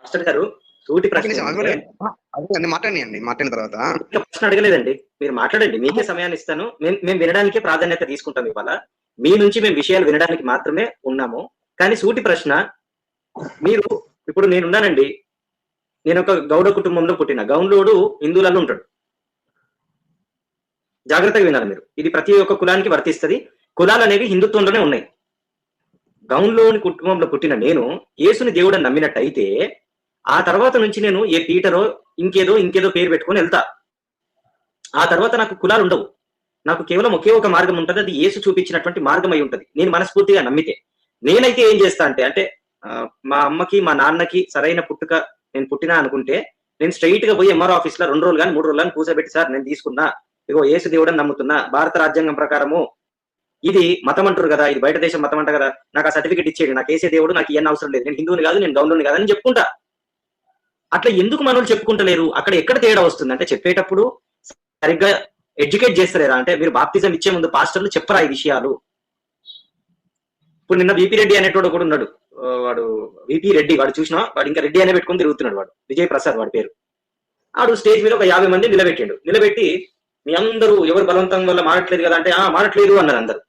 Master గారు సూటి ప్రశ్న మాట్లాడిన తర్వాత ప్రశ్న అడగలేదండి. మీరు మాట్లాడండి, మీకే సమయాన్ని ఇస్తాను. మేము వినడానికే ప్రాధాన్యత తీసుకుంటాం. ఇవాళ మీ నుంచి మేము విషయాలు వినడానికి మాత్రమే ఉన్నాము. కానీ సూటి ప్రశ్న, మీరు ఇప్పుడు నేనున్నానండి, నేను ఒక గౌడ కుటుంబంలో పుట్టిన. గౌండోడు హిందువులలో ఉంటాడు. జాగ్రత్తగా వినాలి మీరు, ఇది ప్రతి ఒక్క కులానికి వర్తిస్తుంది. కులాలు అనేవి హిందుత్వంలోనే ఉన్నాయి. గౌండ్లోని కుటుంబంలో పుట్టిన నేను యేసుని దేవుడని నమ్మినట్టయితే ఆ తర్వాత నుంచి నేను ఏ పీటరో ఇంకేదో పేరు పెట్టుకొని వెళ్తా. ఆ తర్వాత నాకు కులాలు ఉండవు. నాకు కేవలం ఒకే ఒక మార్గం ఉంటుంది, అది యేసు చూపించినటువంటి మార్గం అయి ఉంటుంది. నేను మనస్ఫూర్తిగా నమ్మితే. నేనైతే ఏం చేస్తా అంటే మా అమ్మకి మా నాన్నకి సరైన పుట్టుక నేను పుట్టినా అనుకుంటే నేను స్ట్రైట్ గా పోయి ఎంఆర్ ఆఫీస్ లో 2 రోజులు కానీ 3 రోజులు కానీ కూర్చోబెట్టి, సార్ నేను తీసుకున్నా, ఇగో యేసు దేవుడని నమ్ముతున్నా, భారత రాజ్యాంగం ప్రకారము ఇది మతం అంటారు కదా, ఇది బయట దేశం మతం అంట కదా, నాకు ఆ సర్టిఫికేట్ ఇచ్చేది, నాకు వేసే దేవుడు నాకు ఇవన్నీ అవసరం లేదు, నేను హిందువుని కాదు, నేను గౌండుని కాదు అని చెప్పుకుంటా. అట్లా ఎందుకు మనోళ్ళు చెప్పుకుంటలేరు? అక్కడ ఎక్కడ తేడా వస్తుంది అంటే, చెప్పేటప్పుడు సరిగ్గా ఎడ్యుకేట్ చేస్తలేరా అంటే, మీరు బాప్తిజం ఇచ్చే ముందు పాస్టర్లు చెప్పరా ఈ విషయాలు? ఇప్పుడు నిన్న విపి రెడ్డి అనేటోడు కూడా ఉన్నాడు, వాడు విపి రెడ్డి, వాడు చూసినా వాడు ఇంకా రెడ్డి అనే పెట్టుకుని తిరుగుతున్నాడు. వాడు విజయ్ ప్రసాద్ వాడి పేరు. ఆడు స్టేజ్ మీద ఒక 50 మంది నిలబెట్టి మీ అందరూ ఎవరు బలవంతం వల్ల మారట్లేదు కదా అంటే, మారట్లేదు అన్నారు అందరు.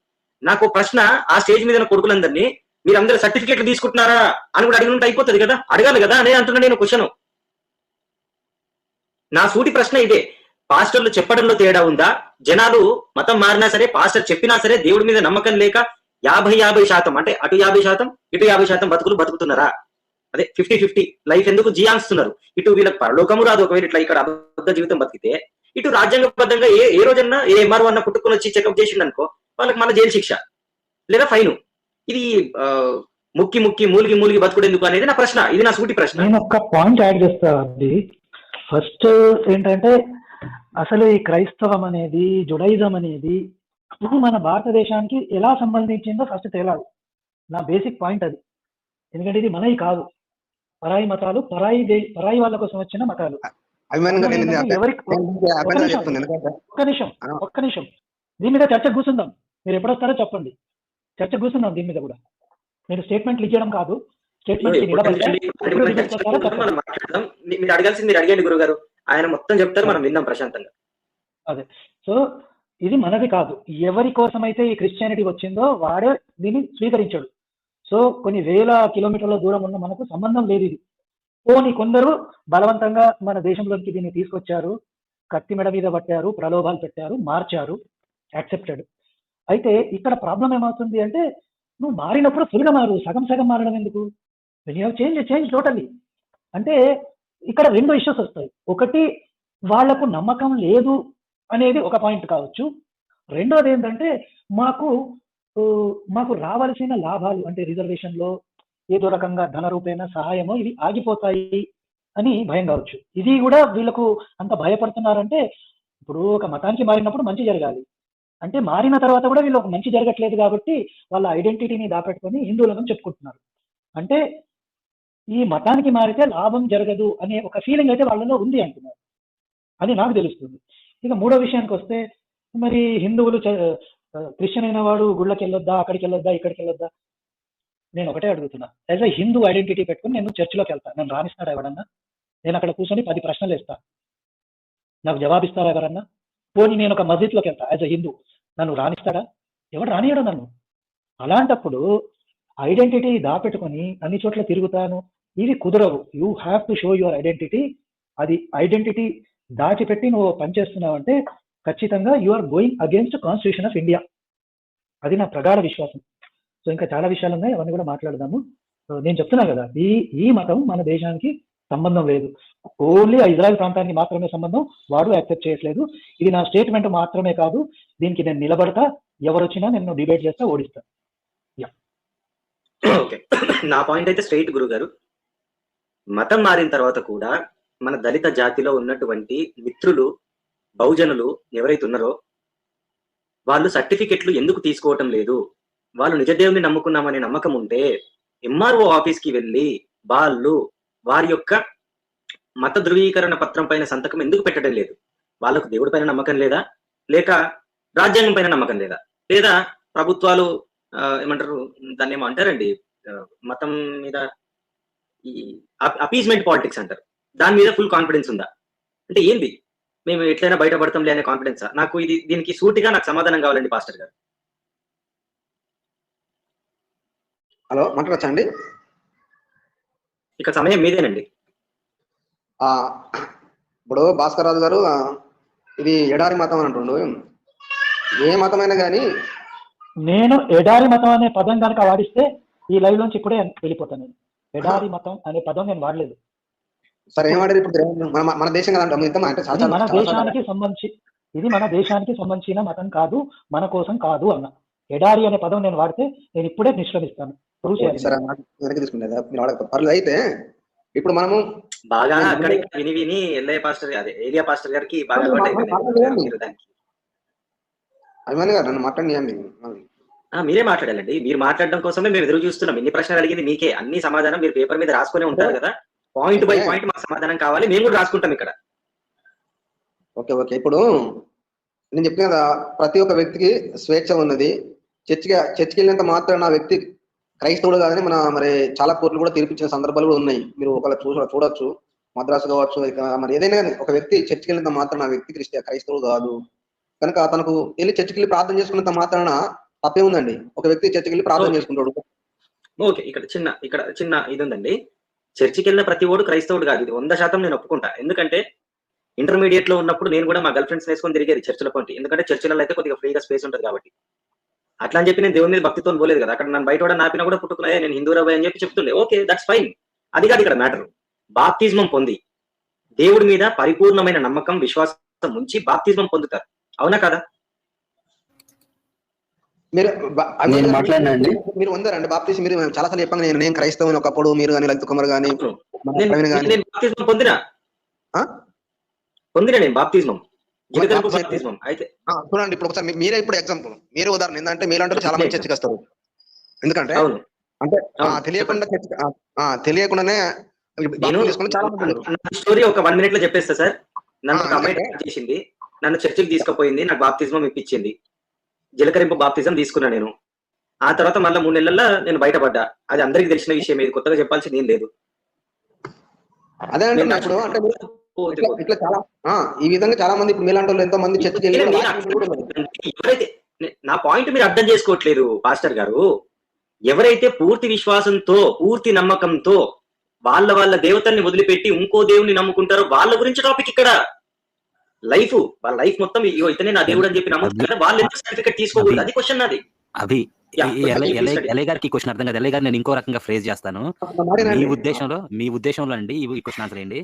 నాకు ప్రశ్న, ఆ స్టేజ్ మీద కొడుకులందరినీ మీరందరూ సర్టిఫికేట్లు తీసుకుంటున్నారా అని కూడా అడిగినట్టు అయిపోతుంది కదా, అడగాలి కదా అనే అంటున్నా నేను క్వశ్చన్. నా సూటి ప్రశ్న ఇదే. పాస్టర్లు చెప్పడంలో తేడా ఉందా? జనాలు మతం మారినా సరే, పాస్టర్ చెప్పినా సరే, దేవుడి మీద నమ్మకం లేక 50% అంటే అటు 50% ఇటు 50% బతుకుతున్నారా? అదే 50-50 లైఫ్ ఎందుకు జీయాస్తున్నారు? ఇటు వీళ్ళకి పరలోకము రాదు ఒకవేళ ఇట్లా ఇక్కడ అబద్ధ జీవితం బతికితే, ఇటు రాజ్యాంగబద్ధంగా ఏ రోజన్నా ఏ ఎంఆర్ఓ అన్న పుట్టుకొని వచ్చి చెకప్ చేసిండు అనుకో, వాళ్ళకి మళ్ళీ జైలు శిక్ష లేదా ఫైను. ఇది ముక్కి మూలిగి బతుకుడు ఎందుకు అనేది నా ప్రశ్న. ఇది నా సూటి ప్రశ్న. నేను ఒక పాయింట్ యాడ్ చేస్తా. ఫస్ట్ ఏంటంటే, అసలు ఈ క్రైస్తవం అనేది, జుడైజం అనేది మన భారతదేశానికి ఎలా సంబంధించిందో ఫస్ట్ తేలాలి. నా బేసిక్ పాయింట్ అది. ఎందుకంటే ఇది మనవి కాదు, పరాయి మతాలు, పరాయి వాళ్ళ కోసం వచ్చిన మతాలు. ఒక్క నిమిషం దీని మీద చర్చ కూర్చుందాం. మీరు ఎప్పుడొస్తారో చెప్పండి, చర్చ కూర్చుందాం దీని మీద కూడా. నేను స్టేట్మెంట్లు ఇచ్చేయడం కాదు, మీరు అడగాల్సింది మీరు అడిగండి గురుగారు, ఆయన మొత్తం చెప్తారు, మనం విందాం ప్రశాంతంగా. అదే. సో ఇది మనది కాదు. ఎవరి కోసమైతే ఈ క్రిస్టియానిటీ వచ్చిందో వాడే దీన్ని స్వీకరించాడు. సో కొన్ని వేల కిలోమీటర్ల దూరం ఉన్న మనకు సంబంధం లేదు ఇది. పోనీ కొందరు బలవంతంగా మన దేశంలోకి దీన్ని తీసుకొచ్చారు, కత్తి మెడ మీద పట్టారు, ప్రలోభాలు పెట్టారు, మార్చారు, యాక్సెప్టెడ్. అయితే ఇక్కడ ప్రాబ్లం ఏమవుతుంది అంటే, నువ్వు మారినప్పుడు ఫుల్గా మారు, సగం మారడం ఎందుకు? Change totally. అంటే ఇక్కడ 2 ఇష్యూస్ వస్తాయి. ఒకటి, వాళ్లకు నమ్మకం లేదు అనేది ఒక పాయింట్ కావచ్చు. రెండోది ఏంటంటే, మాకు రావాల్సిన లాభాలు అంటే రిజర్వేషన్లో ఏదో రకంగా ధన రూపేణ సహాయమో ఇవి ఆగిపోతాయి అని భయం కావచ్చు. ఇది కూడా వీళ్ళకు అంత భయపడుతున్నారంటే, ఇప్పుడు ఒక మతానికి మారినప్పుడు మంచి జరగాలి అంటే, మారిన తర్వాత కూడా వీళ్ళకి మంచి జరగట్లేదు కాబట్టి వాళ్ళ ఐడెంటిటీని దాపెట్టుకొని హిందువులను చెప్పుకుంటున్నారు. అంటే ఈ మతానికి మారితే లాభం జరగదు అనే ఒక ఫీలింగ్ అయితే వాళ్ళలో ఉంది అంటున్నారు. అది నాకు తెలుస్తుంది. ఇక మూడో విషయానికి వస్తే, మరి హిందువులు క్రిస్టియన్ అయిన వాడు గుళ్ళకి వెళ్ళొద్దా, అక్కడికి వెళ్ళొద్దా, ఇక్కడికి వెళ్ళొద్దా? నేను ఒకటే అడుగుతున్నా, యాజ్ అ హిందూ ఐడెంటిటీ పెట్టుకుని నేను చర్చిలోకి వెళ్తాను, నన్ను రాణిస్తారా ఎవడన్నా? నేను అక్కడ కూర్చొని 10 ప్రశ్నలు వేస్తాను, నాకు జవాబిస్తారా ఎవరన్నా? పోనీ నేను ఒక మస్జిద్లోకి వెళ్తా యాజ్ అ హిందూ, నన్ను రాణిస్తాడా? ఎవడు రానియడం నన్ను. అలాంటప్పుడు ఐడెంటిటీ దాపెట్టుకొని అన్ని చోట్ల తిరుగుతాను, ఇవి కుదరవు. You have to show your identity. అది ఐడెంటిటీ దాచిపెట్టి నువ్వు పనిచేస్తున్నావు అంటే ఖచ్చితంగా you are going against constitution of India. అది నా ప్రగాఢ విశ్వాసం. సో ఇంకా చాలా విషయాలు ఉన్నాయి, అవన్నీ కూడా మాట్లాడదాము. నేను చెప్తున్నా కదా, ఈ మతం మన దేశానికి సంబంధం లేదు, ఓన్లీ ఇజ్రాయెల్ ప్రాంతానికి మాత్రమే సంబంధం. వాడు యాక్సెప్ట్ చేయట్లేదు. ఇది నా స్టేట్మెంట్ మాత్రమే కాదు, దీనికి నేను నిలబడతా, ఎవరు వచ్చినా నేను డిబేట్ చేస్తా, ఓడిస్తా. ఓకే, నా పాయింట్ అయితే స్ట్రైట్ గురుగారు. మతం మారిన తర్వాత కూడా మన దళిత జాతిలో ఉన్నటువంటి మిత్రులు, బహుజనులు ఎవరైతే ఉన్నారో వాళ్ళు సర్టిఫికెట్లు ఎందుకు తీసుకోవటం లేదు? వాళ్ళు నిజదేవుని నమ్ముకున్నామనే నమ్మకం ఉంటే ఎంఆర్ఓ ఆఫీస్కి వెళ్ళి వాళ్ళు వారి యొక్క మత ధృవీకరణ పత్రం పైన సంతకం ఎందుకు పెట్టడం లేదు? వాళ్ళకు దేవుడి పైన నమ్మకం లేదా, లేక రాజ్యాంగం పైన నమ్మకం లేదా, లేదా ప్రభుత్వాలు ఏమంటారు దాన్ని ఏమో అంటారండి, మతం మీద ఈ అపీజ్మెంట్ పాలిటిక్స్ అంటారు, దాని మీద ఫుల్ కాన్ఫిడెన్స్ ఉందా? అంటే ఏంది, మేము ఎట్లయినా బయటపడతాంలే అనే కాన్ఫిడెన్సా? నాకు దీనికి సూటిగా నాకు సమాధానం కావాలండి పాస్టర్ గారు. హలో, మాట్లాడచ్చా అండి? ఇక సమయం మీదేనండి. ఇప్పుడు భాస్కర్ రాజు గారు ఇది ఎడారి మతం అని అంటుండు. ఏ మతమైనా కానీ నేను ఎడారి మతం అనే పదం కనుక వాడిస్తే ఈ లైవ్ లోంచి ఇప్పుడే వెళ్ళిపోతాను. ఎడారి మతం అనే పదం నేను వాడలేదు. సరే, ఏం వాడారు ఇప్పుడు? మన దేశం కదా అంటే మన దేశానికి సంబంధించి ఇది మన దేశానికి సంబంధించిన మతం కాదు, మన కోసం కాదు అన్న. ఎడారి అనే పదం నేను వాడితే నేను ఇప్పుడే నిష్క్రమిస్తాను. సరే, వెనక్కి తీసుకునేదా మీరు వాడక పర్లేదు. అయితే ఇప్పుడు మనము బాగా అక్కడ విని విని ఎల్లయ్య పాస్టర్ అదే ఏలియా పాస్టర్ గారికి బాగా అభిమాని గారు నన్ను మాట్లాడియండి. మీరే మాట్లాడాలండి. మీరు మాట్లాడడం కోసమే మేము ఎదురు చూస్తున్నాం. ఎన్ని ప్రశ్నలు అడిగింది మీకే, అన్ని సమాధానం మీరు పేపర్ మీద రాసుకునే ఉంటారు కదా. పాయింట్ బై పాయింట్ మాకు సమాధానం కావాలి, మేము కూడా రాసుకుంటాం ఇక్కడ. Okay okay. ఇప్పుడు నేను చెప్పిన కదా, ప్రతి ఒక్క వ్యక్తికి స్వేచ్ఛ ఉన్నది. చర్చికి వెళ్ళినంత మాత్రం నా వ్యక్తి క్రైస్తవుడు కాదని మరి చాలా కోర్టులు కూడా తీర్పిచ్చిన సందర్భాలు కూడా ఉన్నాయి. మీరు ఒకవేళ చూడొచ్చు, మద్రాసు కావచ్చు, మరి ఏదైనా కానీ ఒక వ్యక్తి చర్చికి వెళ్ళినంత మాత్రం నా వ్యక్తి క్రైస్తవుడు కాదు కనుక తనకు వెళ్ళి చర్చికి వెళ్ళి ప్రార్థన చేసుకున్నంత మాత్రాన తప్పే ఉందండి. ఒక వ్యక్తి చర్చికి వెళ్ళి ప్రార్థన చేసుకుంటాడు. ఓకే, ఇక్కడ చిన్న ఇది ఉందండి. చర్చికి వెళ్ళిన ప్రతి ఓడు క్రైస్తవుడు కాదు, ఇది 100% నేను ఒప్పుకుంటా. ఎందుకంటే ఇంటర్మీడియట్ లో ఉన్నప్పుడు నేను కూడా మా గర్ల్ ఫ్రెండ్స్ వేసుకొని తిరిగేది చర్చిల పొంటి. ఎందుకంటే చర్చిలలో అయితే కొద్దిగా ఫ్రీగా స్పేస్ ఉంటుంది కాబట్టి. అట్లా అని చెప్పి నేను దేవుని మీద భక్తితో పోలేదు కదా. అక్కడ నన్ను బయట కూడా నాపినా కూడా పుట్టుకున్నాయే నేను హిందూ రాబాయ్ అని చెప్పి చెప్తుండే. Okay, that's fine. అది కాదు ఇక్కడ మ్యాటర్. బాప్తిజమం పొంది దేవుడి మీద పరిపూర్ణమైన నమ్మకం విశ్వాసం ఉంచి బాప్తిజమం పొందుతారు, అవునా కదా? మీరు ఉందారండి బాప్తిజం? మీరు చాలా సార్లు చెప్పండి, నేను క్రైస్తవుని ఒకప్పుడు, మీరు కానీ లలిత్ కుమార్ కానీ బాప్తిజమం పొందినా నేను బాప్తిజమం. అయితే చూడండి, ఇప్పుడు ఒకసారి మీరే ఇప్పుడు ఎగ్జాంపుల్, మీరే ఉదాహరణ. ఏంటంటే మీరంటే చాలా మంది చర్చకి వస్తారు. ఎందుకంటే అంటే తెలియకుండానే చాలా మంది. స్టోరీ ఒక 1 minute లో చెప్పేస్తా సార్. నన్ను ఒక అమ్మాయి చేసింది, నన్ను చర్చికి తీసుకుపోయింది, నాకు బాప్తిజమం ఇప్పించింది. జీలకరింపు బాప్తిజం తీసుకున్నా నేను. ఆ తర్వాత మళ్ళీ 3 నెలల్లో నేను బయటపడ్డా. అది అందరికి తెలిసిన విషయం, ఇది కొత్తగా చెప్పాల్సింది ఏం లేదు. అదే అంటే ఇప్పుడు అంటే ఇట్లా చాలా ఈ విధంగా చాలా మంది ఇప్పుడు మీలాంటి వాళ్ళు ఎంతో మంది చర్చకి ఎవరైతే, నా పాయింట్ మీరు అర్థం చేసుకోవట్లేదు పాస్టర్ గారు. ఎవరైతే పూర్తి విశ్వాసంతో పూర్తి నమ్మకంతో వాళ్ళ దేవతల్ని వదిలిపెట్టి ఇంకో దేవుని నమ్ముకుంటారో వాళ్ళ గురించి టాపిక్ ఇక్కడ. వాళ్ళ లైఫ్ మొత్తం ఇతనే నా దేవుడు అని చెప్పి నమ్ముకుంటారు, వాళ్ళు ఎందుకు సర్టిఫికెట్ తీసుకోకూడదు? అది క్వశ్చన్ నాది. అవి ఎల్ఐ గారికి క్వశ్చన్ అర్థం కాదు. ఎల్ఐ గారు నేను ఇంకో రకంగా ఫ్రేజ్ చేస్తాను. మీ ఉద్దేశంలో అండి ఈ క్వశ్చన్ ఆన్సర్ ఏంటి?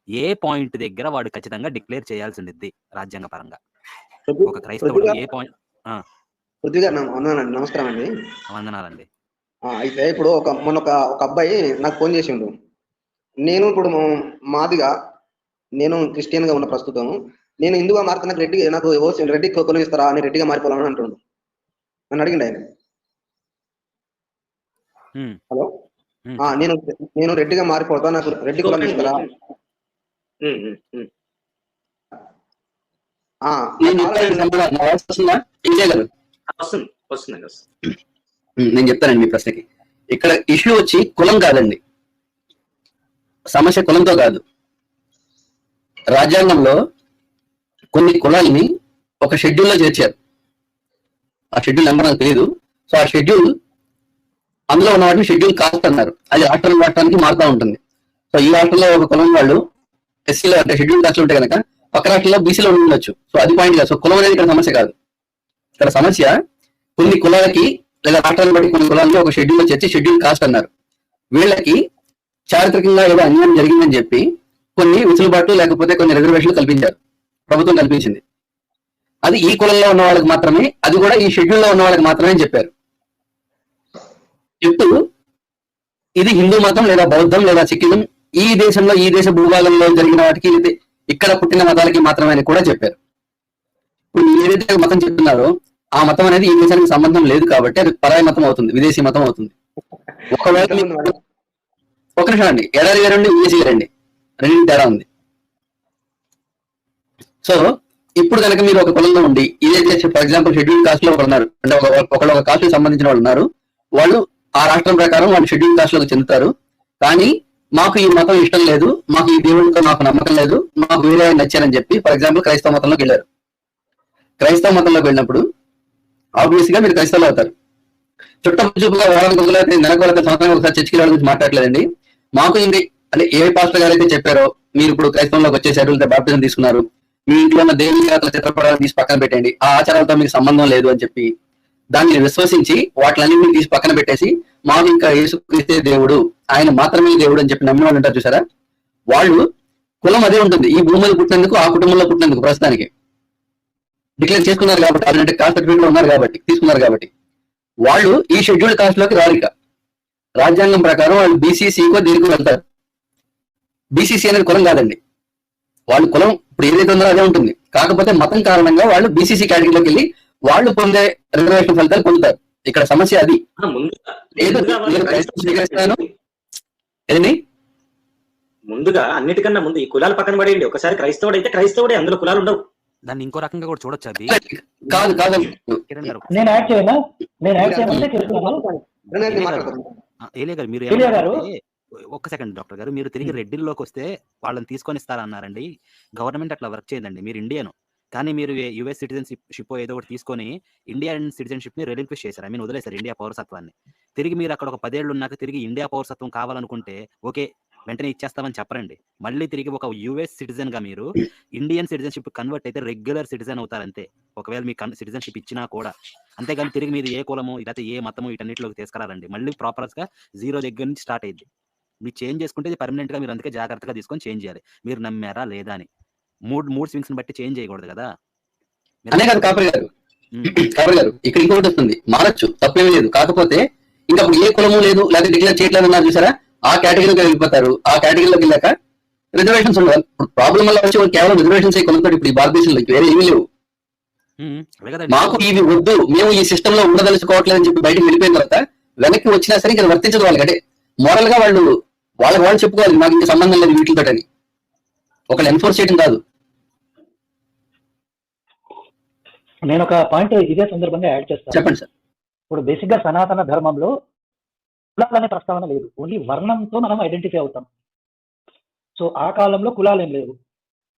ఏ పాయింట్ దగ్గర వాడు ఖచ్చితంగా డిక్లేర్ చేయాల్సి ఉండేది రాజ్యాంగ పరంగా ఒక క్రైస్తవుడు? ఏ పాయింట్? నమస్కారం అండి. వందనాలండి. అయితే ఇప్పుడు మొన్న ఒక అబ్బాయి నాకు ఫోన్ చేసిండు. నేను ఇప్పుడు మాదిగా నేను క్రిస్టియన్ గా ఉన్న ప్రస్తుతం, నేను హిందువుగా మారితే నాకు రెడ్డి కొలువు ఇస్తారా అని రెడ్డిగా మారిపోవాలని అంటుండు. నన్ను అడిగిండు ఆయన. హలో, నేను రెడ్డిగా మారిపోతా, నాకు రెడ్డి కులం ఇస్తారా? నేను చెప్తానండి మీ ప్రశ్నకి. ఇక్కడ ఇష్యూ వచ్చి కులం కాదండి, సమస్య కులంతో కాదు. రాజ్యాంగంలో కొన్ని కులాలని ఒక షెడ్యూల్లో చేర్చారు. ఆ షెడ్యూల్ నెంబర్ నాకు తెలియదు. సో ఆ షెడ్యూల్, అందులో ఉన్న వాటిని షెడ్యూల్ కాస్ట్ అన్నారు. అది రాష్ట్రానికి మారుతూ ఉంటుంది. సో ఈ రాష్ట్రంలో ఒక కులం వాళ్ళు ఎస్సీలో అంటే షెడ్యూల్ కాస్ట్లు ఉంటే కనుక పక్క రాష్ట్రంలో బీసీలో ఉండొచ్చు. సో అది పాయింట్ కాదు. సో కులం అనేది ఇక్కడ సమస్య కాదు. ఇక్కడ సమస్య కొన్ని కులాలకి లేదా రాష్ట్రాలను బట్టి కొన్ని కులాల్లో ఒక షెడ్యూల్ చేర్చి షెడ్యూల్ కాస్ట్ అన్నారు. వీళ్ళకి చారిత్రకంగా ఏదో అన్యాయం జరిగిందని చెప్పి కొన్ని వెసులుబాట్లు లేకపోతే కొన్ని రిజర్వేషన్లు కల్పించారు, ప్రభుత్వం కల్పించింది. అది ఈ కులంలో ఉన్న వాళ్ళకి మాత్రమే, అది కూడా ఈ షెడ్యూల్లో ఉన్న వాళ్ళకి మాత్రమే చెప్పారు. చెప్తూ ఇది హిందూ మతం లేదా బౌద్ధం లేదా సిక్కిజం ఈ దేశంలో ఈ దేశ భూభాగంలో జరిగిన వాటికి, ఇక్కడ పుట్టిన మతాలకి మాత్రమే అని కూడా చెప్పారు. ఇప్పుడు ఏదైతే మతం చెప్తున్నారో ఆ మతం అనేది ఈ దేశానికి సంబంధం లేదు కాబట్టి అది పరాయి మతం అవుతుంది, విదేశీ మతం అవుతుంది. ఒకవేళ ఒక నిమిషం అండి, ఎడారి వేరండి విదేశీ వేరండి, రెండు తేడా ఉంది. సో ఇప్పుడు కనుక మీరు ఒక కులంలో ఉండి ఇదైతే ఫర్ ఎగ్జాంపుల్ షెడ్యూల్ కాస్ట్ లో ఒకరు ఉన్నారు, అంటే ఒకళ్ళు ఒక కాస్ట్ కి సంబంధించిన వాళ్ళు ఉన్నారు, వాళ్ళు ఆ రాష్ట్రం ప్రకారం వాళ్ళు షెడ్యూల్ కాస్ట్ లోకి చెందుతారు. కానీ మాకు ఈ మతం ఇష్టం లేదు, మాకు ఈ దేవుడితో మాకు నమ్మకం లేదు, మాకు వేరే ఆయన నచ్చారని చెప్పి ఫర్ ఎగ్జాంపుల్ క్రైస్తవ మతంలోకి వెళ్ళారు. క్రైస్తవ మతంలోకి వెళ్ళినప్పుడు ఆబ్వియస్ గా మీరు క్రైస్తవులు అవుతారు. చుట్టపుచ్చుగా వారానికి ఒకసారి నెలకు వాళ్ళ సంవత్సరానికి ఒకసారి చర్చికి వెళ్ళడం గురించి మాట్లాడలేదండి. మాకు ఇది అంటే ఏ పాస్టర్ గారు అయితే చెప్పారో మీరు ఇప్పుడు క్రైస్తవంలోకి వచ్చేసారు, లేదా బాప్టిజం తీసుకున్నారు, మీ ఇంట్లో ఉన్న దేవి గారుల చిత్రపటాలను తీసి పక్కన పెట్టండి, ఆ ఆచారాలతో మీకు సంబంధం లేదు అని చెప్పి దాన్ని విశ్వసించి వాటిలన్నింటినీ తీసి పక్కన పెట్టేసి మాకు ఇంకా యేసుక్రీస్తే దేవుడు, ఆయన మాత్రమే దేవుడు అని చెప్పి నమ్మిన వాళ్ళు ఉంటారు చూసారా, వాళ్ళు కులం అదే ఉంటుంది. ఈ భూమి మీద పుట్టినందుకు, ఆ కుటుంబంలో పుట్టినందుకు ప్రస్తుతానికి డిక్లేర్ చేసుకున్నారు కాబట్టి, అంటే కాస్ట్ సర్టిఫికేట్ లో ఉన్నారు కాబట్టి, తీసుకున్నారు కాబట్టి వాళ్ళు ఈ షెడ్యూల్డ్ కాస్ట్ లోకి రారిక. రాజ్యాంగం ప్రకారం వాళ్ళు బీసీసీకో దీనికి వెళ్తారు. బీసీసీ అనేది కులం కాదండి, వాళ్ళు కులం ఇప్పుడు ఏదైతే ఉందో అదే ఉంటుంది. కాకపోతే మతం కారణంగా వాళ్ళు బీసీసీ కేటగిరీలోకి వెళ్ళి వాళ్ళు పొందే రిజర్వేషన్ ఫలితాలు పొందుతారు. ఇక్కడ సమస్య అది. ముందుగా అన్నిటికన్నా ముందు ఈ కులాలు పక్కన పడేయండి. ఒకసారి క్రైస్తవుడు అయితే క్రైస్తవుడే, అందులో కులాలు ఉండవు. దాన్ని ఇంకో రకంగా కూడా చూడొచ్చు. అది కాదు కాదు నేను యాడ్ చేయనా? నేను యాడ్ చేయమంటే చేస్తున్నాను. ఏలియా గారు మీరు ఒక్క సెకండ్ డాక్టర్ గారు, మీరు తిరిగి రెడ్డిల్లోకి వస్తే వాళ్ళని తీసుకొని ఇస్తారన్నారండి. గవర్నమెంట్ అట్లా వర్క్ చేయదండి. మీరు ఇండియన్ కానీ మీరు యుఎస్ సిటిజన్షిప్ ఏదో ఒకటి తీసుకొని ఇండియన్ సిటిజన్షిప్ ని రిలింక్విష్ చేశారు, ఐ మీన్ వదిలేశారు ఇండియా పౌరసత్వాన్ని. తిరిగి మీరు అక్కడ ఒక 10 ఏళ్ళు ఉన్నాక తిరిగి ఇండియా పౌరసత్వం కావాలనుకుంటే ఓకే వెంటనే ఇచ్చేస్తామని చెప్పరండి. మళ్ళీ తిరిగి ఒక యుఎస్ సిటిజన్ గా మీరు ఇండియన్ సిటిజన్షిప్ కన్వర్ట్ అయితే రెగ్యులర్ సిటిజన్ అవుతారు అంతే, ఒకవేళ మీకు సిటిజన్షిప్ ఇచ్చినా కూడా. అంతేగాని తిరిగి మీరు ఏ కులము లేకపోతే ఏ మతము వీటన్నిటిలోకి తీసుకురారండి. మళ్ళీ ప్రాపర్ గా 0 దగ్గర నుంచి స్టార్ట్ అయ్యింది. మీరు చేంజ్ చేసుకుంటే పర్మనెంట్ గా మీరు అందుకే జాగ్రత్తగా తీసుకొని చేంజ్ చేయాలి. మీరు నమ్మారా లేదా అని మూడ్ స్వింగ్స్ ని బట్టి చేంజ్ చేయకూడదు కదా. అనే కాదు కాపరి గారు ఇక్కడ ఇంకోటి వస్తుంది, మారచ్చు, తప్పేమీ లేదు. కాకపోతే ఇంకా ఏ కులము లేదు లేదా డిక్లేర్ చేయట్లేదు అన్నారు చూసారా, ఆ కేటగిరీలోకి వెళ్ళిపోతారు. ఆ కేటగిరీలోకి వెళ్ళాక రిజర్వేషన్స్ ఉండవు. ప్రాబ్లం వల్ల వచ్చి కేవలం రిజర్వేషన్స్ కొనుక్కోండి. ఇప్పుడు ఈ భారతదేశంలో వేరే ఏమీ లేవు. మాకు ఇవి వద్దు, మేము ఈ సిస్టమ్ లో ఉండదలుచుకోవట్లేదని చెప్పి బయటకు వెళ్ళిపోయిన తర్వాత వెనక్కి వచ్చినా సరే ఇంకా వర్తించదు వాళ్ళకి. అంటే మోరల్ గా వాళ్ళు చెప్పుకోవాలి మాకు ఇంకా సంబంధం లేదు వీటితో అని, ఒకళ్ళు ఎన్ఫోర్స్ చేయడం కాదు. నేను ఒక పాయింట్ ఇదే సందర్భంగా యాడ్ చేస్తాను. చెప్పండి సార్. ఇప్పుడు బేసిక్ గా సనాతన ధర్మంలో కులాలు అనే ప్రస్తావన లేదు, ఓన్లీ వర్ణంతో మనం ఐడెంటిఫై అవుతాం. సో ఆ కాలంలో కులాలు ఏం లేవు.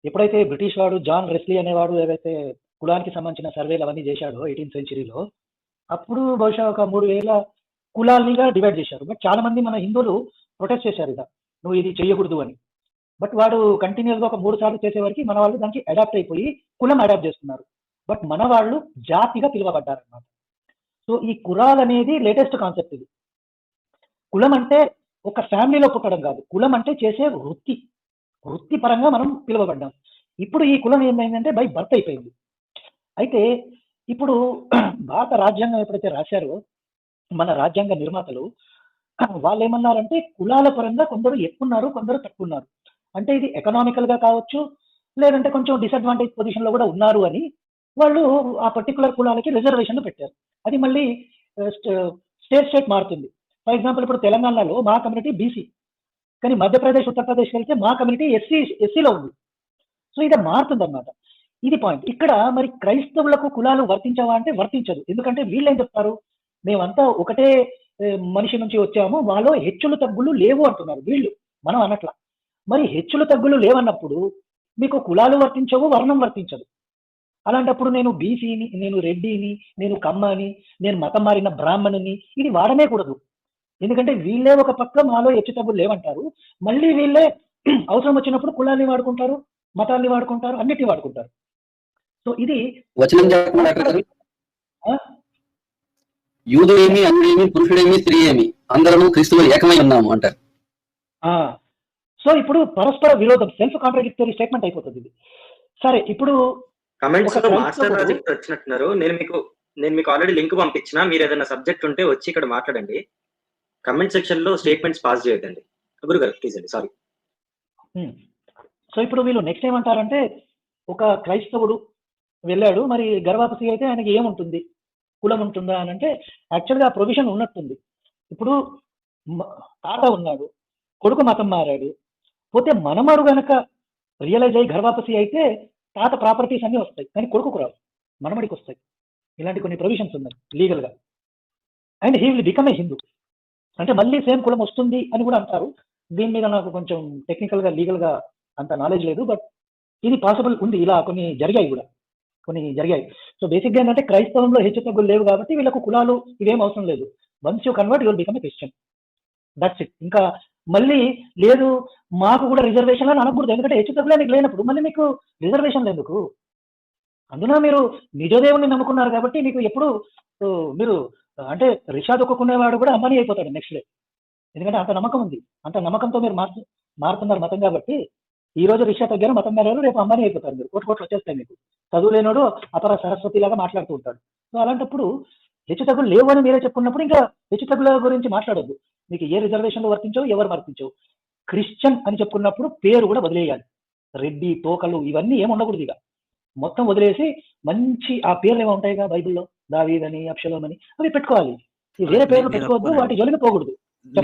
ఎప్పుడైతే బ్రిటిష్ వాడు జాన్ రెస్లీ అనేవాడు ఏదైతే కులానికి సంబంధించిన సర్వేలు అవన్నీ చేశాడో 18th సెంచరీలో, అప్పుడు బహుశా ఒక 3000 కులాలుగా డివైడ్ చేశారు. బట్ చాలా మంది మన హిందువులు ప్రొటెస్ట్ చేశారు ఇక నువ్వు ఇది చెయ్యకూడదు అని. బట్ వాడు కంటిన్యూస్ గా ఒక 3 సార్లు చేసేవారికి మన వాళ్ళు దానికి అడాప్ట్ అయిపోయి కులం అడాప్ట్ చేస్తున్నారు. బట్ మన వాళ్ళు జాతిగా పిలువబడ్డారు అన్నమాట. సో ఈ కులాలు అనేది లేటెస్ట్ కాన్సెప్ట్. ఇది కులం అంటే ఒక ఫ్యామిలీలో పుట్టడం కాదు, కులం అంటే చేసే వృత్తి పరంగా మనం పిలువబడ్డాం. ఇప్పుడు ఈ కులం ఏమైందంటే బై బర్త్ అయిపోయింది. అయితే ఇప్పుడు భారత రాజ్యాంగం ఎప్పుడైతే రాశారో మన రాజ్యాంగ నిర్మాతలు వాళ్ళు ఏమన్నారంటే కులాల పరంగా కొందరు ఎక్కున్నారు, కొందరు తక్కున్నారు. అంటే ఇది ఎకనామికల్ గా కావచ్చు, లేదంటే కొంచెం డిసడ్వాంటేజ్ పొజిషన్ లో కూడా ఉన్నారు అని వాళ్ళు ఆ పర్టికులర్ కులాలకి రిజర్వేషన్లు పెట్టారు. అది మళ్ళీ స్టేట్ మారుతుంది. ఫర్ ఎగ్జాంపుల్ ఇప్పుడు తెలంగాణలో మా కమ్యూనిటీ బీసీ, కానీ మధ్యప్రదేశ్ ఉత్తరప్రదేశ్ వెళ్తే మా కమ్యూనిటీ ఎస్సీలో ఉంది. సో ఇది మారుతుంది అన్నమాట. ఇది పాయింట్. ఇక్కడ మరి క్రైస్తవులకు కులాలు వర్తించవా అంటే వర్తించదు. ఎందుకంటే వీళ్ళు ఏం చెప్తారు, మేమంతా ఒకటే మనిషి నుంచి వచ్చాము, మాలో హెచ్చులు తగ్గులు లేవు అంటున్నారు వీళ్ళు, మనం అనట్లా. మరి హెచ్చులు తగ్గులు లేవన్నప్పుడు మీకు కులాలు వర్తించవు, వర్ణం వర్తించదు. అలాంటప్పుడు నేను బీసీని, నేను రెడ్డిని, నేను కమ్మని, నేను మతం మారిన బ్రాహ్మణుని ఇది వాడనే కూడదు. ఎందుకంటే వీళ్ళే ఒక పక్క మాలో హెచ్చు తగ్గులు లేవంటారు, మళ్ళీ వీళ్ళే అవసరం వచ్చినప్పుడు కులాన్ని వాడుకుంటారు, మతాన్ని వాడుకుంటారు, అన్నిటిని వాడుకుంటారు. సో ఇది యూదుడేమి, అన్యుడేమి, పురుషుడేమి, స్త్రీ ఏమి అందరము క్రీస్తులో ఏకమై ఉన్నాము అంటారు. సో ఇప్పుడు పరస్పర విరోధం, సెల్ఫ్ కాంట్రాడిక్టరీ స్టేట్మెంట్ అయిపోతుంది ఇది. సరే, ఇప్పుడు కమెంట్స్ లో మాస్టర్ ప్రాజెక్ట్ వచ్చినట్టున్నారు. నేను మీకు ఆల్రెడీ లింక్ పంపించిన, మీరు ఏదైనా సబ్జెక్ట్ ఉంటే వచ్చి ఇక్కడ మాట్లాడండి. కమెంట్ సెక్షన్ లో స్టేట్మెంట్స్ పాస్ చేయొద్దండి. గురుగారు ప్లీజ్ అండి, సారీ. సో ఇప్పుడు వీళ్ళు నెక్స్ట్ ఏమంటారంటే, ఒక క్రైస్తవుడు వెళ్ళాడు, మరి గర్భాపసి అయితే ఆయనకి ఏముంటుంది, కులం ఉంటుందా అని అంటే యాక్చువల్గా ఆ ప్రొవిజన్ ఉన్నట్టుంది. ఇప్పుడు తాత ఉన్నాడు, కొడుకు మతం మారాడు, పోతే మనమడు గనక రియలైజ్ అయ్యి గర్భాపసి అయితే తాత ప్రాపర్టీస్ అన్నీ వస్తాయి, కానీ కొడుకు రావు, మనమడికి వస్తాయి. ఇలాంటి కొన్ని ప్రొవిజన్స్ ఉన్నాయి లీగల్ గా. And he will become a Hindu, అంటే మళ్ళీ సేమ్ కులం వస్తుంది అని కూడా అంటారు. దీని మీద నాకు కొంచెం టెక్నికల్గా లీగల్గా అంత నాలెడ్జ్ లేదు. బట్ ఇది పాసిబుల్ ఉంది, ఇలా కొన్ని జరిగాయి. సో బేసిక్గా ఏంటంటే క్రైస్తవంలో హెచ్చు తగ్గులు లేవు కాబట్టి వీళ్ళకు కులాలు ఇవేం అవసరం లేదు. Once you convert your become a Christian, that's it. ఇంకా మళ్ళీ లేదు మాకు కూడా రిజర్వేషన్ అని అనకూడదు, ఎందుకంటే హెచ్చు తగ్గులే మీకు లేనప్పుడు మళ్ళీ మీకు రిజర్వేషన్లు ఎందుకు? అందున మీరు నిజదేవుని నమ్ముకున్నారు కాబట్టి మీకు ఎప్పుడు మీరు అంటే రిషా దొక్కుకునేవాడు కూడా అంబానీ అయిపోతాడు నెక్స్ట్ డే, ఎందుకంటే అంత నమ్మకం ఉంది. అంత నమ్మకంతో మీరు మారుతున్నారు మతం కాబట్టి. ఈ రోజు రిషా తగ్గారు, మతం మారారు, రేపు అంబానీ అయిపోతారు మీరు, కోట్లు వచ్చేస్తాయి మీకు. చదువు లేనోడు అపర సరస్వతి లాగా మాట్లాడుతూ ఉంటాడు. సో అలాంటప్పుడు హెచ్చు తగ్గులు లేవు అని మీరే చెప్పుకున్నప్పుడు ఇంకా హెచ్చు తగ్గుల గురించి మాట్లాడొద్దు. మీకు ఏ రిజర్వేషన్లు వర్తించవు, ఎవరు వర్తించవు. క్రిస్టియన్ అని చెప్పుకున్నప్పుడు పేరు కూడా వదిలేయాలి. రెడ్డి, తోకలు ఇవన్నీ ఏమి ఉండకూడదు. ఇక మొత్తం వదిలేసి మంచి ఆ పేర్లు ఏమో ఉంటాయిగా బైబిల్లో, దావీద్ అని, అబ్షలోం అని, అవి పెట్టుకోవాలి. ఈ వేరే పేర్లు పెట్టుకోవద్దు, వాటి జోలికి పోకూడదు.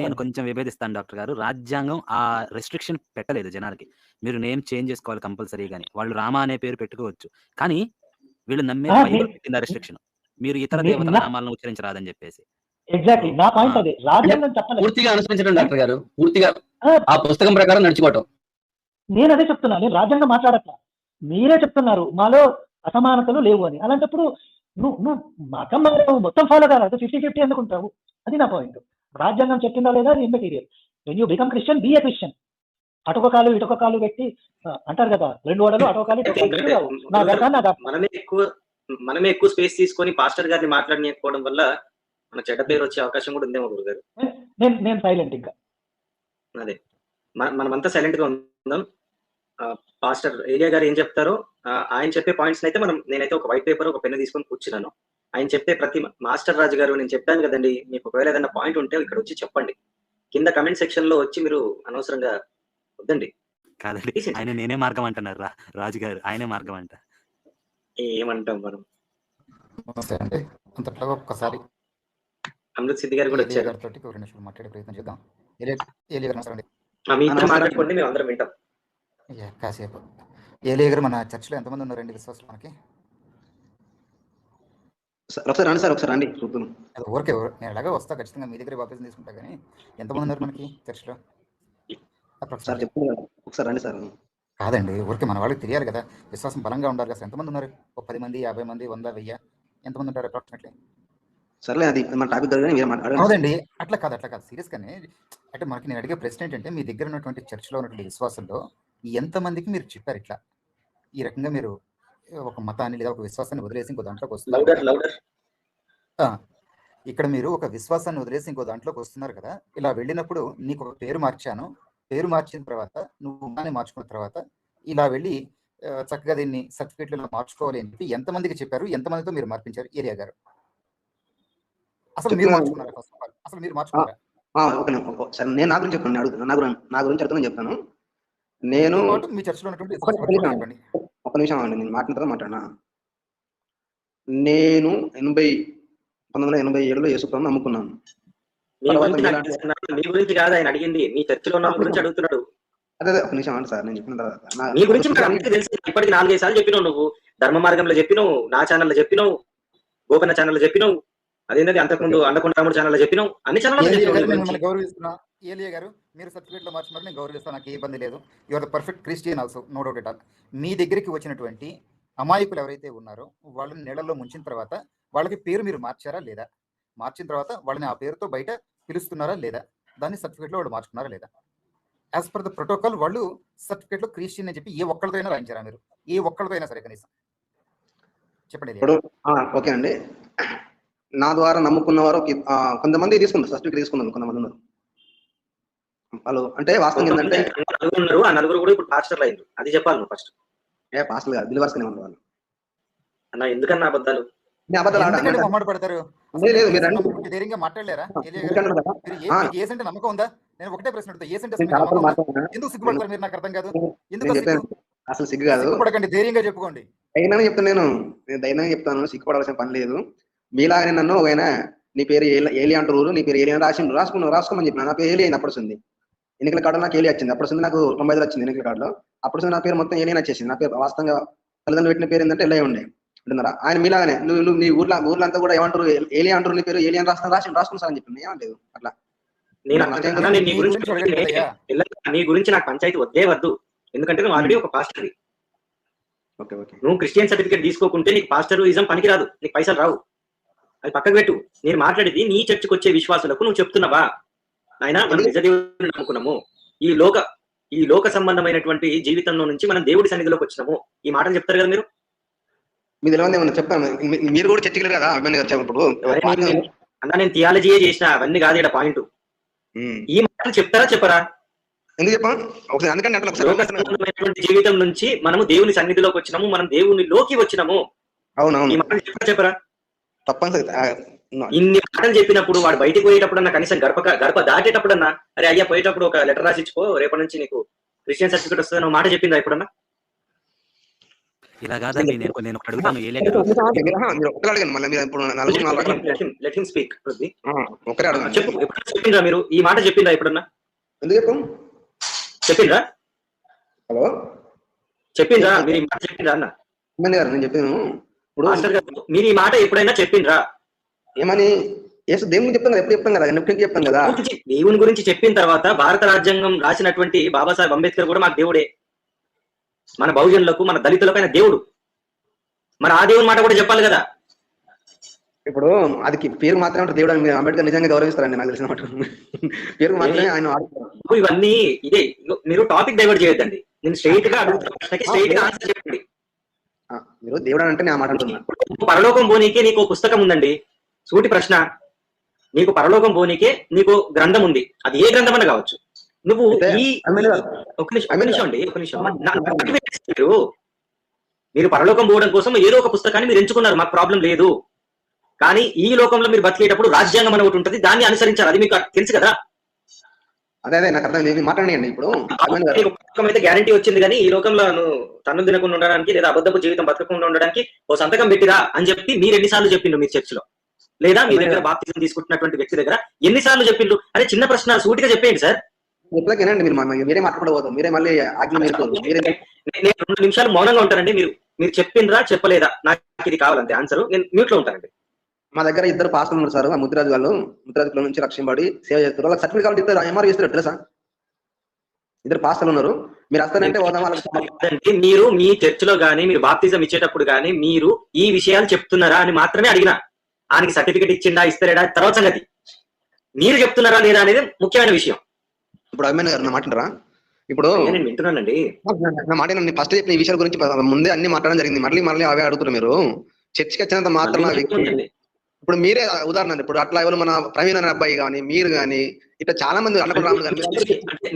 నేను కొంచెం విభేదిస్తాను డాక్టర్ గారు. రాజ్యాంగం ఆ రెస్ట్రిక్షన్ పెట్టలేదు జనాలకి. మీరు నేమ్ చేంజ్ చేసుకోవాలి కంపల్సరీ గాని. వాళ్ళు రామ అనే పేరు పెట్టుకోవచ్చు. కానీ వీళ్ళు నమ్మే బైబిల్ పెట్టిన రెస్ట్రిక్షన్. మీరు ఇతర దేవతల నామాలను ఉచ్చరించరాదని చెప్పేసి. ఎగ్జాక్ట్లీ నా పాయింట్ అదే. రాజ్యాంగం చెప్పలేదు. పూర్తిగా అనుసరించడం డాక్టర్ గారు, పూర్తిగా ఆ పుస్తకం ప్రకారం నడుచుకోవటం. నేను అదే చెప్తున్నా, నేను రాజ్యాంగం మాట్లాడట్లా. మీరే చెప్తున్నారు మాలో అసమానతలు లేవు అని. అలాంటప్పుడు నువ్వు మతం మొత్తం ఫాలో కాదు, 50-50 ఎందుకుంటావు? అది నా పాయింట్. రాజ్యాంగం చెప్పిందా లేదా అది immaterial. When you become Christian, be a Christian. అటొక కాలు ఇటొక కాలు పెట్టి అంటారు కదా, 2 ఓడలు అటొక కాలు మనమే ఎక్కువ స్పేస్ తీసుకొని పాస్టర్ గారిని మాట్లాడకపోవడం వల్ల మన చెడ్డ పేరు వచ్చే అవకాశం కూడా ఉందేమో గురుగారు. నేను సైలెంట్. ఇంకా అదే మనమంతా సైలెంట్ గా ఉందాం. పాస్టర్ ఏలియా గారు ఏం చెప్తారో ఆయన చెప్పే పాయింట్స్ అయితే నేనైతే ఒక వైట్ పేపర్, ఒక పెన్ను తీసుకొని కూర్చున్నాను. ఆయన చెప్పే ప్రతి మాస్టర్ రాజు గారు నేను చెప్పాను కదండి, మీకు ఒకవేళ ఏదైనా పాయింట్ ఉంటే ఇక్కడ వచ్చి చెప్పండి. కింద కమెంట్ సెక్షన్ లో వచ్చి మీరు అనవసరంగా వద్దండి. కాదండి, ఆయన నేనే మార్గం అంటున్నారు రాజు గారు, ఆయనే మార్గం అంట. ఏమంటాం మనం? ఒక్కసారి అమృత్ సిద్ధి గారు కూడా వచ్చారు. మాట్లాడే ప్రయత్నం చేద్దాం. మీ ఇద్దరు మాట్లాడుకోండి, మేము అందరం వింటాం. కాసేపు ఏలియా గారు, మన చర్చిలో ఎంతమంది ఉన్నారండి విశ్వాసులు? మనకి ఒకసారి రండి సార్, ఒకసారి రండి చూద్దాం. ఊరికే నేను ఎలాగో వస్తా, ఖచ్చితంగా మీ దగ్గర బాప్తిజం తీసుకుంటా. కానీ ఎంతమంది ఉన్నారు మనకి చర్చిలో? ఒకసారి రండి సార్. కాదండి, ఊరికే మన వాళ్ళకి తెలియాలి కదా, విశ్వాసం బలంగా ఉండాలి కదా. ఎంతమంది ఉన్నారు? 10 మంది, 50 మంది, 100, 1000 ఎంతమంది ఉంటారు అప్రాక్సిమేట్లీ? సర్లే, అది మన టాపిక్ కాదండి, అట్లా కాదు సీరియస్ గానే. అంటే మనకి నేను అడిగే ప్రశ్న ఏంటంటే, మీ దగ్గర ఉన్నటువంటి చర్చిలో ఉన్నటువంటి విశ్వాసంలో ఎంతమందికి మీరు చెప్పారు ఇట్లా ఈ రకంగా మీరు ఒక మతాన్ని లేదా ఒక విశ్వాసాన్ని వదిలేసి ఇంకో దాంట్లోకి వస్తున్నారు? ఇక్కడ మీరు ఒక విశ్వాసాన్ని వదిలేసి ఇంకో దాంట్లోకి వస్తున్నారు కదా. ఇలా వెళ్ళినప్పుడు నీకు ఒక పేరు మార్చాను, పేరు మార్చిన తర్వాత నువ్వు మార్చుకున్న తర్వాత ఇలా వెళ్ళి చక్కగా దీన్ని సర్టిఫికేట్లు మార్చుకోవాలి అని చెప్పి ఎంతమందికి చెప్పారు? ఎంతమందితో మీరు మార్పించారు ఏరియా గారు? అసలు మీరు మార్చుకున్నారా? ఫస్ట్ ఆఫ్ ఆల్ అసలు మీరు మార్చుకున్నారా? సరే, నేను నా గురించి చెప్పండి, అడుగుతాను. నా గురించి అర్థమని చెప్తాను. నేను మీ చర్చిలో ఉన్నటువంటి ఒక నిమిషం అండి, నేను మాట్లాడినా. నేను 1987లో యేసుప్రభువుని నమ్ముకున్నాను. మీ గురించి కాదు ఆయన అడిగింది, మీ చర్చిలో ఉన్న గురించి అడుగుతున్నాడు. అదే ఒక నిమిషం అండి సార్, నేను చెప్పిన తర్వాత మీ గురించి తెలుసు. ఇప్పటికి 4-5 సార్లు చెప్పినావు నువ్వు. ధర్మ మార్గంలో చెప్పినావు, నా ఛానల్లో చెప్పినావు, గోపన్న ఛానల్లో చెప్పినావు, అదేంటది అంతకుముందు అండకొండ రాముడు ఛానల్లో చెప్పినావు, అన్ని ఛానల్లో గౌరవిస్తున్నా. ఏలియా గారు, మీరు సర్టిఫికేట్ లో మార్చున్నారు, నేను గౌరవిస్తాను, నాకు ఏ ఇబ్బంది లేదు. You are the perfect Christian also, no doubt at all. మీ దగ్గరికి వచ్చినటువంటి అమాయకులు ఎవరైతే ఉన్నారో వాళ్ళని నీళ్ళల్లో ముంచిన తర్వాత వాళ్ళకి పేరు మీరు మార్చారా లేదా? మార్చిన తర్వాత వాళ్ళని ఆ పేరుతో బయట పిలుస్తున్నారా లేదా? దాన్ని సర్టిఫికేట్ లో వాళ్ళు మార్చుకున్నారా లేదా? యాజ్ పర్ ద ప్రోటోకాల్ వాళ్ళు సర్టిఫికేట్ లో క్రిస్టియన్ అని చెప్పి ఏ ఒక్కరితో అయినా రాయించారా మీరు? ఏ ఒక్కరితో అయినా సరే కనీసం చెప్పండి. ఓకే అండి, నా ద్వారా నమ్ముకున్న వారు కొంతమంది తీసుకున్నారు, సర్టిఫికేట్ తీసుకున్నారు, కొంతమంది ఉన్నారు. వాళ్ళు అంటే వాస్తవం ఏంటంటే ఆ నలుగురు కూడా ఇప్పుడు పాస్టర్లు అయ్యారు. అది చెప్పాలి నువ్వు ఫస్ట్. పాస్టర్లు కాదు, బిలీవర్స్ నే ఉన్నారు వాళ్ళు. అన్న ఎందుకన్నా అబద్ధాలు? పడతారు. ధైర్యంగా మాట్లాడలేరా? ఏసంటే నమ్మకం ఉందా? నేను ఒకటే ప్రశ్న అడుగుతా, ఏసంటే ఎందుకు సిగ్గుపడతారు మీరు? నాకు అర్థం కాదు. అసలు సిగ్గు కాదు, సిగ్గుపడకండి, ధైర్యంగా చెప్పుకోండి. ధైర్యంగా చెప్తాను, నేను ధైర్యంగా చెప్తాను, సిగ్గుపడాల్సిన పని లేదు. మీలాగానే నన్ను ఒకైనా నీ పేరు ఏలి అంటారు, నీ పేరు ఏలి అని రాసుకోమని చెప్పిన. నా పేరు ఏలి అయింది. అప్పుడు ఉంది ఎన్నికల కార్డు నాకు ఏలి వచ్చింది. అప్పుడు ఉంది నాకు 95 వచ్చింది ఎన్నికల కార్డులో. అప్పుడు నా పేరు మొత్తం ఏలి వచ్చేసింది. నా పేరు వాస్తవంగా తల్లిదండ్రులు పెట్టిన పేరు ఏంటంటే ఎల్ఐ ఉండే అంటున్నారా. ఆయన మీలాగానే నువ్వు నీ ఊర్లో అంతా కూడా ఏమంటారు, ఏలి అంటారు, నీ పేరు ఏలి అని రాసుకుని సార్ అని చెప్పింది. ఏమంటలేదు అట్లా. నేను నాకు అన్నా, నేను నీ నీ గురించి గురించి అడగను కదయ్యా. నీ గురించి నాకు పంచాయతీ వద్దే వద్దు. ఎందుకంటే నువ్వు ఆల్రెడీ ఒక పాస్టర్. ఓకే ఓకే నువ్వు క్రిస్టియన్ సర్టిఫికేట్ తీసుకోకుంటే నీకు పాస్టరిజం పనికిరాదు, నీకు పైసలు రావు. అది పక్కకు పెట్టు. నేను మాట్లాడేది నీ చర్చకు వచ్చే విశ్వాసులకు నువ్వు చెప్తున్నావా, ఆయన మనం నిజ దేవుడిని నమ్ముకున్నాము, ఈ లోక సంబంధమైనటువంటి జీవితంలో నుంచి మనం దేవుడి సన్నిధిలోకి వచ్చినాము, ఈ మాటలు చెప్తారు కదా మీరు. మీరు తెలియదు ఏమన్నా చెప్తాను. మీరు కూడా చర్చకి వెళ్ళారు కదా అభిమన్యు గారు చెప్పినప్పుడు. అన్నా నేను థియాలజీయే చేసిన, అవన్నీ కాదు ఇక్కడ పాయింట్. ఈ మాటలు చెప్తారా చెప్పరా? ఎందుకు చెప్పాను ఒకసారి, అందుకంటే అంటే ఒకసారి లోక సంబంధమైనటువంటి జీవితం నుంచి మనము దేవుని సన్నిధిలోకి వచ్చినాము, మనం దేవునిలోకి వచ్చినాము, ఈ అవునవును మాటలు చెప్పరా? తప్పనిసరి. ఇన్ని మాటలు చెప్పినప్పుడు వాడు బయటికి పోయేటప్పుడన్నా కనీసం గడప దాటేటప్పుడన్నా, అరే అయ్యా పోయేటప్పుడు ఒక లెటర్ రాసి ఇచ్చిపో, రేపటి నుంచి నీకు క్రిస్టియన్ సర్టిఫికేట్ వస్తుంది మాట చెప్పిందా ఎప్పుడన్నా? ఇలా కాదండి, నేను ఒకటి అడుగుతాను. ఏలియా గారు మీరు ఒకటే అడగండి, మళ్ళీ మీరు ఇప్పుడు నలుగురు నాలుగు లెట్ హిమ్ స్పీక్. ఒకరే అడగండి. చెప్పు, ఎప్పుడన్నా చెప్పిండ్రా మీరు ఈ మాట చెప్పిండ్రా ఎప్పుడన్నా? ఎందుకు చెప్పు. చెప్పిండ్రా హలో చెప్పిండ్రా మీరు ఈ మాట చెప్పిండ్రా అన్న? అభిమన్యు గారు నేను చెప్పాను ఇప్పుడు మాస్టర్ గారు, మీరు ఈ మాట ఎప్పుడైనా చెప్పిండ్రా? ఏమని యేసు దేవుని చెప్తాం కదా, ఎప్పుడు చెప్తాం కదా, ఎప్పుడు చెప్తాం కదా. దేవుని గురించి చెప్పిన తర్వాత భారత రాజ్యాంగం రాసినటువంటి బాబాసాహెబ్ అంబేద్కర్ కూడా మాకు దేవుడే, మన బహుజనులకు మన దళితులకు ఆయన దేవుడు. మరి ఆ దేవుని మాట కూడా చెప్పాలి కదా. ఇప్పుడు అది పేరు మాత్రమే ఉంటుంది దేవుడు అని మీరు అంబేద్కర్ నిజంగా గౌరవిస్తారండి నాకు తెలిసిన మాట. పేరు మాత్రమే ఆయన ఇప్పుడు ఇవన్నీ ఇదే, మీరు టాపిక్ డైవర్ట్ చేయొద్దండి. నేను స్ట్రైట్ గా అడుగుతున్న ప్రశ్నకి స్ట్రైట్ గా ఆన్సర్ చెప్పండి. మీరు దేవుడు అంటే నేను ఆ మాట అంటున్నా. పరలోకం పోనీకే నీకు పుస్తకం ఉందండి, సూటి ప్రశ్న. నీకు పరలోకం పోనీకే నీకు గ్రంథం ఉంది, అది ఏ గ్రంథం అన్న కావచ్చు. నువ్వు ఈ ఒక నిమిషం అండి, ఒక నిమిషం. మీరు పరలోకం పోవడం కోసం ఏదో ఒక పుస్తకాన్ని మీరు ఎంచుకున్నారు, మాకు ప్రాబ్లం లేదు. కానీ ఈ లోకంలో మీరు బతికేటప్పుడు రాజ్యాంగం అని ఒకటి ఉంటుంది, దాన్ని అనుసరించాలి. అది మీకు తెలుసు కదా. అదే నాకు అర్థం లేదు, మాట్లాడండి. ఇప్పుడు అయితే గ్యారంటీ వచ్చింది, కానీ ఈ లోకంలో నువ్వు తన్ను తినకుండా ఉండడానికి లేదా అబద్ధపు జీవితం బతకకుండా ఉండడానికి ఓ సంతకం పెట్టిరా అని చెప్పి మీరు ఎన్నిసార్లు చెప్పిండ్రు మీరు చర్చిలో, లేదా మీ దగ్గర బాప్తిజం తీసుకుంటున్నటువంటి వ్యక్తి దగ్గర ఎన్నిసార్లు చెప్పిండ్రు? అరే చిన్న ప్రశ్న, సూటిగా చెప్పేయండి సార్. ఎట్లాగేనండి మీరు మీరే మాట్లాడబోదు, మీరే మళ్ళీ ఆజ్ఞ మీరుకోదు. మీరే నేను 2 నిమిషాలు మౌనంగా ఉంటానండి. మీరు చెప్పిండ్రా చెప్పలేదా, నాకు ఇది కావాలంటే ఆన్సర్. నేను మ్యూట్ లో ఉంటానండి. మా దగ్గర 2 పాస్టర్లు ఉన్నారు సార్, ఆ ముద్రాజు వాళ్ళు, ముద్రాజుల నుంచి రక్షింపబడి సేవ చేస్తారు. వాళ్ళకి సర్టిఫికేట్ కావాలి ఇస్తారు, ఎంఆర్ చేస్తారు తెలుసా. 2 పాస్టర్లు ఉన్నారు, మీరు వస్తారంటే వాళ్ళకి. మీరు మీ చర్చిలో గానీ మీరు బాప్తిజం ఇచ్చేటప్పుడు గానీ మీరు ఈ విషయాలు చెప్తున్నారా అని మాత్రమే అడిగినా. ఆయనకి సర్టిఫికేట్ ఇచ్చిండా ఇస్తాడా తర్వాత సంగతి, మీరు చెప్తున్నారా లేదా అనేది ముఖ్యమైన విషయం. ఇప్పుడు అభిమన్యు గారు నా మాట్లాడరా? ఇప్పుడు నేను వింటున్నానండి. నా మాట ఫస్ట్ చెప్పిన ఈ విషయాల గురించి ముందే అన్ని మాట్లాడడం జరిగింది, మళ్ళీ అవే అడుగుతారు మీరు. చర్చికి వచ్చినంత మాత్రం ఇప్పుడు మీరే ఉదాహరణ, ఇప్పుడు అట్లా ఎవరు మన ప్రవీణ్ అనే అబ్బాయి కానీ మీరు కానీ ఇట్లా చాలా మంది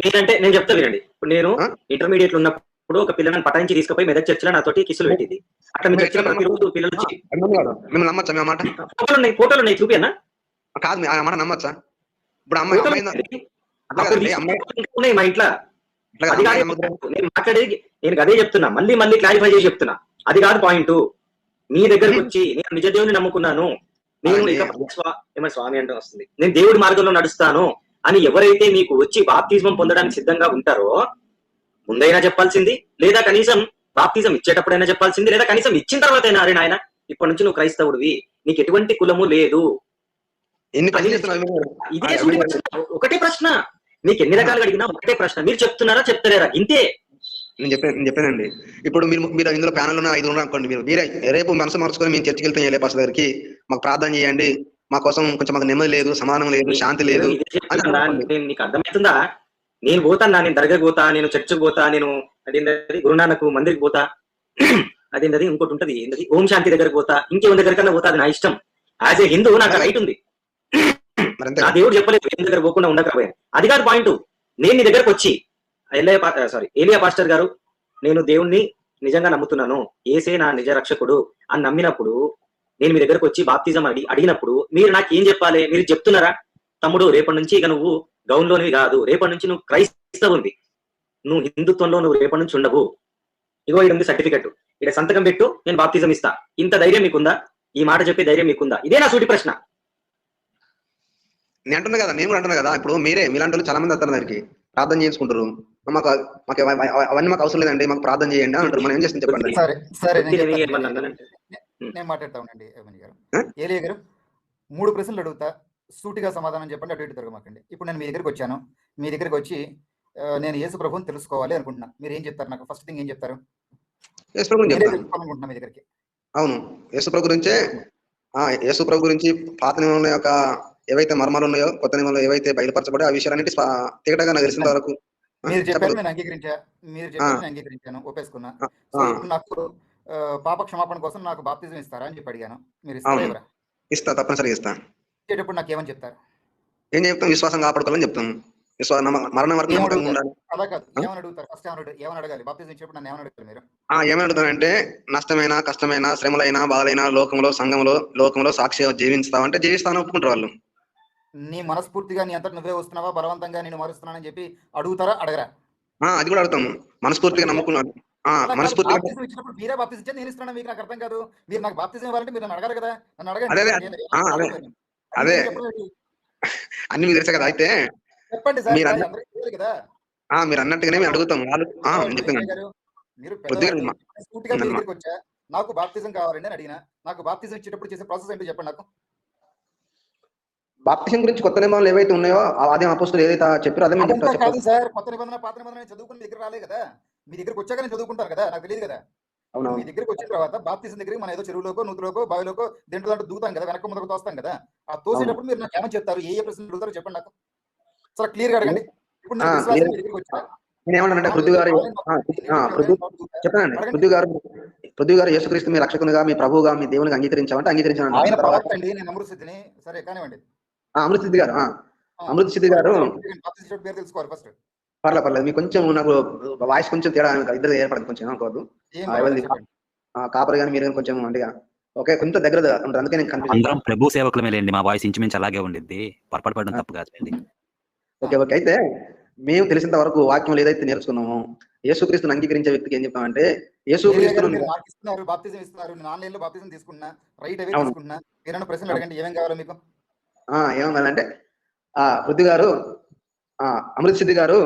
నేనంటే నేను చెప్తా వినండి. ఇప్పుడు నేను ఇంటర్మీడియట్ లో ఉన్నప్పుడు ఒక పిల్లని పటాయించి తీసుకుపోయి మెదక్ చర్చిలో నాతోటి కిసులు పెట్టింది. అట్లా మీ చర్చిలో ప్రతిరోజు పిల్లలు మేము నమ్మచ్చా? మేము మాట ఫోటోలు ఉన్నాయి చూపి అన్న. కాదు ఆ మాట నమ్మచ్చా? ఇప్పుడు అమ్మాయి మా ఇంట్లో నేను మాట్లాడేది, నేను అదే చెప్తున్నా, మళ్ళీ క్లారిఫై చేసి చెప్తున్నా. అది కాదు పాయింట్. మీ దగ్గరకు వచ్చి నేను నిజ దేవుని నమ్ముకున్నాను, నేను ఏమైనా స్వామి అంటే వస్తుంది, నేను దేవుడి మార్గంలో నడుస్తాను అని ఎవరైతే మీకు వచ్చి బాప్తిజం పొందడానికి సిద్ధంగా ఉంటారో ముందైనా చెప్పాల్సింది, లేదా కనీసం బాప్తిజం ఇచ్చేటప్పుడైనా చెప్పాల్సింది, లేదా కనీసం ఇచ్చిన తర్వాత అయినా అరే నాయన ఇప్పటి నుంచి నువ్వు క్రైస్తవుడివి, నీకు ఎటువంటి కులము లేదు. ఇదే ఒకటే ప్రశ్న, నీకు ఎన్ని రకాలుగా అడిగినా ఒకటే ప్రశ్న, మీరు చెప్తున్నారా చెప్తలేరా, ఇంతే. నేను చెప్పానండి. ఇప్పుడు మీరు ఇందులో ప్యానల్ ఉన్న 5 ఉన్నారు అనుకోండి, మీరు రేపు మనసు మార్చుకొని మేము చర్చికి వెళ్తాం ఏ పాస్టర్ దగ్గరికి, మాకు ప్రార్థన చేయండి, మా కోసం కొంచెం మాకు నెమ్మది లేదు, సమానం లేదు, శాంతి లేదు. నీకు అర్థమవుతుందా? నేను పోతాను, నేను దర్గా పోతా, నేను చర్చికి పోతా, నేను అదేంటది గురునానక్ మందిరికి పోతా, అదేంటది ఇంకోటి ఉంటది ఏంటది ఓం శాంతి దగ్గరకు పోతా, ఇంకేం దగ్గరకన్నా పోతా, అది నా ఇష్టం. యాజ్ ఏ హిందూ నాకు రైట్ ఉంది. నా దేవుడు చెప్పలేదు ఏం దగ్గర పోకుండా ఉండకపోయాను, అది కాదు పాయింట్. నేను నీ దగ్గరకు వచ్చి ఏలియా పాస్టర్ గారు నేను దేవుణ్ణి నిజంగా నమ్ముతున్నాను, ఏసే నా నిజ రక్షకుడు అని నమ్మినప్పుడు నేను మీ దగ్గరకు వచ్చి బాప్తిజం అడిగినప్పుడు మీరు నాకు ఏం చెప్పాలి? మీరు చెప్తున్నారా తమ్ముడు రేపటి నుంచి ఇక నువ్వు గౌన్లోనివి కాదు, రేపటి నుంచి నువ్వు క్రైస్తవుంది, నువ్వు హిందుత్వంలో నువ్వు రేపటి నుంచి ఉండవు, ఇగో ఇక్కడ ఉంది సర్టిఫికెట్, ఇక్కడ సంతకం పెట్టు, నేను బాప్తిజం ఇస్తా, ఇంత ధైర్యం మీకుందా? ఈ మాట చెప్పే ధైర్యం మీకుందా? ఇదే నా సూటి ప్రశ్న. నేను అంటున్నా కదా, నేను కూడా అంటున్నా కదా. ఇప్పుడు మీలాంటి చాలా మంది వస్తారు దానికి ప్రార్థన చేసుకుంటారు, మాకు అవన్నీ మాకు అవసరం లేదండి, మాకు ప్రార్థన చేయండి అంటారు. మనం ఏం చేస్తాం చెప్పండి? సరే నేను మాట్లాడతా ఉండండి ఏలియా గారు. 3 ప్రశ్నలు అడుగుతా, సూటిగా సమాధానం చెప్పండి, అటు ఇటు తిరగమాకండి. ఇప్పుడు నేను మీ దగ్గరికి వచ్చాను, మీ దగ్గరికి వచ్చి నేను యేసు ప్రభువుని తెలుసుకోవాలి అనుకుంటున్నా, మీరు ఏం చెప్తారు? నాకు ఫస్ట్ థింగ్ ఏం చెప్తారు? యేసు ప్రభు గురించి నేనే చెప్తాను. తెలుసుకోవాలనుకుంటున్నా మీ దగ్గరికి. అవును, యేసు ప్రభు గురించే. యేసు ప్రభు గురించి పాత నిబంధనల యొక్క ఏవైతే మర్మాలు ఉన్నాయో, కొత్త నిబంధనలు ఏవైతే బయలుపరచబడో ఆ విషయాలన్నిటి తేటగా నాకు తెలిసినంత వరకు మీరు చెప్పారు, చెప్పదు. నేను అంగీకరించా. మీరు చెప్పారు, నేను అంగీకరించాను, ఒప్పేసుకున్నా. సో ఆ, ఇప్పుడు నాకు పాప క్షమాపణ కోసం నాకు బాప్తిజం ఇస్తారా అని చెప్పి అడిగాను. మీరు ఇస్తారా అవును, ఎవరా? ఇస్తా, తప్పనిసరిగా ఇస్తా. ఇచ్చేటప్పుడు నాకు ఏమని చెప్తారు? ఏం చెప్తాం? విశ్వాసం కాపాడుకోవాలని చెప్తాం. మరణం వరకు ఏమని నమ్మకంగా అడుగుతారు? ఉండాలి. అలా కాదు, ఏమని అడుగుతారు? ఫస్ట్ ఏమని అడగాలి? బాప్తిజం ఇచ్చేటప్పుడు నన్ను ఏమని అడుగుతారు మీరు? ఏమని అడుగుతానంటే, నష్టమైన, కష్టమైన, శ్రమలైన, బాధలైన, లోకంలో సాక్షిగా జీవిస్తావంటే జీవిస్తాను ఒప్పుకుంటారు వాళ్ళు. నీ మనస్ఫూర్తిగా నీ అంతటి నువ్వే వస్తున్నావా, బలవంతంగా నేను మారుస్తున్నానని చెప్పి అడుగుతారా, అడగరా? అది కూడా అడుగుతాము. మనస్ఫూర్తిగా నమ్ముకున్నాను. మనస్ఫూర్తిగా. బాప్తిజం ఇచ్చినప్పుడు మీరే బాప్తిజం ఇచ్చారు, నేను ఇస్తున్నాను మీకు? నాకు అర్థం కాదు. మీరు నాకు బాప్తిజం ఇవ్వాలంటే మీరు నన్ను అడగాలి కదా, నన్ను అదే అడగండి. అదే అన్ని మీకు తెలుసా కదా. అయితే చెప్పండి సార్, మీరు అందరికీ తెలియాలి కదా. మీరు అన్నట్టుగానే మేము అడుగుతాం. వాళ్ళు చెప్తున్నాను గారు, మీరు కొద్దిగా సూటిగా మీ దగ్గరికి వచ్చా, నాకు బాప్తిజం కావాలండి అని అడిగినా, నాకు బాప్తిజం ఇచ్చేటప్పుడు చేసే ప్రాసెస్ ఏంటో చెప్పండి నాకు. బాప్తిజం గురించి కొత్త నిబంధనలు ఏవైతే ఉన్నాయో, ఆది అపోస్తలులు ఏదైతే చెప్పారో అదే మేము అదంతా చెప్తాం. కాదు సార్, కొత్త నిబంధన పాత నిబంధన చదువుకుని మీ దగ్గర రాలే కదా. మీ దగ్గరికి వచ్చాక నేను చదువుకుంటాను కదా, నాకు తెలియదు కదా. అవును, మీ దగ్గరికి వచ్చిన తర్వాత బాప్తిజం దగ్గరికి మనం ఏదో చెరువులోకో, నూతులోకో, బావిలోకో, దాంట్లో దూతాం కదా, వెనక ముందుకు తోస్తాం కదా. ఆ తోసేటప్పుడు మీరు నాకు ఏమని చెప్తారు? ఏ ప్రశ్నలు అడుగుతారో చెప్పండి నాకు. చాలా క్లియర్ గా అడగండి. ఇప్పుడు నేను విశ్వాసం మీ దగ్గరికి వచ్చా, నేను ఏమంటానంటే, పృథ్వీ గారు యేసుక్రీస్తు మీ రక్షకునిగా, మీ ప్రభువుగా, మీ దేవునిగా అంగీకరించామంటే అంగీకరించాను. ఆయన ప్రవక్త అండి, నేను అమృతస్థితిని. సరే కానివ్వండి. అమృతసిద్ధి గారు పేరు తెలుసుకోవాలి ఫస్ట్. పర్లేదు. మీకు కొంచెం నాకు వాయిస్ కొంచెం తేడా, ఇద్దరు ఏర్పడదు, కొంచెం అనుకోవద్దు. కాపర్ గానీ మీరు కొంచెం అంటే ఓకే, కొంచెం దగ్గర ఉంటుంది, అందుకే నేను కన్ఫ్యూజ్. అందరం ప్రభు సేవకులమేలేండి, మా వాయిస్ ఇంచుమించు అలాగే ఉండిద్ది, పొరపాటు పడడం తప్పు కాదండి. ఓకే. అయితే మేము తెలిసినంత వరకు వాక్యం ఏదైతే నేర్చుకున్నామో, యేసుక్రీస్తుని అంగీకరించే వ్యక్తికి ఏం చెప్తామంటే, యేసుక్రీస్తుని బాప్తిజం ఇస్తున్నారు, నేను ఆన్లైన్ లో బాప్తిజం తీసుకున్నా, రైట్ అవే తీసుకున్నా. ఏమైనా ప్రశ్నలు అడగండి, ఏమేం కావాలో మీకు. ఏమన్నానంటే, పృథ్వీ గారు, అమృత సిద్ధి గారు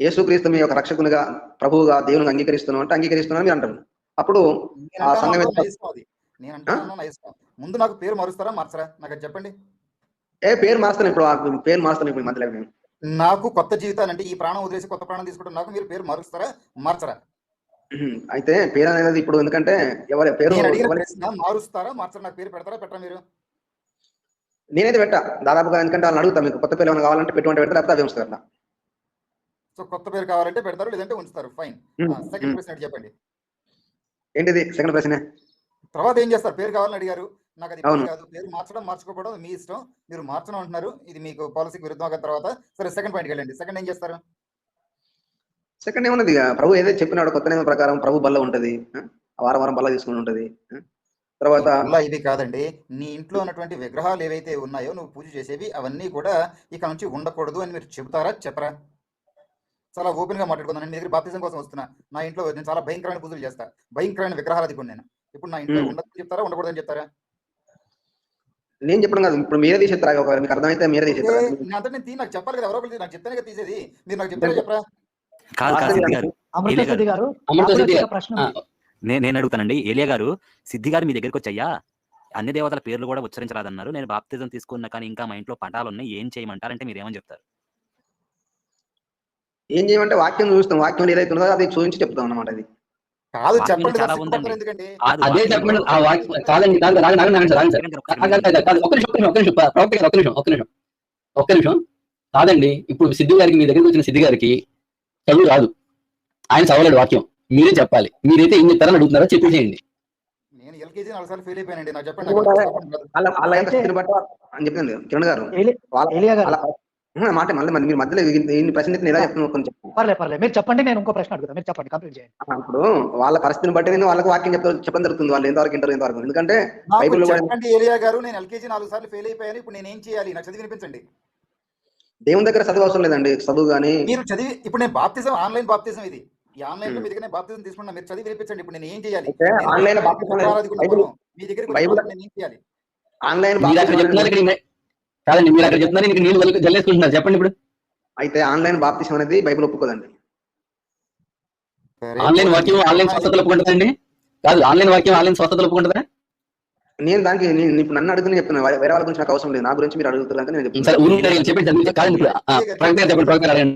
యేసుక్రీస్తు మీ యొక్క రక్షకునిగా, ప్రభువుగా, దేవునిగా అంగీకరిస్తున్నాం అంటే అంగీకరిస్తున్నాను మీరు అంటారు. అప్పుడు ఆ సంఘం ముందు నాకు పేరు మారుస్తారా, మార్చరా? నాకు అది చెప్పండి. పేరు మారుస్తాను ఇప్పుడు మధ్యలో మేము. నాకు కొత్త జీవితాన్ని, అంటే ఈ ప్రాణం వదిలేసి కొత్త ప్రాణం తీసుకుంటాను, నాకు మీరు పేరు మారుస్తారా, మార్చరా? అయితే పేరు అనేది ఇప్పుడు ఎందుకంటే ఎవరి పేరు మారుస్తారా, మార్చరా? నాకు పేరు పెడతారా, పెట్టరా? మీరు నేనైతే పెట్టా దాదాపుగా, ఎందుకంటే వాళ్ళని అడుగుతా, మీకు కొత్త పేరు ఏమైనా కావాలంటే పెట్టుకుంటే పెడతా, లేకపోతే అదే ఉంచుతారు. సో కొత్త పేరు కావాలంటే పెడతారు, లేదంటే ఉంచుతారు. ఫైన్. సెకండ్ ప్రశ్న చెప్పండి. ఏంటిది సెకండ్ ప్రశ్న? తర్వాత ఏం చేస్తారు? పేరు కావాలని అడిగారు, నాకు అది కాదు. పేరు మార్చడం మార్చుకోవడం మీ ఇష్టం, మీరు మార్చడం అంటున్నారు, ఇది మీకు పాలసీకి విరుద్ధంగా. తర్వాత సరే, సెకండ్ పాయింట్కి వెళ్ళండి. సెకండ్ ఏం చేస్తారు? సెకండ్ ఏమన్నది, ప్రభు ఏదైతే చెప్పినాడు కొత్త నియమం ప్రకారం ప్రభు బల్ల ఉంటది, వారం బల్ల తీసుకుని ఉంటది. తర్వాత ఇది కాదండి, నీ ఇంట్లో ఉన్నటువంటి విగ్రహాలు ఏవైతే ఉన్నాయో నువ్వు పూజ చేసేవి, అవన్నీ కూడా ఇక నుంచి ఉండకూడదు అని మీరు చెబుతారా, చెప్పరా? చాలా ఓపెన్ గా మాట్లాడుకున్నాను. మీ దగ్గర బాప్తిజం కోసం వస్తున్నా, నా ఇంట్లో నేను చాలా భయంకరమైన పూజలు చేస్తా, భయంకరమైన విగ్రహాలు అదికొని నేను. ఇప్పుడు నా ఇంట్లో ఉండదని చెప్తారా, ఉండకూడదని చెప్తారా? నేను చెప్పడం కాదు, ఇప్పుడు మీరే తీసేస్తారా? ఒకవేళ మీకు అర్థమైతే మీరే తీసేస్తారా? నాకు చెప్పాలి కదా, ఎవరో ఒకరు నాకు చెప్తేనే తీసేది. మీరు నాకు చెప్తారా, చెప్పరా? నేను అడుగుతానండి, ఏలియా గారు, సిద్ధి గారు మీ దగ్గరికి వచ్చయ్యా, అన్ని దేవతల పేర్లు కూడా ఉచ్చరించరాదన్నారు, నేను బాప్తిజం తీసుకున్నా కానీ ఇంకా మా ఇంట్లో పటాలు ఉన్నాయి, ఏం చేయమంటారంటే మీరు ఏమని చెప్తారు? ఏం చేయమంటే వాక్యం చూస్తాం, వాక్యం ఏదైతే ఉందో అది చూపించి చెప్తాం అన్నమాట. అది కాదు, చెప్పండి. చాలా ఉందండి. అదే చెప్పండి. ఆ వాక్యం కాదండి, ఒక్క నిమిషం కాదండి. ఇప్పుడు సిద్ధు గారికి, మీ దగ్గరికి వచ్చిన సిద్ధు గారికి చదువు రాదు, ఆయన చదవలేడు వాక్యం, మీరే చెప్పాలి. మీరైతే ఏం చెప్తారని అడుగుతున్నారో చెప్పేసేయండి. నేను ఎల్కేజీ 4 సార్లు ఫెయిల్ అయిపోయానండి, నాకు చెప్పండి. చెప్పింది కిరణ్ గారు మాట, మళ్ళీ మీరు మధ్యలో ప్రశ్న ఎలా చెప్తున్నారు? కొంచెం పర్లేదు, మీరు చెప్పండి, నేను ఇంకో ప్రశ్న అడుగుతాను, మీరు చెప్పండి, కంప్లీట్ చేయండి. ఇప్పుడు వాళ్ళ పరిస్థితిని బట్టి నేను వాళ్ళకి వాక్యం చెప్పడం జరుగుతుంది, వాళ్ళు ఎంతవరకు ఇంటారు ఎంతవరకు. ఎందుకంటే ఏలియా గారు, నేను ఎల్కేజీ 4 సార్లు ఫెయిల్ అయిపోయాను, ఇప్పుడు నేను ఏం చేయాలి? నాకు చదివి వినిపించండి. దేవుని దగ్గర చదువు అవసరం లేదండి, చదువు కానీ మీరు చదివి, ఇప్పుడు నేను బాప్తిజం, ఆన్లైన్ బాప్తిజం ఇది, ఈ ఆన్లైన్ లో మీ దగ్గర బాప్తిజం తీసుకున్నా, మీరు చదివి వినిపించండి. ఇప్పుడు నేను ఏం చేయాలి? ఆన్లైన్ మీ దగ్గర నేను ఏం చేయాలి? ఆన్లైన్ కాదండి, మీరు అక్కడ చెప్తున్నారు, నీళ్ళు జల్లేసుకుంటున్నారు, చెప్పండి ఇప్పుడు. అయితే ఆన్లైన్ బాప్తిసం అనేది బైబిల్ ఒప్పుకోదండి. ఆన్లైన్ వాక్యం ఆన్లైన్ స్వస్థతలు ఒప్పుకుంటుందండి? కాదు, ఆన్లైన్ వాక్యం ఆన్లైన్ స్వస్థతలు ఒప్పుకుంటుందా? నేను దానికి నేను ఇప్పుడు నన్ను అడుగుతున్నా చెప్తున్నా, వేరే వాళ్ళ గురించి నాకు అవసరం లేదు, నా గురించి మీరు అడుగుతారు అంటే నేను సరే చెప్తున్నా. ఊరు చెప్పండి కాదండి ఇప్పుడు ప్రవక్త గారు చెప్పండి, ప్రవక్త గారు అడగండి.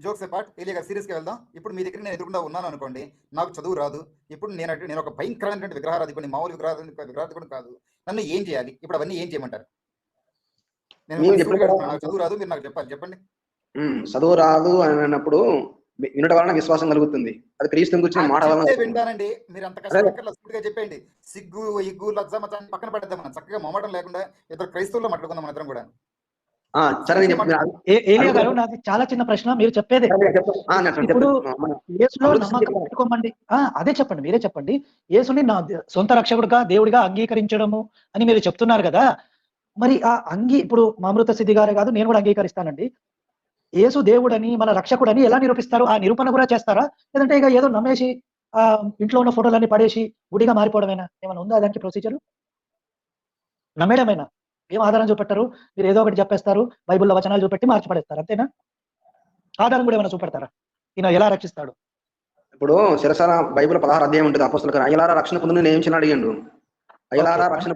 జోక్స్ పార్ట్ ఏలియా గారు సీరియస్గా వెళ్దాం. ఇప్పుడు మీ దగ్గర నేను ఎదురుకుండా ఉన్నాను అనుకోండి, నాకు చదువు రాదు, ఇప్పుడు నేను ఒక భయంకరమైనటువంటి విగ్రహారాధికుని, మామూలు విగ్రహాధికుడు కాదు, నన్ను ఏం చేయాలి? ఇప్పుడు అవన్నీ ఏం చేయమంటారు? నేను మేము మిమ్మల్ని చెప్పిన సూటిగా అడుగుతున్నాను, నాకు చదువు రాదు, మీరు నాకు చెప్పాలి, చెప్పండి. చదువు రాదు అని అన్నప్పుడు వినడం వలన విశ్వాసం కలుగుతుంది. అది క్రీస్తుని గురించిన మాట వలన. చెప్తే వింటానండి, మీరు అంత కష్టపడక్కర్లా, సూటిగా చెప్పండి. సిగ్గు ఇగ్గు లజ్జ మచ్చ అని పక్కన పడేద్దాం, మనం చక్కగా మొమ్మటం లేకుండా ఇద్దరు క్రైస్తవుల్లో మాట్లాడుకుందాం మన ఇద్దరం కూడా. సరే నేను చెప్తున్నా. ఏలియా గారు, నాది చాలా చిన్న ప్రశ్న, మీరు చెప్పేదే. ఇప్పుడు యేసులో నమ్మకం పెట్టుకోమండి. అదే చెప్పండి, మీరే చెప్పండి. యేసుని నా సొంత రక్షకుడిగా, దేవుడిగా అంగీకరించడము అని మీరు చెప్తున్నారు కదా, మరి ఆ ఇప్పుడు మామృత సిద్ధి గారే కాదు, నేను కూడా అంగీకరిస్తానండి. యేసు దేవుడని, మన రక్షకుడని ఎలా నిరూపిస్తారు? ఆ నిరూపణ కూడా చేస్తారా? లేదంటే ఇక ఏదో నమ్మేసి ఇంట్లో ఉన్న ఫోటోలన్నీ పడేసి గుడిగా మారిపోవడమేనా? ఏమైనా ఉందా దానికి ప్రొసీజర్? నమ్మేయడమేనా? ఏం ఆధారం చూపెట్టరు? మీరు ఏదో ఒకటి చెప్పేస్తారు, బైబిల్లో వచనాలు చూపెట్టి మార్చి పడేస్తారు, అంతేనా? ఆధారం కూడా ఏమైనా చూపెడతారా? ఈయన ఎలా రక్షిస్తాడు? ఇప్పుడు శిరసాల బైబిల్ 16 అధ్యాయం ఉంటుంది అపోస్తలులకు. అయ్యలారా రక్షణ పొందు నేను ఏం చేయని అడిగిండు. అయ్యలారా రక్షణ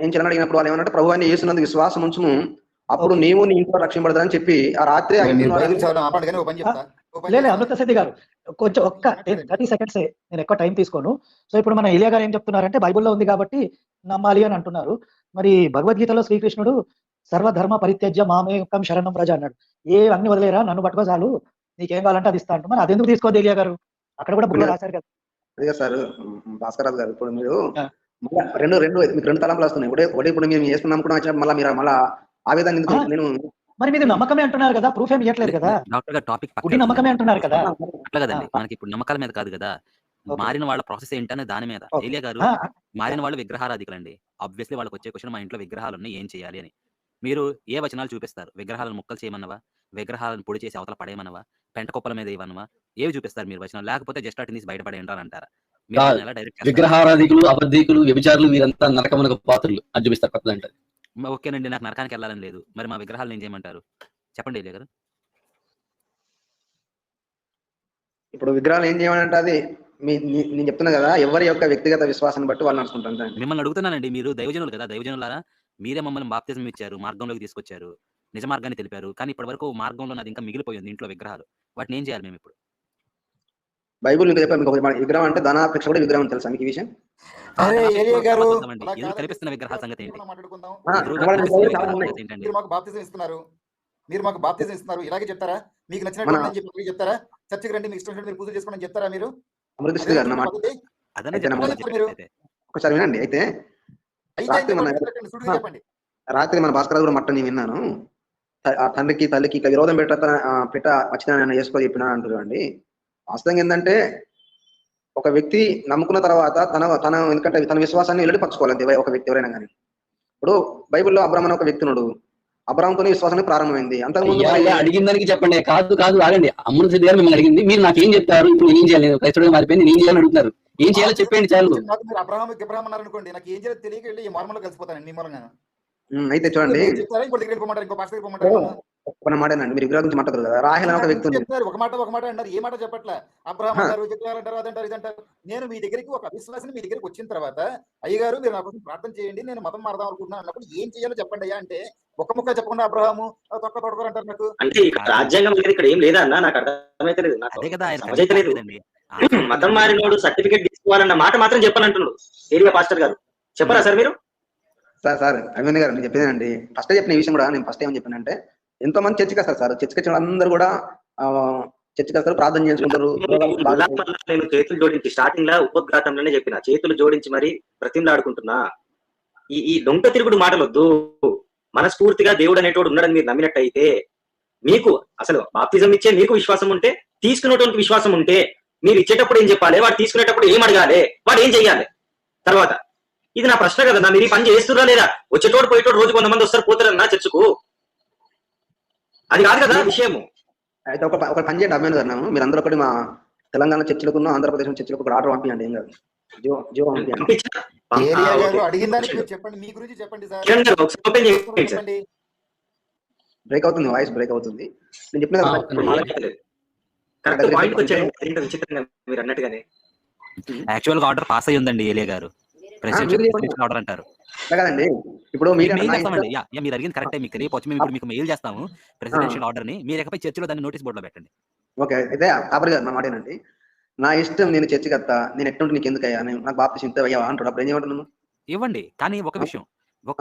ఏం చేయని అడిగినప్పుడు వాళ్ళు ఏమన్నట్టు, ప్రభు అని యేసునందు విశ్వాసం ఉంచుము, అప్పుడు నీవు నీ ఇంట్లో రక్షింపడదని చెప్పి ఆ రాత్రి లేదు అమృత సిద్ధి గారు, కొంచెం ఒక్క 30 సెకండ్స్, నేను ఎక్కువ టైం తీసుకోను. సో ఇప్పుడు మన ఏలియా గారు ఏం చెప్తున్నారంటే, బైబిల్లో ఉంది కాబట్టి నమ్మాలి అని అంటున్నారు. మరి భగవద్గీతలో శ్రీకృష్ణుడు సర్వధర్మ పరిత్యజ్య మామేకం శరణం ప్రజ అన్నాడు. అన్ని వదిలేరా, నన్ను పట్టుకో చాలు, నీకేం కావాలంటే అది ఇస్తా అంటు. మరి అదెందుకు తీసుకోదు ఏలియా గారు? అక్కడ కూడా బుక్ రాశారు కదా. అదే సార్ భాస్కర్ గారు, ఇప్పుడు మీరు మీకు రెండు తలంపులు వస్తున్నాయి. ఒకటి ఇప్పుడు మేము చేసుకున్నాం కూడా మళ్ళీ ఆవేదన ఎందుకు? నేను మరి మీరు నమ్మకమే అంటున్నారు కదా, ప్రూఫ్ ఏం ఇవ్వట్లేదు కదా. డాక్టర్ గారు టాపిక్ గుడి నమ్మకమే అంటున్నారు కదా. అట్లా కదండి, మనకి ఇప్పుడు నమ్మకాల మీద కాదు కదా, మారిన వాళ్ళ ప్రాసెస్ ఏంటనే దాని మీద. ఏలియా గారు, మారిన వాళ్ళు విగ్రహారాధికులండి. ఆబ్వియస్లీ వాళ్ళకి వచ్చే క్వశ్చన్, మా ఇంట్లో విగ్రహాలు ఉన్నాయి, ఏం చేయాలి అని. మీరు ఏ వచనాలు చూపిస్తారు? విగ్రహాలను ముక్కలు చేయమన్నవా? విగ్రహాలను పొడి చేసి అవతల పడేయమన్నవా? పెంట కుప్పల మీద ఇవ్వనవా? ఏవి చూపిస్తారు మీరు వచనాలు? లేకపోతే జస్ట్ అటు నుంచి బయటపడేయండి అని అంటారా? విగ్రహారాధికులు, అబద్ధికులు, వ్యభిచారులు వీరంతా నరకమునకు పాత్రలు అని చూపిస్తారు కొత్తది అంటే. ఓకేనండి, నాకు నరకానికి వెళ్ళాలని లేదు, మరి మా విగ్రహాలను ఏం చేయమంటారు? చెప్పండి ఏలియా గారు. ఇప్పుడు విగ్రహాలు ఏం చేయమంటే, అది నేను చెప్తున్నా కదా, ఎవరి యొక్క వ్యక్తిగత విశ్వాసాన్ని బట్టి వాళ్ళు నడుచుకుంటారు. మిమ్మల్ని అడుగుతున్నానండి, మీరు దైవజనులు కదా, దైవజనులారా, మీరే మమ్మల్ని బాప్తిజం ఇచ్చారు, మార్గంలోకి తీసుకొచ్చారు, నిజ మార్గాన్ని తెలిపారు. కానీ ఇప్పటి వరకు మార్గంలో నాది ఇంకా మిగిలిపోయింది, ఇంట్లో విగ్రహాలు. వాటిని ఏం చేయాలి మేము ఇప్పుడు? బైబుల్ మీకు చెప్పారు, మీకు విగ్రహం అంటే ధనాపేక్ష కూడా విగ్రహం తెలుసా మీకు ఈ విషయం? కనిపిస్తున్న విగ్రహాల సంగతి ఏంటి? మీరు మాకు బాప్తిజం ఇస్తున్నారు, ఇలాగే చెప్తారా? మీకు నచ్చినట్టు చెప్తారా? చర్చికి రండి, మీకు ఇష్టం మీరు పూజ చేసుకోండి చెప్తారా మీరు? అమృతశ్రీ గారు ఒకసారి వినండి. అయితే రాత్రి మన భాస్కర్ కూడా మట్టని విన్నాను, తండ్రికి తల్లికి ఇట్లా విరోధం పెట్ట వచ్చిన చేసుకో చెప్పినా అంటారు అండి. వాస్తవంగా ఏంటంటే, ఒక వ్యక్తి నమ్ముకున్న తర్వాత ఎందుకంటే తన విశ్వాసాన్ని వెల్లడిపరచుకోవాలి ఒక వ్యక్తి ఎవరైనా కానీ. ఇప్పుడు బైబిల్లో అబ్రాహాం అనే ఒక వ్యక్తి ఉన్నాడు, అబ్రాహాంతోనే విశ్వాసాన్ని ప్రారంభమైంది. అంతకుముందు అడిగిన దానికి చెప్పండి. కాదు ఆగండి, అమృత సిద్ధి గారు మిమ్మల్ని అడిగింది, మీరు నాకు ఏం చెప్తారు? ఇప్పుడు నేను ఏం చేయాలి? క్రైస్తవుడిగా మారిపోయింది, నేను ఏం చేయాలని అడుగుతున్నారు. ఏం చేయాలో చెప్పండి చాలు. మీరు అబ్రాహాం అన్నారు అనుకోండి, నాకు ఏం చేయాలో తెలియక వెళ్ళి మార్మల్ కలిసిపోతాను మీ మూలంగా. అయితే చూడండి, ఒక మాటేనండి, మీరు విగ్రహం గురించి మాట్లాడతారు కదా. రాహేల్ అనే ఒక వ్యక్తి ఒక మాట అన్నారు, ఏ మాట చెప్పట్లే. అబ్రాహాం గారు విగ్రహాలు అంటారు, అదంటారు, ఇదంటారు. నేను మీ దగ్గరికి ఒక అవిశ్వాసిని మీ దగ్గరికి వచ్చిన తర్వాత, అయ్యగారు మీరు నా కోసం ప్రార్థన చేయండి, నేను మతం మారదాం అనుకుంటున్నాను అన్నప్పుడు ఏం చేయాలో చెప్పండి అయ్యా అంటే, ఒక ముక్క చెప్పకుండా అబ్రాహాము తొక్కరు అంటారు. నాకు అంటే రాజ్యాంగం ఇక్కడ ఏం లేదా అన్న, నాకు అర్థమైతే లేదు, మతం మారినోడు సర్టిఫికేట్ తీసుకోవాలన్న మాట మాత్రం చెప్పాలంటున్నాడు ఏరియా పాస్టర్ గారు. చెప్పరా సార్ మీరు? సార్ అభిమన్యు గారు, నేను చెప్పేదండి, ఫస్ట్ చెప్పిన ఈ విషయం కూడా. నేను ఫస్ట్ ఏమని చెప్పానంటే, ఎంతో మంది చర్చికి వస్తారు సార్, చర్చికి వచ్చిన అందరూ కూడా చర్చికి వస్తారు, ప్రార్థన చేసుకుంటారు. నేను చేతులు జోడించి స్టార్టింగ్ లా ఉపోద్ఘాతంలోనే చెప్పిన, చేతులు జోడించి మరి బ్రతిమలాడుకుంటున్నా. ఈ దొంగ తిరుగుడు మాటలొద్దు. మనస్ఫూర్తిగా దేవుడు అనేటోడు ఉన్నాడని మీరు నమ్మినట్టయితే, మీకు అసలు బాప్తిజం ఇచ్చే మీకు విశ్వాసం ఉంటే, తీసుకునేటువంటి విశ్వాసం ఉంటే, మీరు ఇచ్చేటప్పుడు ఏం చెప్పాలి, వాడు తీసుకునేటప్పుడు ఏం అడగాలి, వాడు ఏం చెయ్యాలి తర్వాత? ఇది నా ప్రశ్న కదన్నా. మీరు ఈ పని చేస్తున్నా లేదా? వచ్చేటోడు పోయేటోడు రోజు కొంతమంది వస్తారు పోతారన్నా చర్చకు, అది కాదు కదా విషయము. అయితే ఒక పని చేయండి అభిమన్యు గారు, మీరు అందరూ ఒకటి మా తెలంగాణ చర్చలకు ఆంధ్రప్రదేశ్ చర్చలకు ఒక ఆర్డర్ పంపించండి. ఏం కాదు, బ్రేక్ అవుతుంది, వాయిస్ బ్రేక్ అవుతుంది. నేను చెప్పిన యాక్చువల్ గా ఆర్డర్ పాస్ అయ్యి ఉందండి ఏలియా గారు. ప్రెసిడెన్షియల్ ఆర్డర్ అంటారు. కదండి. ఇప్పుడు మీరు మెయిల్ చేస్తామండి. మీరు అడిగింది కరెక్టే. మీకు తెలియకపోవచ్చు, మేము ఇప్పుడు మీకు మెయిల్ చేస్తాము ప్రెసిడెన్షియల్ ఆర్డర్ని. మీరు ఎక్కపై చర్చిలో దాన్ని నోటీస్ బోర్డులో పెట్టండి. ఓకే. అయితే కాపరి గారు నా మాట ఏంటండి, నా ఇష్టం నేను చర్చికి వస్తా, నేను ఎట్టుంటే నీకు ఎందుకయ్యా, నాకు బాప్తిసం ఇస్తావయ్యా అంటాడు. అప్పుడు ఏం చేయమంటాను? ఇవ్వండి. కానీ ఒక ఆ. విషయం,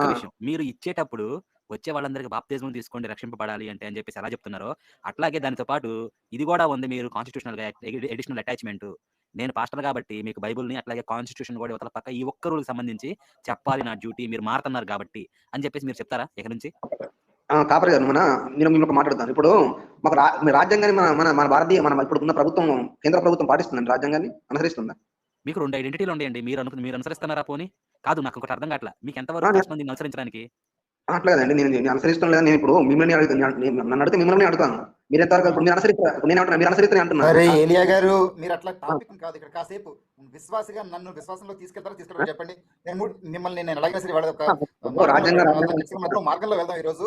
ఆ. మీరు ఇచ్చేటప్పుడు వచ్చే వాళ్ళందరికీ బాప్తిజం తీసుకోండి రక్షింపబడాలి అంటే అని చెప్పేసి ఎలా చెప్తున్నారో, అట్లాగే దానితో పాటు ఇది కూడా ఉంది. మీరు కాన్స్టిట్యూషనల్‌గా అడిషనల్ అటాచ్‌మెంట్. నేను పాస్టర్ కాబట్టి మీకు బైబిల్‌ని అట్లాగే కాన్స్టిట్యూషన్ కూడా ఇవతల పక్క ఈ ఒక్క రూల్‌కి సంబంధించి చెప్పాలి నా డ్యూటీ. మీరు మారుతున్నారు కాబట్టి అని చెప్పేసి మీరు చెప్తారా ఇక నుంచి? కాపరి గారు నేను ఒక మాట్లాడతాను. ఇప్పుడు మాకు మీ రాజ్యాంగాన్ని మన భారతీయ ఇప్పుడు ఉన్న ప్రభుత్వం, కేంద్ర ప్రభుత్వం పాటిస్తుందండి, రాజ్యాంగాన్ని అనుసరిస్తుందా? మీకు 2 ఐడెంటిటీలు ఉన్నాయండి. మీరు అనుసరిస్తున్నారా పోనీ? కాదు, నాకు ఒకటి అర్థం కావట్లా. మీకు ఎంతవరకు కష్టం దీన్ని అనుసరించడానికి? అట్లా కదండి, నేను అనుసరిస్తాను లేదా, నేను ఇప్పుడు మిమ్మల్ని నన్ను అడిగితే మిమ్మల్ని అడుగుతాను. మీరు ఎంతవరకు ఇప్పుడు మీరు అనుసరిస్తారు, నేను ఏమంటున్నా, మీరు అనుసరిస్తాను అంటున్నారు. అరే ఏలియా గారు, మీరు అట్లా టాపిక్ కాదు ఇక్కడ. కాసేపు విశ్వాసగా నన్ను విశ్వాసంలో తీసుకెళ్తారా చెప్పండి. మిమ్మల్ని నేను ఎలాగైనా సరే వాళ్ళ మార్గంలో వెళ్దాం. ఈ రోజు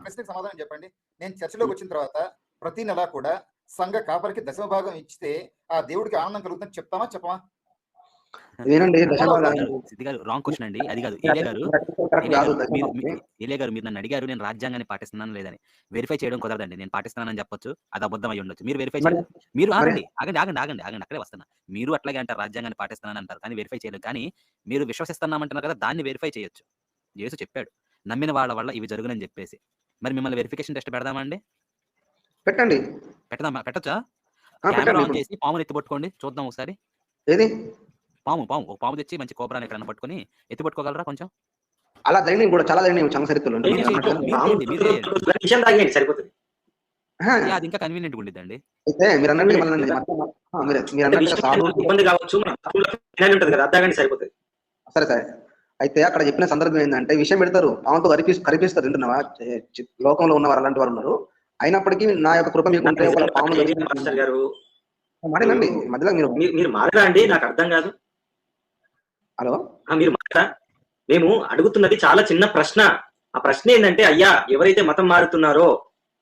ప్రశ్నకు సమాధానం చెప్పండి. నేను చర్చలోకి వచ్చిన తర్వాత ప్రతి నెల కూడా సంఘ కాపరికి దశమ భాగం ఇచ్చితే ఆ దేవుడికి ఆనందం కలుగుతుందని చెప్తామా చెప్పమా? రాంగ్ క్వశ్చన్ అండి. అది కాదు ఏలియా గారు, మీరు నన్ను అడిగారు నేను రాజ్యాంగాన్ని పాటిస్తున్నాను లేదని. వెరిఫై చేయడం కుదరదండి. నేను పాటిస్తున్నానని చెప్పొచ్చు, అది అబద్ధం అయి ఉండొచ్చు. మీరు వెరిఫై చేయలేదు. మీరు ఆగండి, అక్కడే వస్తున్నా. మీరు అట్లాగే అంటారు రాజ్యాంగాన్ని పాటిస్తున్నాను అంటారు, కానీ వెరిఫై చేయలేదు. కానీ మీరు విశ్వసిస్తున్నామంటున్నారు కదా, దాన్ని వెరిఫై చేయొచ్చు. యేసు చెప్పాడు నమ్మిన వాళ్ళ వల్ల ఇవి జరుగునని చెప్పేసి. మరి మిమ్మల్ని వెరిఫికేషన్ టెస్ట్ పెడదామా అండి? పెట్టండి. పెట్టొచ్చా? కెమెరా ఆన్ చేసి పాముని ఎత్తి పట్టుకోండి చూద్దాం ఒకసారి. ఏది పాము తెచ్చి మంచి కోబ్రాని ఎక్కడన్నా పట్టుకొని ఎత్తి పట్టుకోగలరా కొంచెం? అలా జరిగినాయి కూడా, చాలా జరిగినాయి చాలా చరిత్రలు. సరిపోతుంది. అది ఇంకా కన్వీనియంట్ ఉండిద్దండి. అయితే మీరు అన్నట్టు ఇబ్బంది కావచ్చు, సరిపోతుంది. సరే సరే. అయితే అక్కడ చెప్పిన సందర్భం ఏంటంటే, విషయం పెడతారు, పాముతో కరిపిస్తారు. వింటున్నావా? లోకంలో ఉన్న వారు అలాంటి వారు ఉన్నారు. అయినప్పటికీ నా యొక్క కృప మీకు మాట్లాడండి. మధ్యలో మీరు మాట్లాడా అండి, నాకు అర్థం కాదు. హలో, మీరు మాట్లాడా? మేము అడుగుతున్నది చాలా చిన్న ప్రశ్న. ఆ ప్రశ్న ఏంటంటే, అయ్యా ఎవరైతే మతం మారుతున్నారో,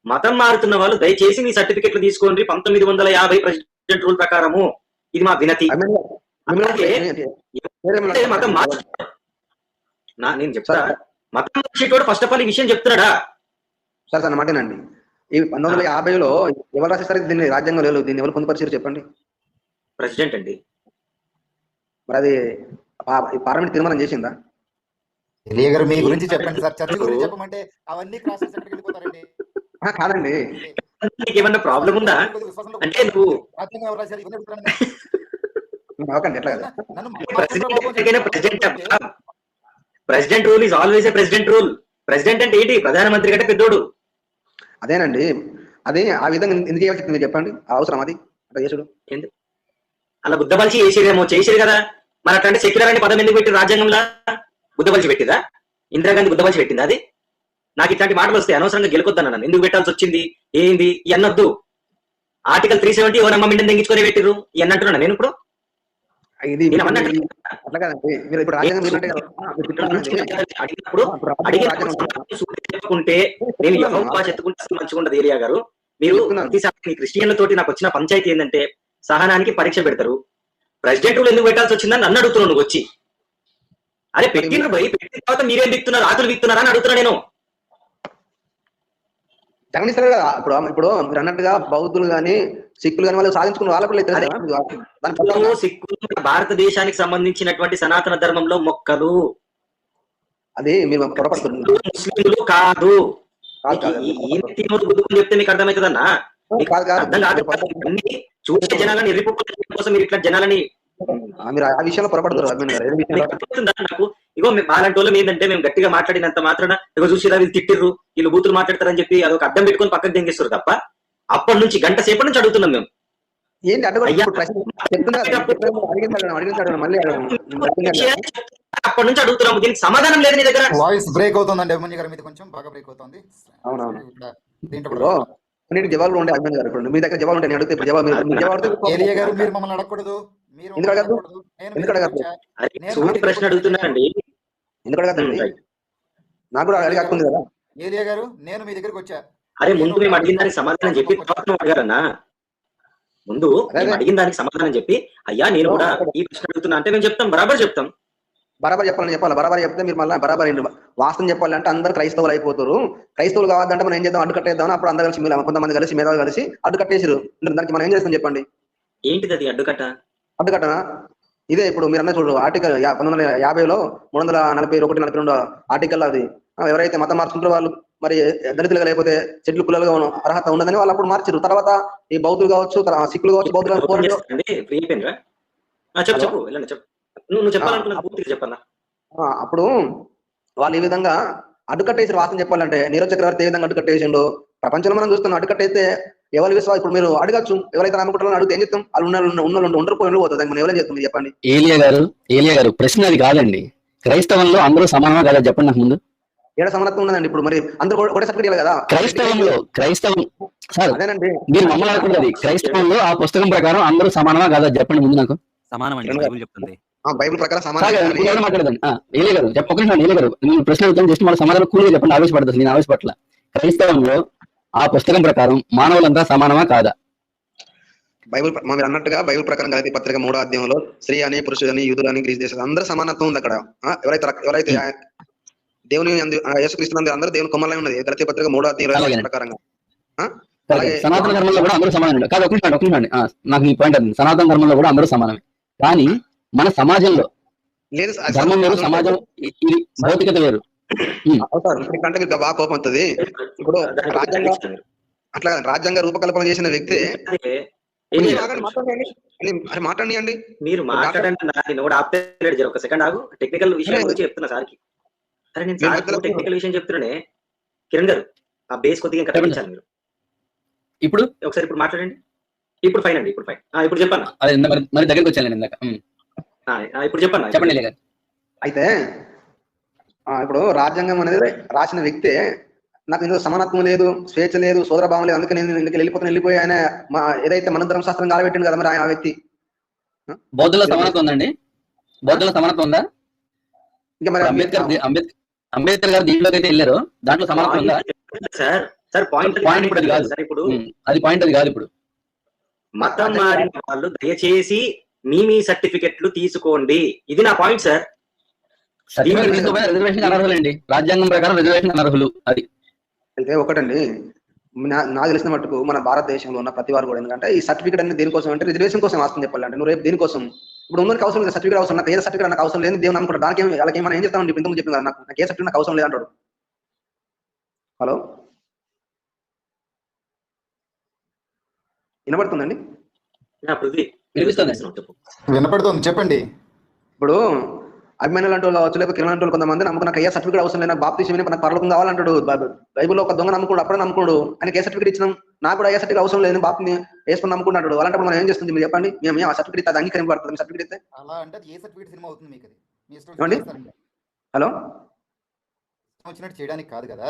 మతం మారుతున్న వాళ్ళు దయచేసి మీ సర్టిఫికెట్లు తీసుకోండి 1950 ప్రెసిడెంట్ రూల్ ప్రకారము. ఇది మా వినతి. మతం నేను చెప్తా, మతం మార్చేటోడు ఫస్ట్ ఆఫ్ ఆల్ ఈ విషయం చెప్తున్నాడా? సరే సార్ మాటేనండి. ఈ 1950లో ఎవరు రాసేస్తారు దీన్ని? రాజ్యాంగం లేదు. దీన్ని ఎవరు పొందుపరిచారు చెప్పండి? ప్రెసిడెంట్ అండి. మరి అది పార్లమెంట్ తీర్మానం చేసిందా? ఎలియా గారు మీ గురించి చెప్పండి సార్. చర్చ గురించి చెప్పమంటే అవన్నీ క్రాస్ చేసి ఎక్కడికి వెళ్ళిపోతారండి? కాదండి, ఏమన్నా ప్రాబ్లం ఉందా అంటే నువ్వు రాజ్యాంగం ఎవరు రాశారు? ఇవన్నీ అడుగుతారండి. ఎట్లా కదా, president rule is always a president rule. President అంటే ఏంటి? ప్రధానమంత్రి కంటే పెద్దోడు. అదేనండి. అది ఆ విధంగా ఎందుకు చేయాల్సి మీరు చెప్పండి? అవసరం అది అట్లా చేసుడు? ఎందుకు అలా బుద్ధబలిచి చేసేదేమో చేసేది కదా. మరి అట్లాంటి సెక్యులర్ అనే పదం ఎందుకు పెట్టి రాజ్యాంగంలో? బుద్ధబలిచి పెట్టిందా? ఇందిరాగాంధీ బుద్ధబలిచి పెట్టిందా? అది నాకు ఇట్లాంటి మాటలు వస్తాయి, అనవసరంగా గెలుకొద్దాను నన్ను. ఎందుకు పెట్టాల్సి వచ్చింది ఏంది అన్నద్దు. ఆర్టికల్ 370 ఓనమ్మ మిండని తెగించుకొని పెట్టిర్రు అన్నట్టున్నా నేను ఇప్పుడు. ఇది అట్లా కదండి. మీరు ఇప్పుడు చెప్పుకుంటే నేను యెహోవా చెప్పుకుంటే మంచిగా ఉండదు. ఏలియా గారు, మీరు ప్రతిసారి క్రిస్టియన్ల తోటి నాకు వచ్చిన పంచాయతీ ఏంటంటే, సహనానికి పరీక్ష పెడతారు. ప్రెసిడెంట్ రూల్ ఎందుకు పెట్టాల్సి వచ్చిందని నన్ను అడుగుతున్నావు నువ్వు వచ్చి. అరే పెట్టిండ్రు పోయి, పెట్టిన తర్వాత మీరేం విత్తున్నారు? ఆకులు విత్తున్నారా అని అడుగుతున్నా నేను. జగనిస్తారు కదా. ఇప్పుడు మీరు అన్నట్టుగా బౌద్ధులు గాని సిక్కులు గాని వాళ్ళు సాధించుకున్న వాళ్ళకు సిక్కులు భారతదేశానికి సంబంధించినటువంటి సనాతన ధర్మంలో మొక్కలు. అది మీరు పొరపడుతున్నారు. ముస్లింలు కాదు. చెప్తే మీకు అర్థమవుతుందన్నా? అర్థం కాదు. చూసే జనాలని ఎర్రిపోతున్న కోసం మీరు ఇట్లా జనాలని మీరు ఆ విషయంలో పొరపడతారు. నాకు ఇగో అలాంటి వాళ్ళం ఏంటంటే, మేము గట్టిగా మాట్లాడినంత మాత్రాన ఇగో చూసిరా వీళ్ళు తిట్టిర్రు, వీళ్ళు బూతులు మాట్లాడతారని చెప్పి అదొక అడ్డం పెట్టుకొని పక్కకు దెంగేస్తారు తప్ప, అప్పటి నుంచి గంట సేపటి నుంచి అడుగుతున్నాం మేము. ఏంటి అప్పటి నుంచి అడుగుతున్నాము, దీనికి సమాధానం లేదు నీ దగ్గర. వాయిస్ బ్రేక్ అవుతుందండి అభిమన్యు గారు, మీది కొంచెం బాగా బ్రేక్ అవుతుంది. అవునవును, జవాబులు ఉండే అభిమన్యు గారు. ఇప్పుడు మీ దగ్గర జవాబులు ఉంటాయి, అడిగితే ఏలియా గారు మీరు మమ్మల్ని అడగకూడదు. ప్రశ్న అడుగుతున్నారండి. ఎందుకు అడగద్దండి? నాకు కూడా అడిగి హక్కు ఉంది కదా. ఏలియా గారు, నేను మీ దగ్గరకు వచ్చా. అరే ముందు మేము అడిగిన దానికి సమాధానం చెప్పి అడగారన్నా. ముందు అదే. మేము అడిగిన దానికి సమాధానం చెప్పి, అయ్యా నేను కూడా ఈ ప్రశ్న అడుగుతున్నా అంటే మేము చెప్తాం, బరాబర్ చెప్తాం. బరాబర్ చెప్పాలి. బరాబర్ చెప్తే మీరు మళ్ళీ బరాబర్ వాస్తవం చెప్పాలంటే అందరు క్రైస్తవులు అయిపోతారు. క్రైస్తవులు కావద్దంటే మనం ఏం చేద్దాం, అడ్డుకట్టేద్దాం. అప్పుడు అందరు కలిసి కొంతమంది కలిసి మేధావులు కలిసి అడ్డుకట్టేసారు. దానికి మనం ఏం చేస్తాం చెప్పండి? ఏంటిది అది అడ్డుకట్ట? అడ్డుకట్టనా? ఇదే ఇప్పుడు మీరు అన్న చూడు, ఆర్టికల్ 1950లో 341-42 ఆర్టికల్ అది. ఎవరైతే మతం మార్చుకుంటారో వాళ్ళు మరి దళితులుగా లేకపోతే చెట్లు పుల్లలుగా అర్హత ఉండదని వాళ్ళు అప్పుడు మార్చారు. తర్వాత ఈ బౌద్ధులు కావచ్చు, సిక్కులు కావచ్చు, బౌద్ధులు ఓపెన్ పోరాటం. చేస్తానండి, ఫ్రీ అయిపోయినరా? చెప్పు చెప్పు, వెళ్ళండి చెప్పు. నువ్వు చెప్పాలనుకున్నా పూర్తిగా చెప్పన్నా. అప్పుడు వాళ్ళు ఈ విధంగా అడ్డుకట్టేసి వాస్తవం చెప్పాలంటే నీరజ్ చక్రవర్తి ఏ విధంగా అడ్డుకట్టేసిండు ప్రపంచంలో మనం చూస్తున్నాం. అడ్డుకట్టేస్తే ఎవరి విశ్వాసం ఇప్పుడు మీరు అడగచ్చు, ఎవరైతే నమ్ముకుంటారో అడిగితే ఏం చెప్తాం? వాళ్ళు ఉండరు పోతారు. దానికి మనం ఎవరైనా చెప్తుంది చెప్పండి? ఏలియా గారు ప్రశ్న అది కాదండి. క్రైస్తవంలో అందరూ సమానమా కదా చెప్పండి నాకు ముందు. ఏడ సమానత్వం ఉన్నదండి. ఇప్పుడు మరి అందరూ ఒకటే సర్టిఫికేట్ కదా. క్రైస్తవం సార్, అదేనండి మీరు మమ్మల్ని అనుకుంటుంది క్రైస్తవంలో ఆ పుస్తకం ప్రకారం అందరూ సమానమా కదా చెప్పండి ముందు నాకు. సమానం అండి, బైబిల్ చెప్తుంది. బైబిల్ ప్రకారం మాట్లాడదండి. ఏలియా గారు ఏలియా గారు నేను ప్రశ్న అడుగుతాను, జస్ట్ మన సమాధానం కూలీగా చెప్పండి. ఆవేశపడతాను, నేను ఆవేశపట్ల. క్రైస్తవంలో ఆ పుస్తకం ప్రకారం మానవులంతా సమానమా కాదా? బైబిల్ మీరు అన్నట్టుగా బైబిల్ ప్రకారం గలతీ పత్రిక 3వ అధ్యాయంలో స్త్రీ అని, పురుషుడు అని, యూదులు అని, గ్రీస్ దేశాలు అందరూ సమానత్వం ఉంది అక్కడ. ఎవరైతే దేవుని యేసుక్రీస్తు అందరూ దేవుని కొమ్మలై ఉన్నది. గలతీ పత్రిక 3వ అధ్యాయం ప్రకారంగా. సనాతన ధర్మంలో కూడా అందరూ సమానమే కాదు. ఒక నాకు ఈ పాయింట్ అది. సనాతన ధర్మంలో కూడా అందరూ సమానమే, కానీ మన సమాజంలో లేదు, ధర్మం వేరు, సమాజం ఇది భౌతికత వేరు. అంటే మీకు బాగా కోపం అవుతుంది. ఇప్పుడు అట్లా రాజ్యాంగ రూపకల్పన చేసిన వ్యక్తి మాట్లాడండి. మీరు మాట్లాడండి, కూడా ఆపేది ఒక సెకండ్ ఆగు. టెక్నికల్ విషయం గురించి చెప్తున్నా సార్కి. సరే నేను సార్ టెక్నికల్ విషయం చెప్తున్నానే. కిరణ్ గారు ఆ బేస్ కొద్దిగా ఇంకా తగ్గించాలి మీరు. ఇప్పుడు ఒకసారి ఇప్పుడు మాట్లాడండి. ఇప్పుడు ఫైన్ అండి, ఇప్పుడు ఫైన్. ఇప్పుడు చెప్పన్నా, మరి దగ్గరికి వచ్చాను ఇందాక. ఇప్పుడు చెప్పన్నా, చెప్పండి. అయితే ఇప్పుడు రాజ్యాంగం అనేది రాసిన వ్యక్తే నాకు ఇందులో సమానత్వం లేదు, స్వేచ్ఛ లేదు, సోదరభావం లేదు, అందుకే నేను ఇందుకు వెళ్ళిపోయి ఆయన ఏదైతే మన ధర్మశాస్త్రం కాలబెట్టింది కదా మరి ఆ వ్యక్తి. బౌద్ధుల సమానత్వం ఉందండి? బౌద్ధుల సమానత్వం ఉందా? ఇంకా మరి అంబేద్కర్ గారు దీంట్లోకి అయితే వెళ్ళారు, దాంట్లో సమానత్వం ఉందా? పాయింట్ ఇప్పుడు అది కాదు. ఇప్పుడు అది పాయింట్ అది కాదు. ఇప్పుడు మతం మారిన వాళ్ళు దయచేసి మీ సర్టిఫికెట్లు తీసుకోండి. ఇది నా పాయింట్ సార్. రిజర్వేషన్ అనర్హులండి, రాజ్యాంగం ప్రకారం రిజర్వేషన్ అనర్హులు. అది అయితే ఒకటండి, నాకు తెలిసిన మట్టుకు మన భారతదేశంలో ఉన్న ప్రతి వారు కూడా ఎందుకంటే ఈ సర్టిఫికేట్ అనేది దేనికోసం అంటే రిజర్వేషన్ కోసం వాస్తవం చెప్పాలంటే నువ్వు రేపు దేనికోసం ఇప్పుడు ఉన్నకి అవసరం లేదు సర్టిఫికేట్ అవసరం, నాకు ఏ సర్టిఫికేట్ నాకు అవసరం లేదు దేవుని అనుకుంటా. దానికి వాళ్ళకి ఏమైనా ఏం చెప్తామని ఇంతకు చెప్పింది నాకు ఏ సర్టిఫికేట్ నాకు అవసరం లేదంటాడు. హలో వినపడుతుందండి? వినపడుతుంది, చెప్పండి. ఇప్పుడు అభిమానులు అంటూ కావచ్చు, లేకపోతే కిరణ్ అంటూ కొంతమంది నమ్ముకున్న ఏ సర్టిఫికేట్ అవసరం లేదు, నాకు బాప్తిసం నాకు పరలోకం కావాలంటాడు. బైబుల్లో ఒక దొంగ నమ్ముకోడు, అప్పుడే నమ్ముకోడు. ఆయనకి ఏ సర్టిఫికేట్ ఇచ్చినాం, నాకు కూడా ఏ సర్టిఫికేట్ అవసరం లేదు, బాప్తిని వేసుకుని నమ్ముకుంటాడు. అలాంటప్పుడు మనం ఏం చేస్తుంది మీరు చెప్పండి? మేము ఆ సర్టిఫికేట్ అది అంగీకరింపబడుతుంది. సర్టిఫికేట్ ఇస్తే అలా అంటే ఏ సర్టిఫికేట్ సినిమా అవుతుంది మీకు? హలో వచ్చినట్టు చేయడానికి కాదు కదా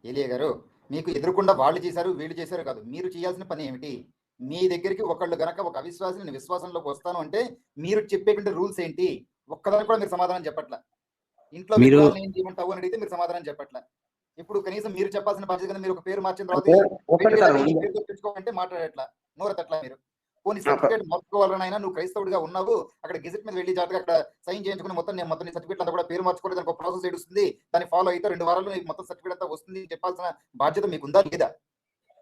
ఏలియా గారు. మీకు ఎదురుకుండా వాళ్ళు చేశారు వీళ్ళు చేశారు కాదు, మీరు చేయాల్సిన పని ఏమిటి? మీ దగ్గరికి ఒకళ్ళు గనక ఒక అవిశ్వాసి నేను విశ్వాసంలోకి వస్తాను అంటే మీరు చెప్పేటువంటి రూల్స్ ఏంటి? ఒక్కదానికి కూడా మీరు సమాధానం చెప్పట్లా. ఇంట్లో ఏమంటావు అని అడిగితే మీరు సమాధానం చెప్పట్లా. ఇప్పుడు కనీసం మీరు చెప్పాల్సిన బాధ్యత కింద మీరు ఒక పేరు మార్చిన తర్వాత తెచ్చుకోవాలంటే మాట్లాడట్లా, నోరతట్లా. మీరు పోనీ సర్టిఫికేట్ మార్చుకోవాలనైనా నువ్వు క్రైస్తవుడిగా ఉన్నావు, అక్కడ గెజెట్ మీద వెళ్ళి జాతర అక్కడ సైన్ చేయించుకుని మొత్తం సర్టిఫికేట్ అంతా కూడా పేరు మార్చుకోలేదు, దానికి ఒక ప్రాసెస్ ఏడుస్తుంది, దాన్ని ఫాలో అయితే 2 వారాల్లో నీకు మొత్తం సర్టిఫికేట్ అంతా వస్తుంది చెప్పాల్సిన బాధ్యత మీకుందా లేదా?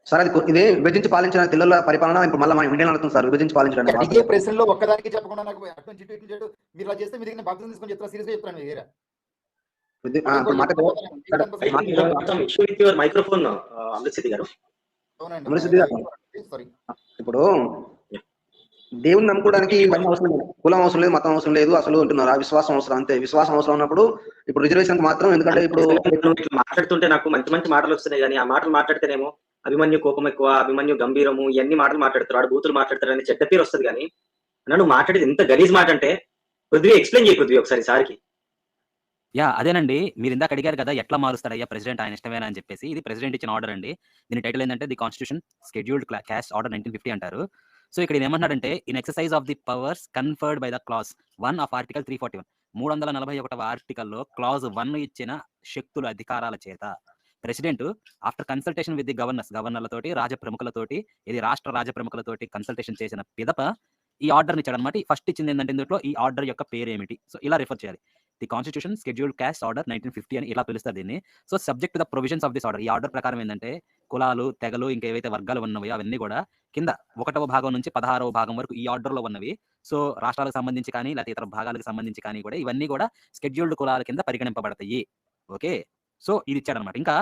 సార్ అది ఇది విభజించి పాలించిన తెల్ల పరిపాలన ఇప్పుడు మళ్ళీ ఇండియన్ అవుతుంది సార్. విభజించి పాలించడానికి ఇదే ప్రశ్నలో ఒక్కదానికి చెప్పకుండా నాకు అటు నుంచి ఇటు చేయడు. మీరు ఇలా చేస్తే మీ దగ్గర బాధ్యత తీసుకొని చెప్తాను, సీరియస్ గా చెప్తాను. మీ దగ్గర మైక్రోఫోన్ ఇప్పుడు దేవుని నమ్ముకోవడానికి ఇవన్నీ అవసరం లేదు, కులం అవసరం లేదు, మతం అవసరం లేదు, అసలు ఉంటున్నారు ఆ విశ్వాసం అవసరం అంతే. విశ్వాసం అవసరం ఉన్నప్పుడు ఇప్పుడు రిజర్వేషన్ మాత్రం ఎందుకంటే ఇప్పుడు మాట్లాడుతుంటే నాకు మంచి మంచి మాటలు వస్తున్నాయి, కానీ ఆ మాటలు మాట్లాడితేనేమో అభిమన్యు కోపం ఎక్కువ, అభిమన్యు గంభీరము, ఇవన్నీ మాటలు మాట్లాడతారు, ఆడు బూతులు మాట్లాడతారు అని చెడ్డ పేరు వస్తుంది. కానీ నన్ను మాట్లాడేది ఎంత గలీజ్ మాట అంటే పృథ్వీ ఎక్స్ప్లెయిన్ చేయ పృథ్వీ ఒకసారి సార్కి. అదేనండి, మీరు ఇందాక అడిగారు కదా ఎట్లా మారుస్తారయ్యా ప్రెసిడెంట్ ఆయన ఇష్టమేనా అని చెప్పేసి. ఇది ప్రెసిడెంట్ ఇచ్చిన ఆర్డర్ అండి. దీని టైటిల్ ఏంటంటే the constitution scheduled caste order 1950 అంటారు. సో ఇక్కడ ఏమంటున్నాడంటే in exercise of the powers conferred by the clause 1 of article 341 341వ ఆర్టికల్లో క్లాజ్ 1 ఇచ్చిన శక్తుల అధికారాల చేత president after consultation with the గవర్నర్లతోటి ప్రముఖులతోటి ఇది రాష్ట్ర ప్రముఖులతోటి కన్సల్టేషన్ చేసిన పిదప ఈ ఆర్డర్ని ఇచ్చాడు అనమాట. ఫస్ట్ ఇచ్చింది ఏంటంటే ఇందులో ఈ ఆర్డర్ యొక్క పేరు ఏమిటి, సో ఇలా రిఫర్ చేయాలి. The constitution scheduled caste order 1950 అని ఇలా పిలుస్తారు దీన్ని. So subject to the provisions of this order, ఈ ఆర్డర్ ప్రకారం ఏంటంటే కులాలు, తెగలు, ఇంకేవైతే వర్గాలు ఉన్నవో అవన్నీ కూడా కింద 1వ భాగం నుంచి 16వ భాగం వరకు ఈ ఆర్డర్లో ఉన్నవి. సో రాష్ట్రాలకు సంబంధించి కానీ లేకపోతే ఇతర భాగాలకు సంబంధించి కానీ కూడా ఇవన్నీ కూడా షెడ్యూల్డ్ కులాల కింద పరిగణింపబడతాయి. ఓకే, సో ఇది ఇచ్చాడనమాట. ఇంకా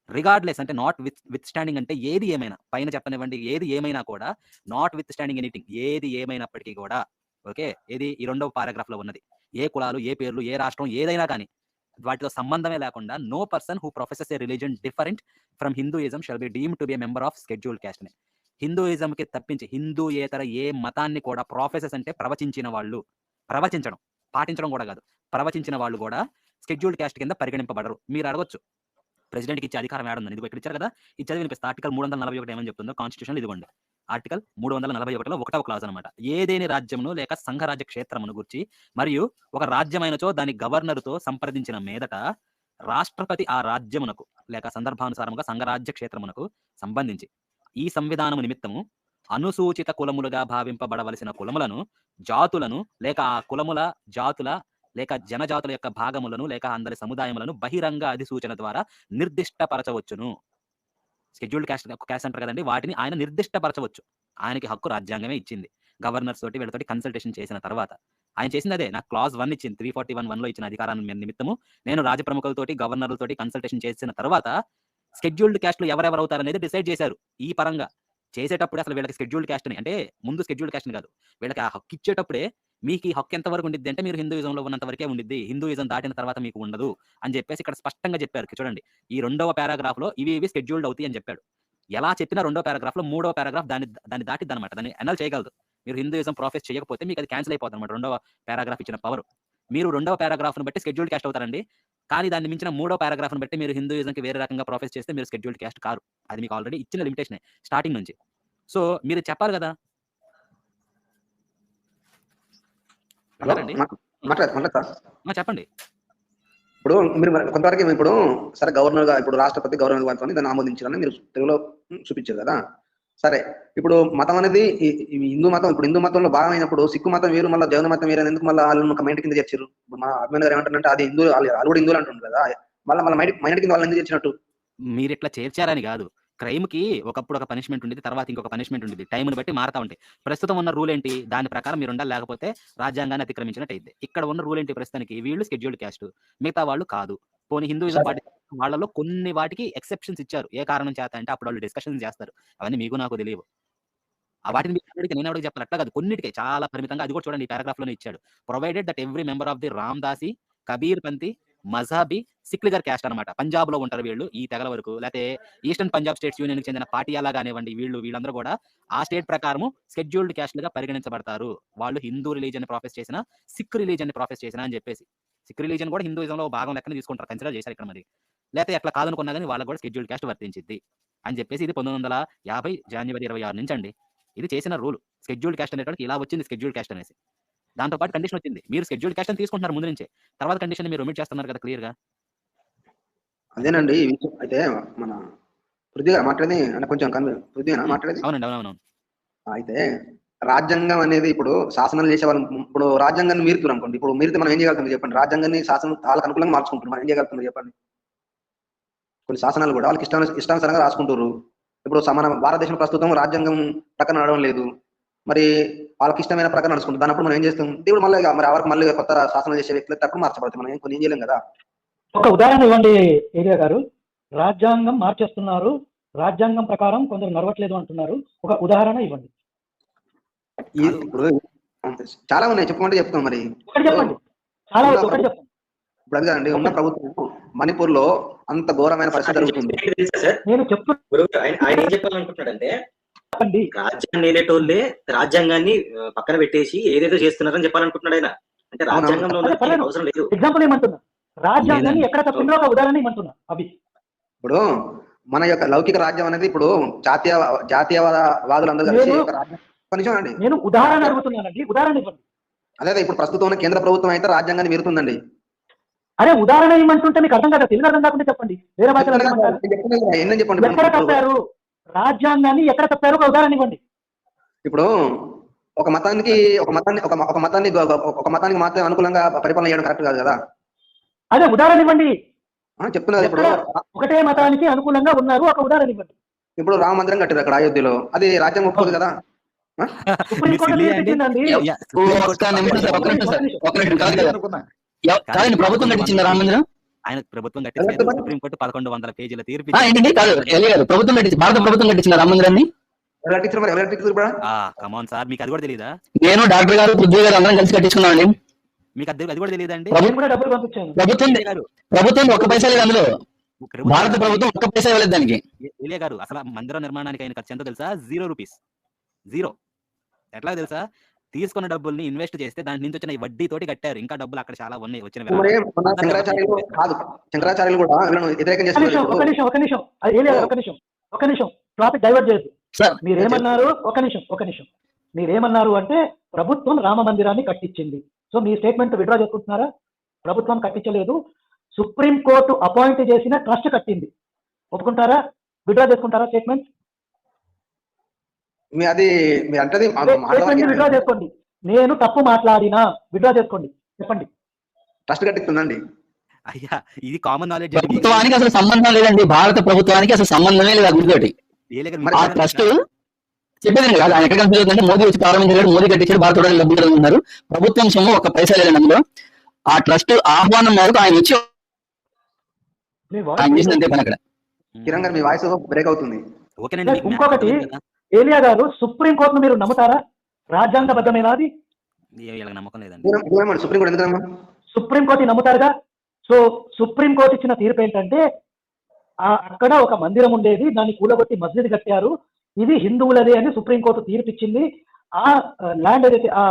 రిగార్డ్లెస్ అంటే నాట్ విత్ స్టాండింగ్ అంటే ఏది ఏమైనా, పైన చెప్పనివ్వండి ఏది ఏమైనా కూడా, నాట్ విత్ స్టాండింగ్ ఎనీథింగ్ ఏది ఏమైనప్పటికీ కూడా, ఓకే, ఏది ఈ 2వ పారాగ్రాఫ్ లో ఉన్నది, ఏ కులాలు, ఏ పేర్లు, ఏ రాష్ట్రం ఏదైనా కానీ వాటితో సంబంధమే లేకుండా no person who professes a religion different from Hinduism shall be deemed to be a member of scheduled caste అని. హిందూయిజంకి తప్పించి హిందూయేతర ఏ మతాన్ని కూడా ప్రొఫెసెస్ అంటే ప్రవచించిన వాళ్ళు, ప్రవచించడం పాటించడం కూడా కాదు, ప్రవచించిన వాళ్ళు కూడా షెడ్యూల్డ్ క్యాస్ట్ కింద పరిగణింపబడరు. మీరు అడగొచ్చు ప్రెసిడెంట్కి ఇచ్చే అధికారం ఏడుందని, ఇది ఇక్కడ ఇచ్చారు కదా, ఇచ్చేది వినిపిస్తే ఆర్టికల్ 341 ఏమని చెప్తుందో కాన్స్టిట్యూషన్ ఇదిగోండి. ఆర్టికల్ 341లో 1వ క్లాజ్ అనమాట. ఏదేని రాజ్యమును లేక సంఘరాజ్య క్షేత్రమును గురించి మరియు ఒక రాజ్యమైనచో దాని గవర్నరుతో సంప్రదించిన మీదట రాష్ట్రపతి ఆ రాజ్యమునకు లేక సందర్భానుసారముగా సంఘరాజ్య క్షేత్రమునకు సంబంధించి ఈ సంవిధానము నిమిత్తము అనుసూచిత కులములుగా భావింపబడవలసిన కులములను, జాతులను లేక ఆ కులముల, జాతుల లేక జనజాతుల యొక్క భాగములను లేక అందరి సముదాయములను బహిరంగ అధిసూచన ద్వారా నిర్దిష్టపరచవచ్చును. షెడ్యూల్డ్ క్యాస్ట్ అంటారు కదండి, వాటిని ఆయన నిర్దిష్టపరచవచ్చు. ఆయనకి హక్కు రాజ్యాంగమే ఇచ్చింది. గవర్నర్స్ తోటి వీళ్ళతోటి కన్సల్టేషన్ చేసిన తర్వాత ఆయన చేసింది అదే. నాకు క్లాజ్ 1 ఇచ్చింది, 341(1) ఇచ్చిన అధికారాన్ని నిమిత్తము నేను రాజప్రముఖులతోటి గవర్నర్లతోటి కన్సల్టేషన్ చేసిన తర్వాత షెడ్యూల్డ్ క్యాస్ట్లు ఎవరెవరు అవుతారు అనేది డిసైడ్ చేశారు. ఈ పరంగా చేసేటప్పుడు అసలు వీళ్ళకి షెడ్యూల్డ్ క్యాస్ట్ అని అంటే ముందు షెడ్యూల్డ్ క్యాస్ట్ కాదు, వీళ్ళకి ఆ హక్కు ఇచ్చేటప్పుడే మీకు ఈ హక్కు ఎంత వరకు ఉండిద్ది అంటే మీరు హిందూయిజంలో ఉన్నంత వరకే ఉండిద్ది, హిందూయిజం దాటిన తర్వాత మీకు ఉండదు అని చెప్పేసి ఇక్కడ స్పష్టంగా చెప్పారు. చూడండి, ఈ 2వ పారాగ్రాఫ్ లో ఇవి షెడ్యూల్డ్ అవుతాయి అని చెప్పాడు. ఎలా చెప్పినా 2వ పారాగ్రాఫ్ లో 3వ పారాగ్రాఫ్ దాన్ని దాటిద్ది అనమాట, దాన్ని అనల్ చేయగలదు. మీరు హిందూయిజం ప్రొఫెస్ చేయకపోతే మీకు అది క్యాన్సిల్ అయిపోతుంది అనమాట 2వ పారాగ్రాఫ్ ఇచ్చిన పవర్. మీరు 2వ పారాగ్రాఫ్ ను బట్టి షెడ్యూల్డ్ క్యాస్ట్ అవుతారండి, కానీ దాన్ని మించిన 3వ పారాగ్రాఫ్ ను బట్టి మీరు హిందూయిజంకి వేరే రకంగా ప్రొఫెస్ చేస్తే మీరు షెడ్యూల్డ్ క్యాస్ట్ కారు. అది మీకు ఆల్రెడీ ఇచ్చిన లిమిటేషన్ స్టార్టింగ్ నుంచి. సో మీరు చెప్పాలి కదా. చెప్పండి. ఇప్పుడు మీరు కొంతవరకు ఇప్పుడు సరే గవర్నర్ గా ఇప్పుడు రాష్ట్రపతి గవర్నర్ గారితో దాన్ని ఆమోదించాలని మీరు తెలుగులో చూపించారు కదా. సరే, ఇప్పుడు మతం అనేది హిందూ మతం, ఇప్పుడు హిందూ మతంలో భాగమైనప్పుడు సిక్కు మతం వేరు, మళ్ళీ జైన మతం వేరు, ఎందుకు మళ్ళీ వాళ్ళు ఒక మైండ్ కింద చేర్చారు? ఇప్పుడు మా అభిమాన్ గారు ఏమంటారంటే అది హిందూ, వాళ్ళు కూడా హిందువులు అంటున్నారు కదా, మళ్ళీ మైండ్ కింద వాళ్ళు ఎందుకు చేర్చినట్టు? మీరు ఇట్లా చేర్చారని కాదు, క్రైమ్ కి ఒకప్పుడు ఒక పనిష్మెంట్ ఉండేది, తర్వాత ఇంకొక పనిష్మెంట్ ఉండేది, టైంని బట్టి మారుతా ఉంటాయి. ప్రస్తుతం ఉన్న రూల్ ఏంటి, దాని ప్రకారం మీరు ఉండాలి, లేకపోతే రాజ్యాంగాన్ని అతిక్రమించినట్టు అయితే. ఇక్కడ ఉన్న రూల్ ఏంటి ప్రస్తుతానికి, వీళ్ళు షెడ్యూల్డ్ క్యాస్ట్, మిగతా వాళ్ళు కాదు. పోనీ హిందూయిజం పార్టీ వాళ్ళలో కొన్ని వాటికి ఎక్సెప్షన్స్ ఇచ్చారు. ఏ కారణం చేత అంటే అప్పుడు వాళ్ళు డిస్కషన్ చేస్తారు, అవన్నీ మీకు నాకు తెలియవు. ఆ వాటిని నేను ఎవరికి చెప్తాను అట్లా కాదు, కొన్నిటికే చాలా పరిమితంగా. అది కూడా చూడండి ఈ పారాగ్రాఫ్ లోనే ఇచ్చాడు. Provided that every member of the Ramdasi, Kabir Panthi, Mazhabi, Sikligar caste అనమాట. పంజాబ్ లో ఉంటారు వీళ్ళు, ఈ తెగల వరకు, లేకపోతే ఈస్టర్న్ పంజాబ్ స్టేట్స్ యూనియన్ కి చెందిన పాటియాలా కానివ్వండి, వీళ్ళందరూ కూడా ఆ స్టేట్ ప్రకారం షెడ్యూల్డ్ క్యాస్ట్ గా పరిగణించబడతారు. వాళ్ళు హిందూ రిలీజన్ ప్రొఫెస్ చేసిన, సిక్ రిలీజన్ ప్రొఫెస్ చేసిన అని చెప్పేసి. సిక్ రిలీజన్ కూడా హిందూయిజంలో భాగం లెక్కన తీసుకుంటారు, కన్సిడర్ చేశారు ఇక్కడ. మరి లేకపోతే ఎట్లా కాదనుకున్నా కానీ వాళ్ళకి కూడా షెడ్యూల్డ్ క్యాస్ట్ వర్తించింది అని చెప్పేసి ఇది 1950 జనవరి 26 నుంచి అండి ఇది చేసిన రూల్. షెడ్యూల్డ్ క్యాస్ట్ అనేటువంటి ఇలా వచ్చింది షెడ్యూల్డ్ క్యాస్ట్ అనేసి. దాంతో పాటు కండిషన్ వచ్చింది, మీరు షెడ్యూల్డ్ క్యాస్ట్ అని తీసుకుంటున్నారు ముందు నుంచే, తర్వాత కండిషన్ మీరు ఒమిట్ చేస్తున్నారు కదా క్లియర్ గా. అదేనండి. అయితే మన పృథ్వీగా మాట్లాడేది అంటే కొంచెం పృథ్వీగా మాట్లాడేది. అవునండి, అవునవును. అయితే రాజ్యాంగం అనేది ఇప్పుడు శాసనాలు చేసే వాళ్ళు, ఇప్పుడు రాజ్యాంగాన్ని మీరుతున్నారు అనుకోండి, ఇప్పుడు మీరితే మనం ఏం చేయగలుగుతుంది చెప్పండి? రాజ్యాంగాన్ని శాసనం వాళ్ళకి అనుకూలంగా మార్చుకుంటున్నారు, మనం ఏం చేయగలుగుతుంది చెప్పండి? కొన్ని శాసనాలు కూడా వాళ్ళకి ఇష్టానుసారంగా రాసుకుంటారు. ఇప్పుడు మన భారతదేశం ప్రస్తుతం రాజ్యాంగం ప్రకారం నడవడం లేదు, మరి వాళ్ళకి ఇష్టమైన ప్రకారం నడుచుకుంటారు. దానప్పుడు మనం ఏం చేస్తాం? దేవుడు మళ్ళీ మరి ఎవరికి మళ్ళీ కొత్త శాసనం చేసే వ్యక్తులు తక్కువ మార్చబడతాయి, మనం కొన్ని ఏం చేయలేం కదా. ఒక ఉదాహరణ ఇవ్వండి ఏరియా గారు. రాజ్యాంగం మార్చేస్తున్నారు, రాజ్యాంగం ప్రకారం కొందరు నడవట్లేదు అంటున్నారు, ఒక ఉదాహరణ ఇవ్వండి. ఇప్పుడు చాలా ఉన్నాయి, చెప్పుకుంటే చెప్తాం. మరి చెప్పండి, చాలా ఒకటి చెప్పండి. ఇప్పుడు అది కదండి, ఉన్న ప్రభుత్వం మణిపూర్ లో అంత ఘోరమైన పరిస్థితి జరుగుతుంది. నేను చెప్తున్నా, ఆయన ఏం చెప్పాలనుకుంటున్నాడంటే రాజ్యాంగం లేటోళ్ళే రాజ్యాంగాన్ని పక్కన పెట్టేసి ఏదేదో చేస్తున్నారని చెప్పాలనుకుంటున్నాడు ఆయన. అంటే రాజ్యాంగంలో అవసరం లేదు. ఎగ్జాంపుల్ ఏమంటున్నా, రాజ్యాంగాన్ని ఎక్కడ తప్పిందో ఒక ఉదాహరణ ఏమంటున్నా. అవి ఇప్పుడు మన యొక్క లౌకిక రాజ్యం అనేది ఇప్పుడు జాతీయవాదులందరూ కలిసి అండి. నేను ఉదాహరణ అడుగుతున్నానండి, ఉదాహరణ ఇవ్వండి. అదే ఇప్పుడు ప్రస్తుతం ఉన్న కేంద్ర ప్రభుత్వం అయితే రాజ్యాంగాన్ని మీరుతుందండి. అరే ఉదాహరణ ఇవ్వమంటుంటే మీకు అర్థం కదా, తెలుగు అర్థం కాకుండా చెప్పండి, వేరే భాషలో అర్థమంటారు. ఏంటని చెప్పండి. ఎక్కడ తప్పారు రాజ్యాంగాన్ని, ఎక్కడ తప్పారు ఒక ఉదాహరణ ఇవ్వండి. ఇప్పుడు ఒక మతానికి మాత్రం అనుకూలంగా పరిపాలన చేయడం కరెక్ట్ కాదు కదా. అదే ఉదాహరణ ఇవ్వండి. చెప్తున్నది ఇప్పుడు ఒకటే మతానికి అనుకూలంగా ఉన్నారు, ఒక ఉదాహరణ ఇవ్వండి. ఇప్పుడు రామ మందిరం కట్టారు అక్కడ అయోధ్యలో, అది రాజ్యాంగం ఒప్పుకోదు కదా. సుప్రీంకోర్టు తీర్పిచ్చిందండి. కాదండి, ప్రభుత్వం కట్టించింది రామ మందిరం. ఆయన ప్రభుత్వం కట్టించలేదు, సుప్రీంకోర్టు 1100 పేజీల తీర్పు ఏంటండి కాదు ప్రభుత్వం కట్టించి భారత ప్రభుత్వం కట్టించిన రామ మందిరాన్ని. కమాన్ సార్, మీకు అది కూడా తెలియదా? నేను డాక్టర్ గారు పృథ్వీ గారు అందరం కలిసి కట్టించుకున్నామండి. మీకు అది కూడా తెలియదండి? ప్రభుత్వం ఒక్క పైసా లేదు అందులో, భారత ప్రభుత్వం ఒక్క పైసా ఇవ్వలేదు దానికి. ఎలియా గారు, అసలు మందిర నిర్మాణానికి అయిన ఖర్చు ఎంతో తెలుసా? 0 రూపీస్. 0. ఎట్లా తెలుసా? తీసుకున్న డబ్బుల్ని ఇన్వెస్ట్ చేస్తే దాని నుంచి వచ్చిన వడ్డీ తోటి కట్టారు. ఇంకా డబ్బులు అక్కడ చాలా ఉన్నాయి వచ్చిన. శంకరాచార్యులు కూడా వ్యతిరేకం చేస్తారు. ఒక నిమిషం టాపిక్ డైవర్ట్ చేయొద్దు. మీరేమన్నారు? ఒక నిమిషం మీరేమన్నారు అంటే ప్రభుత్వం రామ మందిరాన్ని కట్టించింది. సో మీ స్టేట్మెంట్ విత్డ్రా చేసుకుంటున్నారా? ప్రభుత్వం కట్టించలేదు, సుప్రీం కోర్టు అపాయింట్ చేసిన ట్రస్ట్ కట్టింది. ఒప్పుకుంటారా? విత్డ్రా చేసుకుంటారా స్టేట్మెంట్? విత్డ్రా చేసుకోండి. నేను తప్పు మాట్లాడినా విత్డ్రా చేసుకోండి, చెప్పండి. ట్రస్ట్ కట్టిస్తుందండి. అయ్యా, ఇది కామన్ నాలెడ్జ్. ప్రభుత్వానికి అసలు సంబంధం లేదండి, భారత ప్రభుత్వానికి అసలు సంబంధమే లేదు అభివృద్ధి. ఆ ట్రస్ట్ చెప్పేది కాదు, ఆయన ఎక్కడ కన్ఫ్యూజ్ అవుతుందంటే మోదీ వచ్చి ప్రారంభించాడు, మోదీ కట్టించాడు, భారత లబ్ధిదారులు ఉన్నారు, ప్రభుత్వం సొమ్ము ఒక పైసా లేదండి అందులో. ఆ ట్రస్ట్ ఆహ్వానం మేరకు ఆయన వచ్చి ఆయన చేసినంతే పని అక్కడ. కిరణ్ గారు మీ వాయిస్ బ్రేక్ అవుతుంది. ఇంకొకటి ఏలియా గారు, సుప్రీం కోర్టును మీరు నమ్ముతారా? రాజ్యాంగబద్ధమైన అది? నమ్మకం లేదండి. సుప్రీం కోర్టు నమ్ముతారుగా. సో సుప్రీం కోర్టు ఇచ్చిన తీర్పు ఏంటంటే అక్కడ ఒక మందిరం ఉండేది, దాన్ని కూలగొట్టి మస్జిద్ కట్టారు, ఇది హిందువులదే అని సుప్రీంకోర్టు తీర్పిచ్చింది. ఆ ల్యాండ్ ఏదైతే, ఆ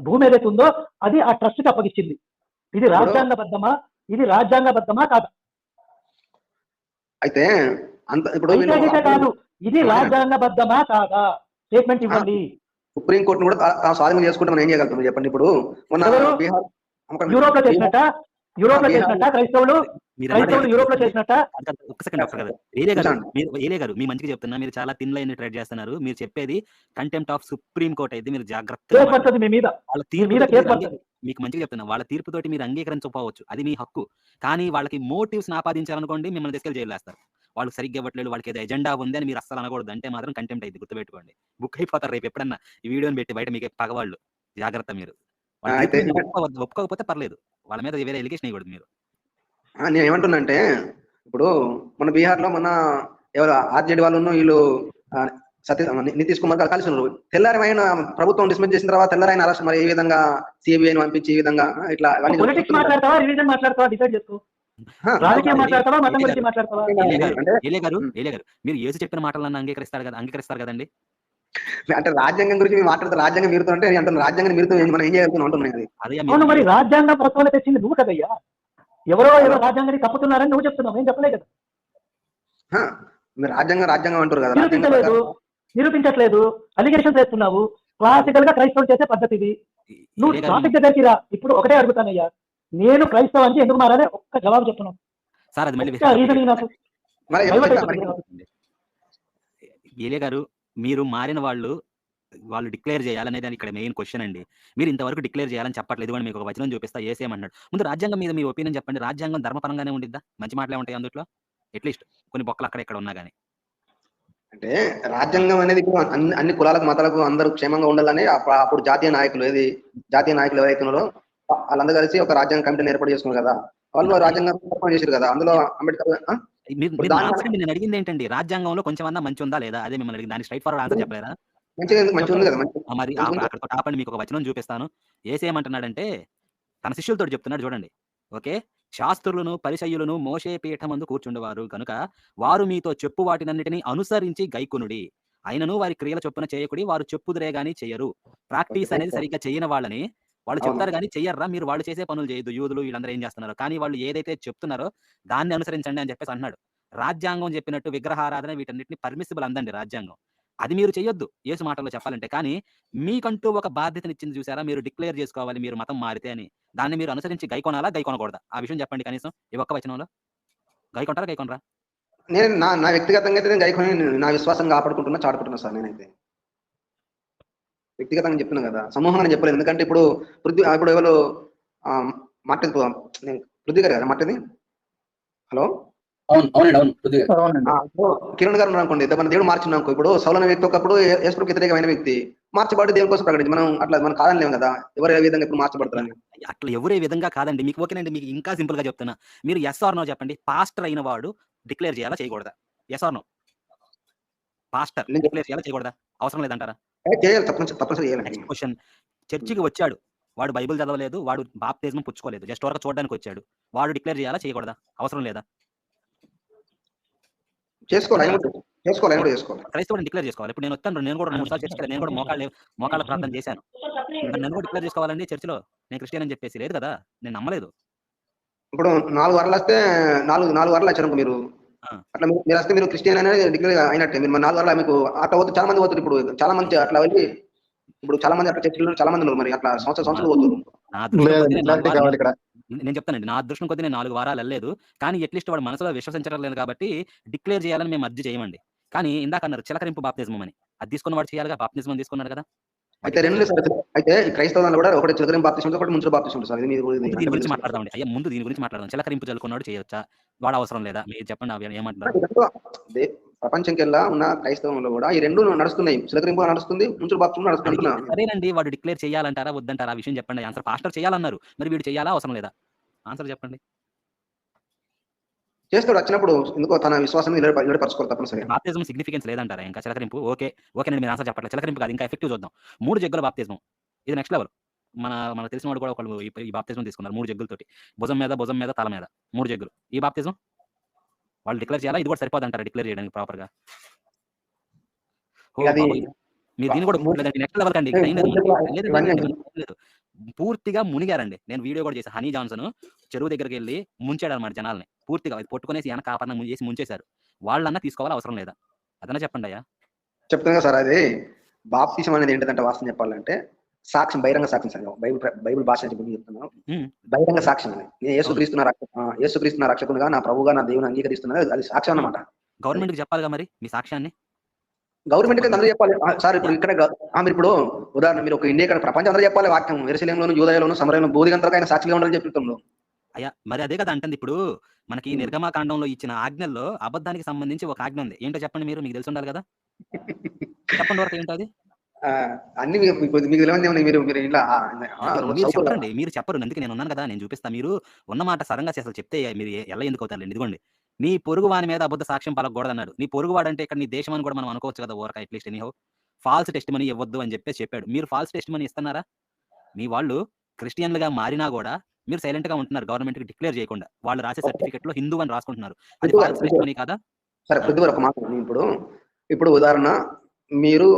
భూమి ఏదైతే ఉందో అది ఆ ట్రస్ట్ కి అప్పగించింది. ఇది రాజ్యాంగబద్ధమా కాదా? అయితే ఇప్పుడు కాదు, ఇది రాజ్యాంగబద్ధమా కాదా? స్టేట్మెంట్ ఇవ్వండి. సుప్రీంకోర్టును కూడా స్వాధీనం చేసుకుంటే మనం ఏం చేయగలుగుతాం చెప్పండి. ఇప్పుడు యూరోప్ లో చేసినట్ట క్రైస్తవులు యూరోప్ లో చేసినట్ట. ఒక్క సెకండ్ డాక్టర్ గారు, ఏలే గారు మీ మంచిగా చెప్తున్నా, మీరు చాలా థిన్ లైన్ ట్రేడ్ చేస్తున్నారు. మీరు చెప్పేది కంటెంప్ట్ ఆఫ్ సుప్రీం కోర్ట్ అయితే మీరు జాగ్రత్తగా మీకు మంచిగా చెప్తున్నా, వాళ్ళ తీర్పుతోటి మీరు అంగీకరించకపోవచ్చు, అది మీ హక్కు. కానీ వాళ్ళకి మోటివ్స్ ఆపాదించాలనుకోండి, మిమ్మల్ని తీసుకెళ్ళి జైలు వేస్తారు. వాళ్ళు సరిగ్గా ఇవ్వట్లేదు, వాళ్ళకి ఏదో ఎజెండా ఉంది అని మీరు అస్సలు అనకూడదు, అంటే మాత్రం కంటెంప్ట్ అయింది, గుర్తుపెట్టుకోండి. బుక్ అయిపోతారు రేపు ఎప్పుడన్నా ఈ వీడియోని పెట్టి బయట. మీకు పగవాళ్ళు జాగ్రత్త. మీరు ఒప్పుకోకపోతే పర్లేదు, వాళ్ళ మీద వేరే ఎలిగేషన్ వేయకూడదు మీరు. నేను ఏమంటున్నానంటే, ఇప్పుడు మన బీహార్ లో మన ఎవరు ఆర్జేడీ వాళ్ళు వీళ్ళు నితీష్ కుమార్ గారు కలిసి ఉన్నారు. తెల్లారి ఆయన ప్రభుత్వం డిస్మిస్ చేసిన తర్వాత తెల్లారి ఆయన అరెస్ట్, మరి ఏ విధంగా సిబిఐని పంపించి ఈ విధంగా ఇట్లా మీరు ఏసు చెప్పిన మాటలన్నా అంగీకరిస్తారు కదండి. అంటే రాజ్యాంగం గురించి మాట్లాడుతూ రాజ్యాంగం మీరుతో అంటే అంటున్నా, రాజ్యాంగం మీరుతో మనం ఏం చేయాలి అంటున్నాయి. మరి రాజ్యాంగం ప్రస్తావన తెచ్చింది నువ్వు కదయ్యా, ఎవరో రాజ్యాంగాన్ని తప్పుతున్నారని నువ్వు చెప్తున్నావు, నేను చెప్పలే కదా. మీరు రాజ్యాంగం అంటారు కదా, నిరూపించట్లేదు, అలిగేషన్ చేస్తున్నావు. క్లాసికల్ గా క్రైస్తవులు చేసే పద్ధతి ఇది. నువ్వు టాపిక్ దగ్గరికి రా. ఇప్పుడు ఒకటే అడుగుతానయ్యా, నేను క్రైస్తవానికి ఎందుకు మారాలి? ఒక్క జవాబు చెప్తున్నావు సార్. అది ఏలే గారు, మీరు మారిన వాళ్ళు డిక్లేర్ చేయాలనేది ఇక్కడ మెయిన్ క్వశ్చన్ అండి. మీరు ఇంతవరకు డిక్లేర్ చేయాలని చెప్పట్లేదు అని మీకు ఒక వచనం చూపిస్తా, ఏసేమన్నాడు. ముందు రాజ్యాంగం మీద మీ ఒపీనియన్ చెప్పండి. రాజ్యాంగం ధర్మపరంగానే ఉండిద్దా? మంచి మాటలే ఉంటాయి అందులో, అట్లీస్ట్ కొన్ని బొక్కలు అక్కడ ఇక్కడ ఉన్నా కానీ. అంటే రాజ్యాంగం అనేది అన్ని కులాలకు మతాలకు అందరూ క్షేమంగా ఉండాలని అప్పుడు జాతీయ నాయకులు ఎవరైతే ఉన్నారో వాళ్ళందరూ కలిసి ఒక రాజ్యాంగ కమిటీని ఏర్పాటు చేసుకున్నారు కదా, వాళ్ళు రాజ్యాంగం చేశారు కదా. అందులో అంబేద్కర్ నేను అడిగింది ఏంటండి, రాజ్యాంగంలో కొంచెం అన్నా మంచి ఉందా లేదా? అదే మిమ్మల్ని అడిగింది. దాని స్ట్రైట్ ఫార్వర్డ్ ఆన్సర్ చెప్పలేదా? మంచి ఉంది కదా. మరి అక్కడ ఆపండి, మీకు ఒక వచనం చూపిస్తాను. ఏసేమంటున్నాడంటే తన శిష్యులతో చెప్తున్నాడు, చూడండి. ఓకే, శాస్త్రులను పరిసయ్యులను మోషే పీఠమందు కూర్చుండేవారు కనుక వారు మీతో చెప్పు వాటినన్నిటిని అనుసరించి గైకొనుడి. అయినను వారి క్రియల చొప్పున చేయకుడి, వారు చెప్పుదురే గాని చెయ్యరు. ప్రాక్టీస్ అనేది సరిగ్గా చేయని వాళ్ళని వాళ్ళు చెప్తారు కానీ చెయ్యర్రా, మీరు వాళ్ళు చేసే పనులు చేయదు. యూదులు వీళ్ళందరూ ఏం చేస్తున్నారు, కానీ వాళ్ళు ఏదైతే చెప్తున్నారో దాన్ని అనుసరించండి అని చెప్పేసి అన్నాడు. రాజ్యాంగం చెప్పినట్టు విగ్రహారాధన వీటన్నిటిని పర్మిసిబుల్ అందండి రాజ్యాంగం. అది మీరు చేయొద్దు యేసు మాటల్లో చెప్పాలంటే. కానీ మీకంటూ ఒక బాధ్యతనిచ్చింది చూసారా? మీరు డిక్లేర్ చేసుకోవాలి మీరు మతం మారితే అని. దాన్ని మీరు అనుసరించి గైకొనాలా? గైకొనకూడదా? ఆ విషయం చెప్పండి కనీసం ఈ ఒక్క వచనంలో. గైకొంటారా? గైకొనరా? నేను నా వ్యక్తిగతంగా అయితే నేను గైకొని నా విశ్వాసాన్ని కాపాడుకుంటున్నా, చాటుకుంటున్నా సార్ నేనైతే. వ్యక్తిగతంగా చెప్తున్నా కదా, సమూహంగా నేను చెప్పలేదు. ఎందుకంటే ఇప్పుడు ఇప్పుడు ఎవరు మట్టి పృథ్వీ గారు కదా మట్టిది. హలో, అవునండి. పృథ్వీ గారు. అవునండి. కిరణ్ గారు అనుకోండి, మన దేవుడు మార్చింది అనుకో. ఇప్పుడు సౌలన వ్యక్తి ఒకప్పుడు యేసుకు వ్యతిరేకమైన వ్యక్తి మార్చబడి దేవుని కోసం ప్రకటించి మనం అట్లా మనం కాదనిలేము కదా, ఎవరు ఏ విధంగా ఇప్పుడు మార్చబడతారని. అట్లా ఎవరే విధంగా కాదండి. మీకు ఓకేనండి. మీకు ఇంకా సింపుల్‌గా చెప్తున్నా. మీరు యెస్ ఆర్ నో చెప్పండి. పాస్టర్ అయిన వాడు డిక్లేర్ చేయాలా? చేయకూడదా? Yes or no? పాస్టర్ నేను డిక్లేర్ చేయాలా? చేయకూడదా? అవసరం లేదంటారా? చేయాలి, తప్పనిసరి చేయాలండి. Next question. చర్చికి వచ్చాడు. వాడు బైబిల్ చదవలేదు. వాడు బాప్తిస్మం పుచ్చుకోలేదు. జస్ట్ ఊరక చూడడానికి వచ్చాడు. వాడు డిక్లేర్ చేయాలా? చేయకూడదా? అవసరం లేదా? చేసుకోవాలి, ఆయన కూడా చేసుకోవాలి. క్రైస్తవుడిని డిక్లేర్ చేసుకోవాలి. ఇప్పుడు నేను వస్తాను. నేను కూడా 2, 3 సార్లు చర్చికి నేను కూడా మోకాళ్ళ ప్రార్థన చేశాను. మరి నన్ను కూడా డిక్లేర్ చేసుకోవాలండి చర్చిలో. నేను క్రిస్టియన్ అని చెప్పేసి లేదు కదా! నేను నమ్మలేదు. ఇప్పుడు 4 వారాలు వస్తే 4 వారాలు వచ్చారు మీరు. ఆ. అట్లా మీరు వస్తే మీరు క్రిస్టియన్ అనేది డిక్లేర్ అయినట్టే. మీరు 4 వారాలు మీకు అట్లా పోతే చాలా మంది పోతారు. ఇప్పుడు చాలా మంది అట్లా వెళ్ళి ఇప్పుడు చాలా మంది అట్లా చర్చిలో చాలా మంది ఉన్నారు. మరి అట్లా సంవత్సరాలు పోతారు. నా అదృష్టం లేదండి, కొద్దీ నేను 4 క్లారిటీ వారాలు కావాలి ఇక్కడ. నేను చెప్తానండి. నా అదృష్టం కొద్దీ నేను 4 వారాలు వెళ్ళలేదు. కానీ అట్‌లీస్ట్ వాడు మనసులో విశ్వసించడం లేదు కాబట్టి డిక్లేర్ చేయాలని మేము అర్జీ చేయమండి. కానీ ఇందాక అన్నారు చిలకరింపు బాప్తిస్మం అని. అది తీసుకున్నవాడు చేయాలిగా. బాప్తిస్మం తీసుకున్నాడు కదా! అయితే రెండు సార్. అయితే ఈ క్రైస్తవులు కూడా ఒకటి చిలకరింపు బాప్తిసం, ఒకటి ముంచు బాప్తిసం సార్. ఇది మీరు ముందు దీని గురించి మాట్లాడదామండి. అయ్యా ముందు దీని గురించి మాట్లాడదాం. చిలకరింపు చల్లుకున్నాడు చేయొచ్చా? వాడు అవసరం లేదా? మీరు చెప్పండి అవి ఏమంటున్నారు? ప్రపంచంకెల్లా ఉన్న క్రైస్తవంలో కూడా ఈ రెండు నడుస్తున్నాయి. చిలకరింపు నడుస్తుంది, ముంచు బాప్తిసం నడుస్తుంది. సరేనండి. వాడు డిక్లేర్ చేయాలంటారా? వద్దంటారా? ఆ విషయం చెప్పండి. ఆన్సర్ పాస్టర్ చేయాలన్నారు. మరి వీడు చేయాలా? అవసరం లేదా? ఆన్సర్ చెప్పండి. చేస్తాడు వచ్చినప్పుడు ఎందుకో తన విశ్వాసం నిలబెట్టుకోవాలి తప్పనిసరిగా. బాప్తిజం సిగ్నిఫికెన్స్ లేదంటారా? ఇంకా చిలకరింపు ఓకేనండి. మీరు ఆన్సర్ చెప్పట్లేదు. చిలకరింపు కాదు ఇంకా ఎఫెక్టివ్ చూద్దాం. 3 జగ్గుల బాప్తిజం. ఇది నెక్స్ట్ లెవెల్. మనకు తెలిసిన వాడు కూడా ఒకళ్ళు ఈ బాప్తిజం తీసుకున్నారు 3 జగ్గులతోటి. భుజం మీద, తల మీద 3 జగ్గులు. ఈ బాప్తిజం వాళ్ళు డిక్లేర్ చేయాలా? ఇది కూడా సరిపోదంటారా డిక్లేర్ చేయడానికి ప్రాపర్‌గా? మీరు దీన్ని కూడా లేదండి నెక్స్ట్ లెవెల్ కండి. లేదు. పూర్తిగా మునిగారండి. నేను వీడియో కూడా చేశాను. హనీ జాన్సన్ చెరువు దగ్గరికెళ్ళి ముంచాడన్నమాట జనాల్ని. పూర్తిగా పట్టుకునేసి వెనక కాపర్న చేసి ముంచేశారు. వాళ్ళన్నా తీసుకోవాలా? అవసరం లేదా? అదన్నా చెప్పండి అయ్యా. చెప్తున్నా సార్, అది బాప్తిసం అనేది ఏంటంటే వాస్తవం చెప్పాలంటే సాక్ష్యం, బహిరంగ సాక్ష్యం సార్. బైబిల్ భాష చెప్తున్నాను. బహిరంగ సాక్ష్యం అది. నేను యేసుక్రీస్తు నా రక్షకునిగా, నా ప్రభువుగా, నా దేవుని అంగీకరిస్తున్నది. అది సాక్ష్యం అన్నమాట. గవర్నమెంట్‌కి చెప్పాలిగా మరి మీ సాక్ష్యాన్ని. గవర్నమెంట్ కి అందరూ చెప్పాలి సార్. ఇప్పుడు ఇక్కడ మీరు ఇప్పుడు ఉదాహరణ మీరు ఒక ఇండియా ఇక్కడ ప్రపంచం అందరూ చెప్పాలి వాక్యం. యెరూషలేములోను, యూదయలోను, సమరయంలో బోధిగంతరకైన సాక్షిగా ఉండాలని చెప్తున్నాను. అయ్యా మరి అదే కదా అంటుంది. ఇప్పుడు మనకి నిర్గమకాండంలో ఇచ్చిన ఆజ్ఞల్లో అబద్ధానికి సంబంధించి ఒక ఆజ్ఞ ఉంది. ఏంటో చెప్పండి మీరు? మీకు తెలిసి ఉండాలి కదా. చెప్పండి వరకు ఏంటో అది? అన్ని మీకు తెలియదు. మీరు ఇలా మీరు చెప్పండి. మీరు చెప్పరు. అందుకే నేను ఉన్నాను కదా, నేను చూపిస్తా. మీరు ఉన్నమాట సరంగా అసలు చెప్తే మీరు ఎలా ఎందుకు అవుతారులేండి. ఇదిగోండి, నీ పొరుగు వాని మీద అబద్ధ సాక్ష్యం పలకూడదన్నాడు. నీ పొరుగు వాడంటే ఇక్కడ నీ దేశం అని కూడా మనం అనుకోవచ్చు కదా. ఊరక at least anyhow false test money ఇవ్వద్దు అని చెప్పాడు. మీరు ఫాల్స్ టెస్ట్ మనీ ఇస్తున్నారా? మీ వాళ్ళు క్రిస్టియన్లుగా మారినా కూడా మీరు సైలెంట్ గా ఉంటున్నారు. గవర్నమెంట్ కి డిక్లేర్ చేయకుండా వాళ్ళు రాసే సర్టిఫికెట్ లో హిందూ అని రాసుకుంటున్నారు. అది ఫాల్స్ టెస్ట్ మనీ కాదా? సరే పృథ్వీ ఒక మాట. ఇప్పుడు ఉదాహరణ మీరు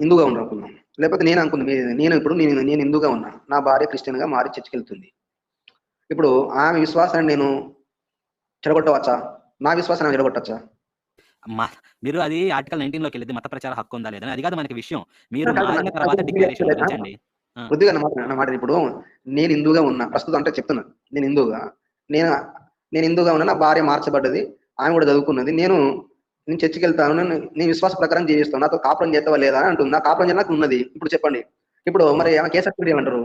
హిందూగా అనుకుందాం, లేకపోతే నేను అనుకుంది నేను హిందూగా ఉన్నా, నా భార్య క్రిస్టియన్ గా మారి చర్చికి వెళ్తుంది. ఇప్పుడు ఆమె విశ్వాసాన్ని నేను చెడగొట్టవచ్చా? నా విశ్వాసాన్ని చెడగొట్టచ్చా? మీరు అది ఆర్టికల్ 19 లోకి వెళ్ళింది మత ప్రచార హక్కు ఉందా లేదా? అది కాదు మనకి విషయం. మీరు మారిన తర్వాత డిక్లరేషన్ గురించండి. కొద్దిగా అన్నమాట. ఇప్పుడు నేను హిందూగా ఉన్నా ప్రస్తుతం, అంటే చెప్తున్నా నేను హిందూగా ఉన్నా, నా భార్య మార్చబడ్డది, ఆమె కూడా చదువుకున్నది. నేను చర్చికి వెళ్తాను, నేను విశ్వాస ప్రకారం జీవిస్తాను, నాతో కాపురం చేస్తావా లేదా అని అంటుంది. నా కాపురం చేయడానికి ఉన్నది. ఇప్పుడు చెప్పండి, ఇప్పుడు మరి ఆమె కేసు సర్టిఫికేట్ ఏమంటారు?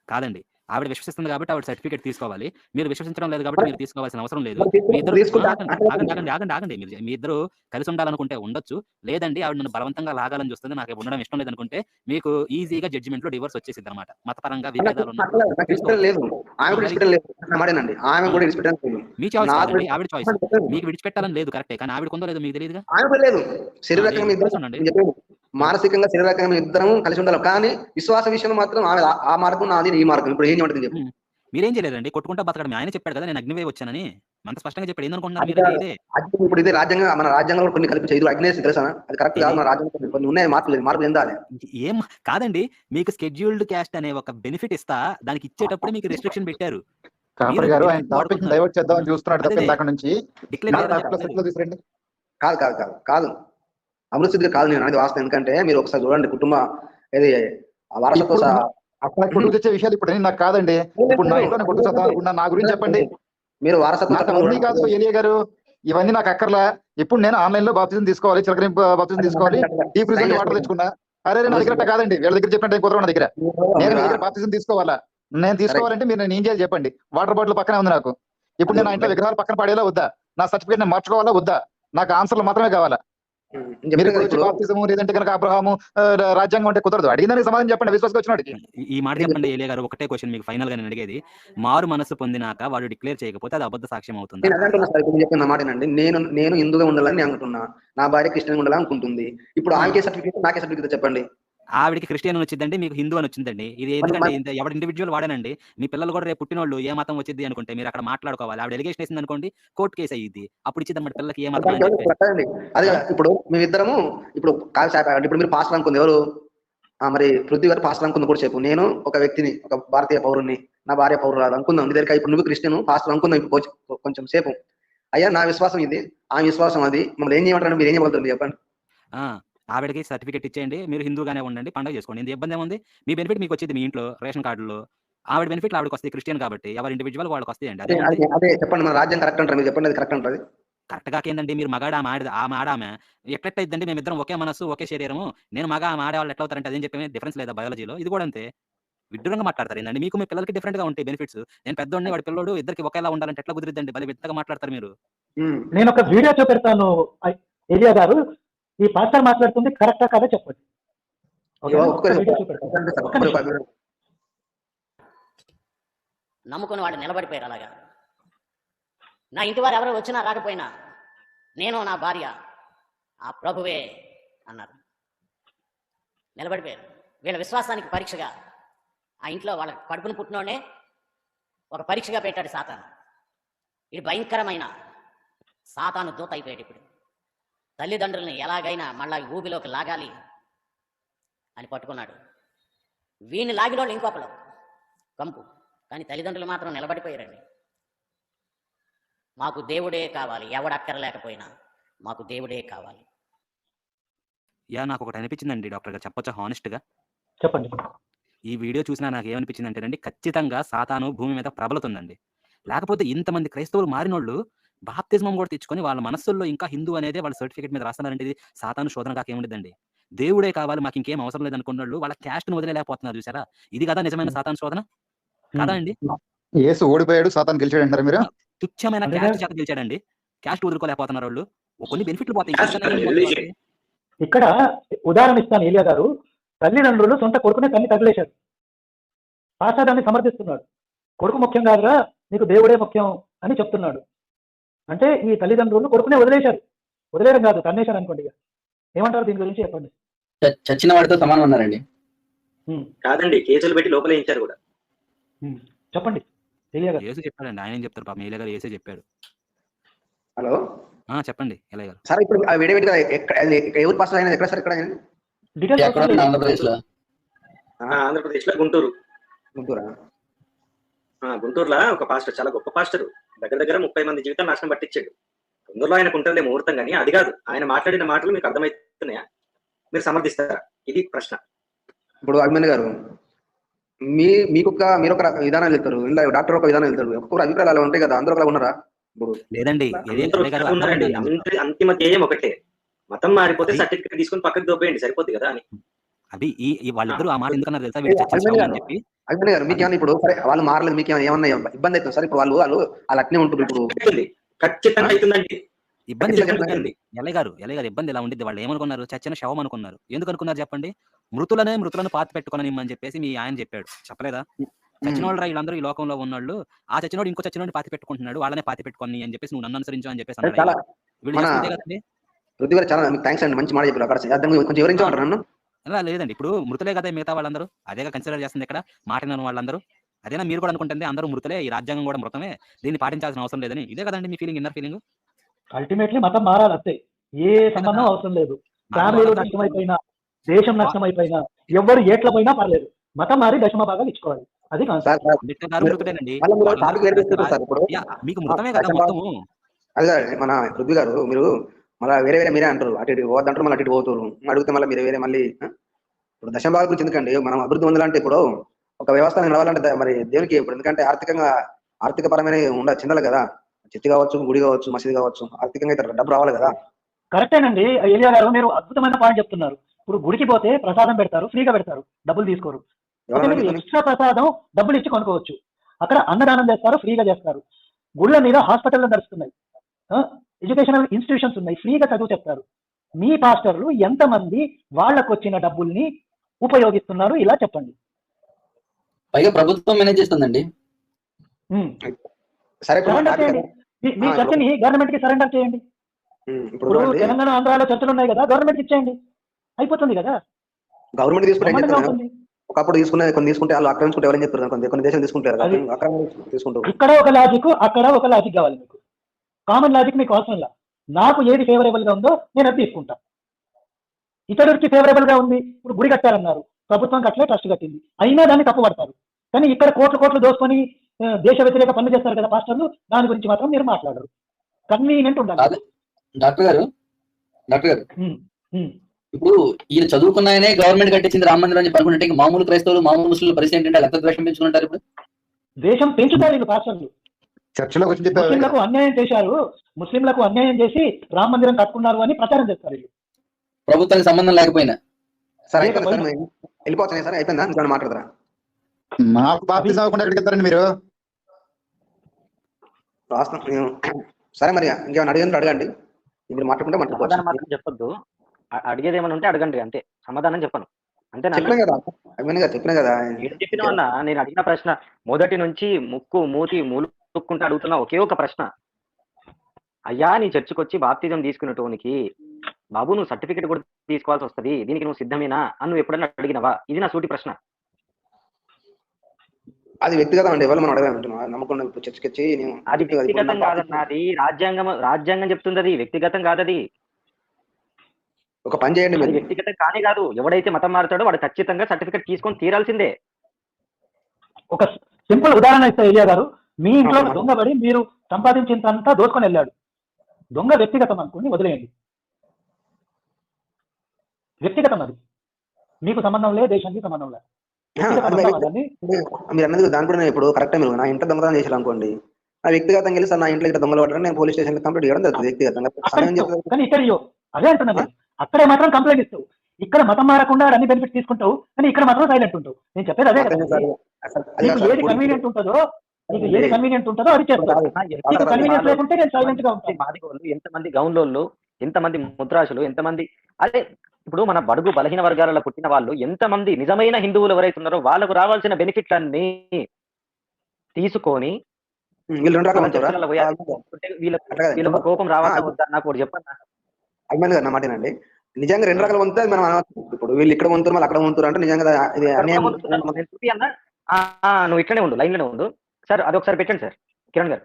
కాదండి, ఆవిడ విశ్వసిస్తుంది కాబట్టి ఆవిడ సర్టిఫికేట్ తీసుకోవాలి. మీరు విశ్వసించడం లేదు కాబట్టి మీరు తీసుకోవాల్సిన అవసరం లేదు. ఆగండి. మీ ఇద్దరు కలిసి ఉండాలనుకుంటే ఉండొచ్చు. లేదండి ఆవిడ నన్ను బలవంతంగా లాగాలని చూస్తుంది, నాకు ఉండడం ఇష్టం లేదనుకుంటే మీకు ఈజీగా జడ్జిమెంట్ లో డివోర్స్ వచ్చేసిద్ది అనమాట. మతపరంగా విభేదాలు మీ చాయిస్, ఆవిడ చాయిస్. మీకు విడిచిపెట్టాలని లేదు కరెక్టే, కానీ ఆవిడ కొందో లేదో మీకు తెలియదుగా. మానసికంగా శరీరకంగా ఇద్దరం కలిసి ఉండాలి, కానీ విశ్వాస విషయంలో మాత్రం ఆ మార్గం నాది, ఈ మార్గం. ఇప్పుడు ఏం ఉంటుంది చెప్పి మీరేం చేయలేదండి, కొట్టుకుంటా బతకడం. ఆయన చెప్పాడు కదా నేను అగ్నివే వచ్చానని, అంత స్పష్టంగా చెప్పాడు. ఏందనుకుంటున్నారు? ఇప్పుడు ఇదే రాజ్యాంగం, మన రాజ్యాంగంలో కొన్ని కల్పించే ఇది అగ్నేసి తెలుసా? అది కరెక్ట్ కాదు. మన రాజ్యాంగం కొన్ని ఉన్నాయి, మార్పులు చెందాలి. ఏం కాదండి, మీకు స్కెడ్యూల్డ్ క్యాస్ట్ అనే ఒక బెనిఫిట్ ఇస్తా, దానికి ఇచ్చేటప్పుడు మీకు రెస్ట్రిక్షన్ పెట్టారు. కాదు అభివృద్ధి స్థితికి కాదు నేను అనేది వాస్తవం. ఎందుకంటే మీరు ఒకసారి చూడండి కుటుంబ ఇది ఆ వారసత్వ అట్లా కొడుకు తెచ్చే విషయాలు ఇప్పుడు నాకు కాదండి. ఇప్పుడు నా ఇంట్లో కొడుకు చదువుకున్నా, నా గురించి చెప్పండి. మీరు వారసత్వ నాకు అవన్నీ కాదు ఏలియా గారు, ఇవన్నీ నాకు అక్కర్లా. ఇప్పుడు నేను ఆన్లైన్ లో బాప్తిజం తీసుకోవాలి, చిలకని బాప్తిజం తీసుకోవాలి, డీప్ ఫ్రిజ్ వాటర్ తెచ్చుకున్నా. అరే నా దగ్గర కాదండి, వీళ్ళ దగ్గర చెప్పండి కుదరవు. నా దగ్గర నేను మీ దగ్గర బాప్తిజం తీసుకోవాలా? నేను తీసుకోవాలంటే మీరు నేను ఏం చేయాలి చెప్పండి? వాటర్ బాటిల్ పక్కనే ఉంది నాకు. ఇప్పుడు నేను ఆ ఇంట్లో విగ్రహాలు పక్కన పడేలా వద్దా? నా సర్టిఫికేట్ నేను మార్చుకోవాలా వద్దా? నాకు ఆన్సర్లు మాత్రమే కావాలా? మీరు బాప్తిజము లేదంటే కనుక అబ్రహాము రాజ్యాంగం అంటే కుదరదు. అడిగిందని సమాధానం చెప్పండి విశ్వాసకు వచ్చినవాడికి. ఈ మాట చెప్పండి ఏలియా గారు. ఒకటే క్వశ్చన్ మీకు ఫైనల్ గా నేను అడిగేది, మారు మనసు పొందినాక వాడు డిక్లేర్ చేయకపోతే అది అబద్ధ సాక్ష్యం అవుతుంది? నేను అదే అంటున్నా సార్, ఇప్పుడు చెప్పిన మాటేనండి. నేను హిందూగా ఉండాలని నేను అనుకుంటున్నా, నా భార్య క్రిస్టియన్ ఉండాలని అనుకుంటుంది. ఇప్పుడు ఆమెకే సర్టిఫికేట్ నాకే సర్టిఫికేట్ చెప్పండి. ఆవిడికి క్రిస్టియన్ అని వచ్చిందండి, మీకు హిందూ అని వచ్చిందండి. ఇది ఎందుకంటే ఎవరి ఇండివిజువల్ వాడేనండి. మీ పిల్లలు కూడా రేపు పుట్టినోళ్ళు ఏ మతం వచ్చింది అనుకుంటే మీరు అక్కడ మాట్లాడుకోవాలి. ఆవిడ ఎలిగేషన్ వేసింది అనుకోండి, కోర్టు కేసు అయ్యింది. అప్పుడు ఇచ్చింది అన్నమాట పిల్లలకి ఏ మతం అని చెప్పి. అదే ఇప్పుడు మేమిద్దరము ఇప్పుడు కాదు సార్, ఇప్పుడు మీరు పాస్టర్ అనుకుంది ఎవరు? మరి పృథ్వీ గారు పాస్టర్ అనుకుంది కూడా చెప్పు. నేను ఒక వ్యక్తిని, ఒక భారతీయ పౌరుని, నా భార్య పౌరురాలు అనుకుందాం. నీ దగ్గర ఇప్పుడు నువ్వు క్రిస్టియన్ పాస్టర్ అనుకుందాం ఇప్పుడు కొంచెం సేపు. అయ్యా నా విశ్వాసం ఇది, ఆ విశ్వాసం అది, మమ్మల్ని ఏం చేయమంటారు? మీరు ఏం చెప్పగలుగుతారు చెప్పండి? ఆవిడకి సర్టిఫికేట్ ఇచ్చేయండి, మీరు హిందూగానే ఉండండి, పండుగ చేసుకోండి. ఇంత ఇబ్బంది ఏముంది? మీ బెనిఫిట్ మీకు వచ్చేది మీ ఇంట్లో రేషన్ కార్డులో, ఆవిడ బెనిఫిట్ ఆవిడకి వస్తాయి క్రిస్టియన్ కాబట్టి. ఎవరి ఇండివిజువల్ వాళ్ళకి వస్తాయండి. అదే చెప్పండి, మన రాజ్యం కరెక్ట్ అంటారు మీరు చెప్పండి, అది కరెక్ట్ అంటారు? కరెక్ట్ గా ఏందండి, మీరు మగాడ ఆడామె ఎట్లయిద్దండి? మేమిద్దరం ఒకే మనసు ఒకే శరీరము, నేను మగ ఆమె ఆడేవాళ్ళు ఎట్లా అవుతారంటే అదేం చెప్పే డిఫరెన్స్ లేదా బయాలజీలో? ఇది కూడా అంతే. విడ్డూరంగా మాట్లాడతారు ఏంటండి? మీకు మీ పిల్లలకి డిఫరెంట్ గా ఉంటాయి బెనిఫిట్స్. నేను పెద్దోడిని, వాడి పిల్లోడు, ఇద్దరికి ఒకేలా ఉండాలంటే ఎట్లా కుదిరిద్దండి? బలి విత్తగా మాట్లాడతారు మీరు. నేను ఒక వీడియో చూపెడతాను ఏలియా గారు, ఈ పాస్టర్ మాట్లాడుతుంది కరెక్టా కాదా చెప్పండి. నమ్ముకుని వాడు నిలబడిపోయారు. అలాగా నా ఇంటి వారు ఎవరు వచ్చినా రాకపోయినా నేను నా భార్య ఆ ప్రభువే అన్నారు. నిలబడిపోయారు. వీళ్ళ విశ్వాసానికి పరీక్షగా ఆ ఇంట్లో వాళ్ళ కడుపును పుట్టినోడే ఒక పరీక్షగా పెట్టాడు సాతాను. ఇది భయంకరమైన సాతాను దూత అయిపోయాడు. ఇప్పుడు తల్లిదండ్రుల్ని ఎలాగైనా మళ్ళా ఊబిలోకి లాగాలి అని పట్టుకున్నాడు. వీడిని లాగినోళ్ళు ఇంకొకరు కంపు, కానీ తల్లిదండ్రులు మాత్రం నిలబడిపోయారండి. మాకు దేవుడే కావాలి, ఎవడక్కరలేకపోయినా మాకు దేవుడే కావాలి. నాకు ఒకటి అనిపించిందండి డాక్టర్ గారు, చెప్పొచ్చా హానెస్ట్ గా? చెప్పండి. ఈ వీడియో చూసినా నాకు ఏమనిపించింది అంటేనండి, ఖచ్చితంగా సాతాను భూమి మీద ప్రబలుతుందండి. లేకపోతే ఇంతమంది క్రైస్తవులు మారినోళ్ళు బాప్తిజమం కూడా తెచ్చుకొని వాళ్ళ మనస్సుల్లో ఇంకా హిందూ అనేది వాళ్ళ సర్టిఫికేట్ మీద రాస్తున్నారంటే ఇది సాతాను శోధన కాక ఏముండదండి. దేవుడే కావాలి, మాకు ఇంకేం అవసరం లేదు అనుకున్నోళ్ళు వాళ్ళ క్యాస్ట్ ను వదిలేకపోతున్నారు. చూసారా? ఇది కదా నిజమైన సాతాను శోధన కదా అండి? యేసు ఓడిపోయాడు, సాతాను గెలిచాడు అంటారు మీరు? తుచ్చమైన క్యాస్ట్ చేత గెలిచాడండి. క్యాస్ట్ వదులుకోలేకపోతున్నారు వాళ్ళు. కొన్ని బెనిఫిట్లు పోతాయి. ఇక్కడ ఉదాహరణ ఇస్తాను ఏలియా గారు. తల్లిదండ్రులు సొంత కొడుకునే తల్లి తగిలేశారు. పాస్టర్ దాన్ని సమర్థిస్తున్నాడు. కొడుకు ముఖ్యం కాదురా, నీకు దేవుడే ముఖ్యం అని చెప్తున్నాడు. అంటే ఈ తల్లిదండ్రులు కొడుకునే వదిలేశారు. వదిలేయడం కాదు, తన్నేశారు అనుకోండి. ఏమంటారు దీని గురించి చెప్పండి. చచ్చిన వాడితో సమానం అన్నారండి. కాదండి, కేసులు పెట్టి లోపలేయించారు కూడా. చెప్పండి. యేసు చెప్పాడండి, ఆయన ఏం చెప్తారు పాపం? ఏలియా గారు యేసే చెప్పాడు. హలో చెప్పండి ఏలియా గారు. సార్ ఇప్పుడు ఎవరు పాస్టర్ అయినా ఎక్కడ సార్? ఇక్కడ ఆంధ్రప్రదేశ్ లో, ఆంధ్రప్రదేశ్ లో గుంటూరు. గుంటూరా? గుంటూరులో ఒక పాస్టర్, చాలా గొప్ప పాస్టర్, దగ్గర దగ్గర 30 మంది జీవితాలు నాశనం పట్టించాడు. తొందరలో ఆయనకు ఉంటుందే ముహూర్తం, కానీ అది కాదు. ఆయన మాట్లాడిన మాటలు మీకు అర్థమవుతున్నాయా? మీరు సమర్థిస్తారా? ఇది ప్రశ్న. ఇప్పుడు అభిమన్యు గారు, మీరు ఒక విధానం వెళ్తారు, ఇలా డాక్టర్ ఒక విధానం వెళ్తారు, ఒక్కొక్క అభిప్రాయాలు అలా ఉంటాయి కదా, అందరూ ఒకలా ఉన్నారా? ఇప్పుడు లేదండి, అంతిమ ధ్యేయం ఒకటే. మతం మారిపోతే సర్టిఫికేట్ తీసుకొని పక్కకి దొబ్బేయండి, సరిపోద్ది కదా అని. అది వాళ్ళిద్దరూ ఆ మాట ఎందుకన్నారు తెలుసా? అభిమన్యు గారు, మీకు ఏమన్నా ఇప్పుడు సరే వాళ్ళు మారలేదు, మీకు ఏమన్నా ఇబ్బంది అవుతుంది సార్? ఇప్పుడు వాళ్ళు అట్నే ఉంటుంది. ఇప్పుడు ఖచ్చితంగా అవుతుందండి. ఇబ్బంది ఎలయ్య గారు ఇబ్బంది ఎలా ఉండిద్ది? వాళ్ళు ఏమనుకున్నారు? చచ్చిన శవం అనుకున్నారు. ఎందుకు అనుకున్నారు చెప్పండి? మృతులను పాతి పెట్టుకోననిమ్మని చెప్పేసి మీ ఆయన చెప్పాడు, చెప్పలేదా? చచ్చిన వాళ్ళు వీళ్ళందరూ ఈ లోకంలో ఉన్నాళ్ళు, ఆ చచ్చినోడు ఇంకో చచ్చినోడిని పాతి పెట్టుకుంటున్నాడు, వాళ్ళనే పాతి పెట్టుకొని అని చెప్పేసి నువ్వు నన్ను అనుసరించు అని చెప్పేసి అన్నాడు. పృథ్వీ గారు చాలా థ్యాంక్స్ అండి, మంచి మాట చెప్పారు. కొంచెం వివరించమంటారు నన్ను? అలా లేదండి, ఇప్పుడు మృతులే కదా మిగతా వాళ్ళందరూ, అదేగా కన్సిడర్ చేస్తుంది ఇక్కడ మాటిన వాళ్ళందరూ. అదేనా మీరు కూడా అనుకుంటుంది? అందరూ మృతులే, ఈ రాజ్యాంగం కూడా మృతమే, దీన్ని పాటించాల్సిన అవసరం లేదని. ఇదే కదండి మీ ఫీలింగ్, ఇన్నర్ ఫీలింగ్? అల్టిమేట్లీ మతం మారాలి అంతే, ఏ సంబంధం అవసరం లేదు. ఫ్యామిలీలో నష్టమైపోయినా, దేశం నష్టమైపోయినా, ఎవరు ఏట్ల పోయినా పర్లేదు, మతం మారి దశమ భాగాలు ఇచ్చుకోవాలి. అది మీకు మృతమే కదా మొత్తము. అదే మన పృథ్వీ గారు, మీరు మళ్ళీ వేరే వేరే మీరే అంటారు, అటు ఇటు పోవద్దంటారు, మళ్ళీ అటు ఇటు పోతారు, అడిగితే మళ్ళీ మీరు వేరే మళ్ళీ ఇప్పుడు దశంభాగం గురించి ఎందుకండి, మనం అభివృద్ధి పొందాలంటే ఇప్పుడు ఒక వ్యవస్థ నడవాలంటే మరి దేవునికి ఇప్పుడు ఎందుకంటే ఆర్థిక పరమైన చెందాలి కదా, చర్చి కావచ్చు, గుడి కావచ్చు, మసీదు కావచ్చు, ఆర్థికంగా అయితే డబ్బు రావాలి కదా. కరెక్టేనండి ఏలియా గారు, మీరు అద్భుతమైన పాయింట్ చెప్తున్నారు. ఇప్పుడు గుడికి పోతే ప్రసాదం పెడతారు, ఫ్రీగా పెడతారు, డబ్బులు తీసుకోరు. అయితే మీరు ఎక్స్ట్రా ప్రసాదం డబ్బులు ఇచ్చి కొనుక్కోవచ్చు. అక్కడ అన్నదానం చేస్తారు, ఫ్రీగా చేస్తారు. గుళ్ళ మీద హాస్పిటల్లో నడుస్తున్నాయి, ఎడ్యుకేషనల్ ఇన్స్టిట్యూషన్స్ ఉన్నాయి, ఫ్రీగా చదువు చెప్తారు. మీ పాస్టర్లు ఎంతమంది వాళ్ళకు వచ్చిన డబ్బుల్ని ఉపయోగిస్తున్నారు ఇలా చెప్పండి. పైగా ప్రభుత్వం మేనేజ్ చేస్తుందండి. సరే సరెండర్ చేయండి, మీ చర్చని గవర్నమెంట్ కి సరెండర్ చేయండి. ఇప్పుడు తెలంగాణ ఆంధ్రాలో చర్చలు ఉన్నాయి కదా, గవర్నమెంట్ ఇచ్చేయండి, అయిపోతుంది కదా. గవర్నమెంట్ తీసుకుంటే ఒకప్పుడు కొన్ని తీసుకుంటే వాళ్ళు ఆక్రమించుకుంటే ఎవరైనా చెప్తారు, కొన్ని దేశాలు తీసుకుంటారు, తీసుకుంటారు. ఇక్కడ ఒక లాజిక్, అక్కడ ఒక లాజిక్ కావాలి మీకు. కామన్ లాజిక్ మీకు అవసరం లేదు. నాకు ఏది ఫేవరబుల్ గా ఉందో నేను అది తీసుకుంటా. ఇతరుడికి ఫేవరబుల్ గా ఉంది, ఇప్పుడు గుడి కట్టారన్నారు, ప్రభుత్వం కట్టలే, ట్రస్ట్ కట్టింది, అయినా దాన్ని తప్పు పడతారు. కానీ ఇక్కడ కోట్లు దోసుకొని దేశ వ్యతిరేక పనులు చేస్తారు కదా పాస్టర్లు, దాని గురించి మాత్రం మీరు మాట్లాడరు. కన్వీనియంట్ ఉండాలి. డాక్టర్ గారు ఇప్పుడు ఈయన చదువుకున్న ఆయనే గవర్నమెంట్ కట్టించింది రామ మందిరం అని అనుకుంటే మామూలు క్రైస్తవులు, మామూలు ముస్లింల పరిస్థితి ఏంటంటే ఎంత ద్వేషం పెంచుకుంటారు. ఇప్పుడు దేశం పెంచుతారు వీళ్ళు పాస్టర్లు. ముస్లింలకు అన్యాయం చేశారు, ముస్లింలకు అన్యాయం చేసి రామ మందిరం కట్టుకున్నారు అని ప్రచారం చేస్తారు వీళ్ళు, ప్రభుత్వానికి సంబంధం లేకపోయినా. సరే వెళ్ళిపోతున్నాయి, సరే అయిపోయిందా, మాట్లాడతారా? మాకు బాప్తిజం అవ్వకుండా ఎక్కడికి వెళ్తారండి మీరు? సరే మరి ఇంకేమైనా అడగండి, మీరు మాట్లాడుకుంటే మాట్లాడుకోవచ్చు. చెప్పొద్దు, అడిగేది ఏమైనా ఉంటే అడగండి, అంతే. సమాధానం చెప్పను, అంతే. చెప్పినా కదా చెప్పినా అన్న, నేను అడిగిన ప్రశ్న మొదటి నుంచి ముక్కు మూతి మూలుక్కుంటూ అడుగుతున్నా ఒకే ఒక ప్రశ్న. అయ్యా, నీ చర్చకు వచ్చి బాప్తిజం తీసుకునేటోనికి బాబు నువ్వు సర్టిఫికేట్ కూడా తీసుకోవాల్సి వస్తుంది, దీనికి నువ్వు సిద్ధమేనా అని నువ్వు ఎప్పుడన్నా అడిగినవా? ఇది నా సూటి ప్రశ్న. అది వ్యక్తిగతం అండి, ఎవరు మనం అడగాలంటున్నా, నమ్మకం చర్చకొచ్చి అది వ్యక్తిగతం కాదన్నా, అది రాజ్యాంగం చెప్తుంది, అది వ్యక్తిగతం కాదది. ఒక పని చేయండి, అది వ్యక్తిగతం కానీ కాదు. ఎవడైతే మతం మారుతాడో వాడు ఖచ్చితంగా సర్టిఫికేట్ తీసుకొని తీరాల్సిందే. ఒక సింపుల్ ఉదాహరణ ఇస్తా ఏలియా గారు, మీ ఇంట్లో దొంగబడి మీరు సంపాదించినంతా దోచుకొని వెళ్ళాడు, దొంగ వ్యక్తిగతం అనుకుని వదిలేయండి, వ్యక్తిగతం అది, మీకు సంబంధం లేదు, దేశానికి సంబంధం లేదు. మీరు అన్నది దాని కూడా ఇప్పుడు కరెక్ట్. మీరు నా ఇంట్లో దొంగతనం చేయాలనుకోండి, నా వ్యక్తిగతంగా వెళ్ళి సార్ నా ఇంట్లో ఇట్లా దొంగలు పడ్డారు, నేను పోలీస్ స్టేషన్ కంప్లీట్ చేయడం జరుగుతుంది వ్యక్తిగతంగా. కానీ ఇక్కడ అదే అంటున్నా, అక్కడే మాత్రం కంప్లైంట్ ఇస్తావు, ఇక్కడ మతం మారకుండా అన్ని బెనిఫిట్స్ తీసుకుంటావు, కానీ ఇక్కడ మాత్రం సైలెంట్ ఉంటావు. నేను చెప్పేది అదే కదా, ఏది కన్వీనియంట్ ఉంటుందో అది చేస్తాను, కన్వీనియన్స్ లేకుంటే నేను సైలెంట్ గా ఉంటాను. మాదిగోళ్ళు ఎంతమంది, గౌన్లోళ్ళు ఎంతమంది, ముద్రాసులు ఎంతమంది, అదే ఇప్పుడు మన బడుగు బలహీన వర్గాలలో పుట్టిన వాళ్ళు ఎంతమంది నిజమైన హిందువులు ఎవరైతే ఉన్నారో వాళ్ళకు రావాల్సిన బెనిఫిట్లన్నీ తీసుకొని వీళ్ళకు కోపం రావాలని వద్దా? నాకు ఒకటి చెప్పండి. అభిమాని గారు నా మాటేనండి, నిజంగా రెండు రకాలు వంతే మనం ఇప్పుడు వీళ్ళు ఇక్కడ వంతురు మళ్ళీ అక్కడ వంతురు అంటే నిజంగా నువ్వు ఇట్లనే ఉండు, లైన్ లోనే ఉండు సార్. అది ఒకసారి పెట్టండి సార్, కిరణ్ గారు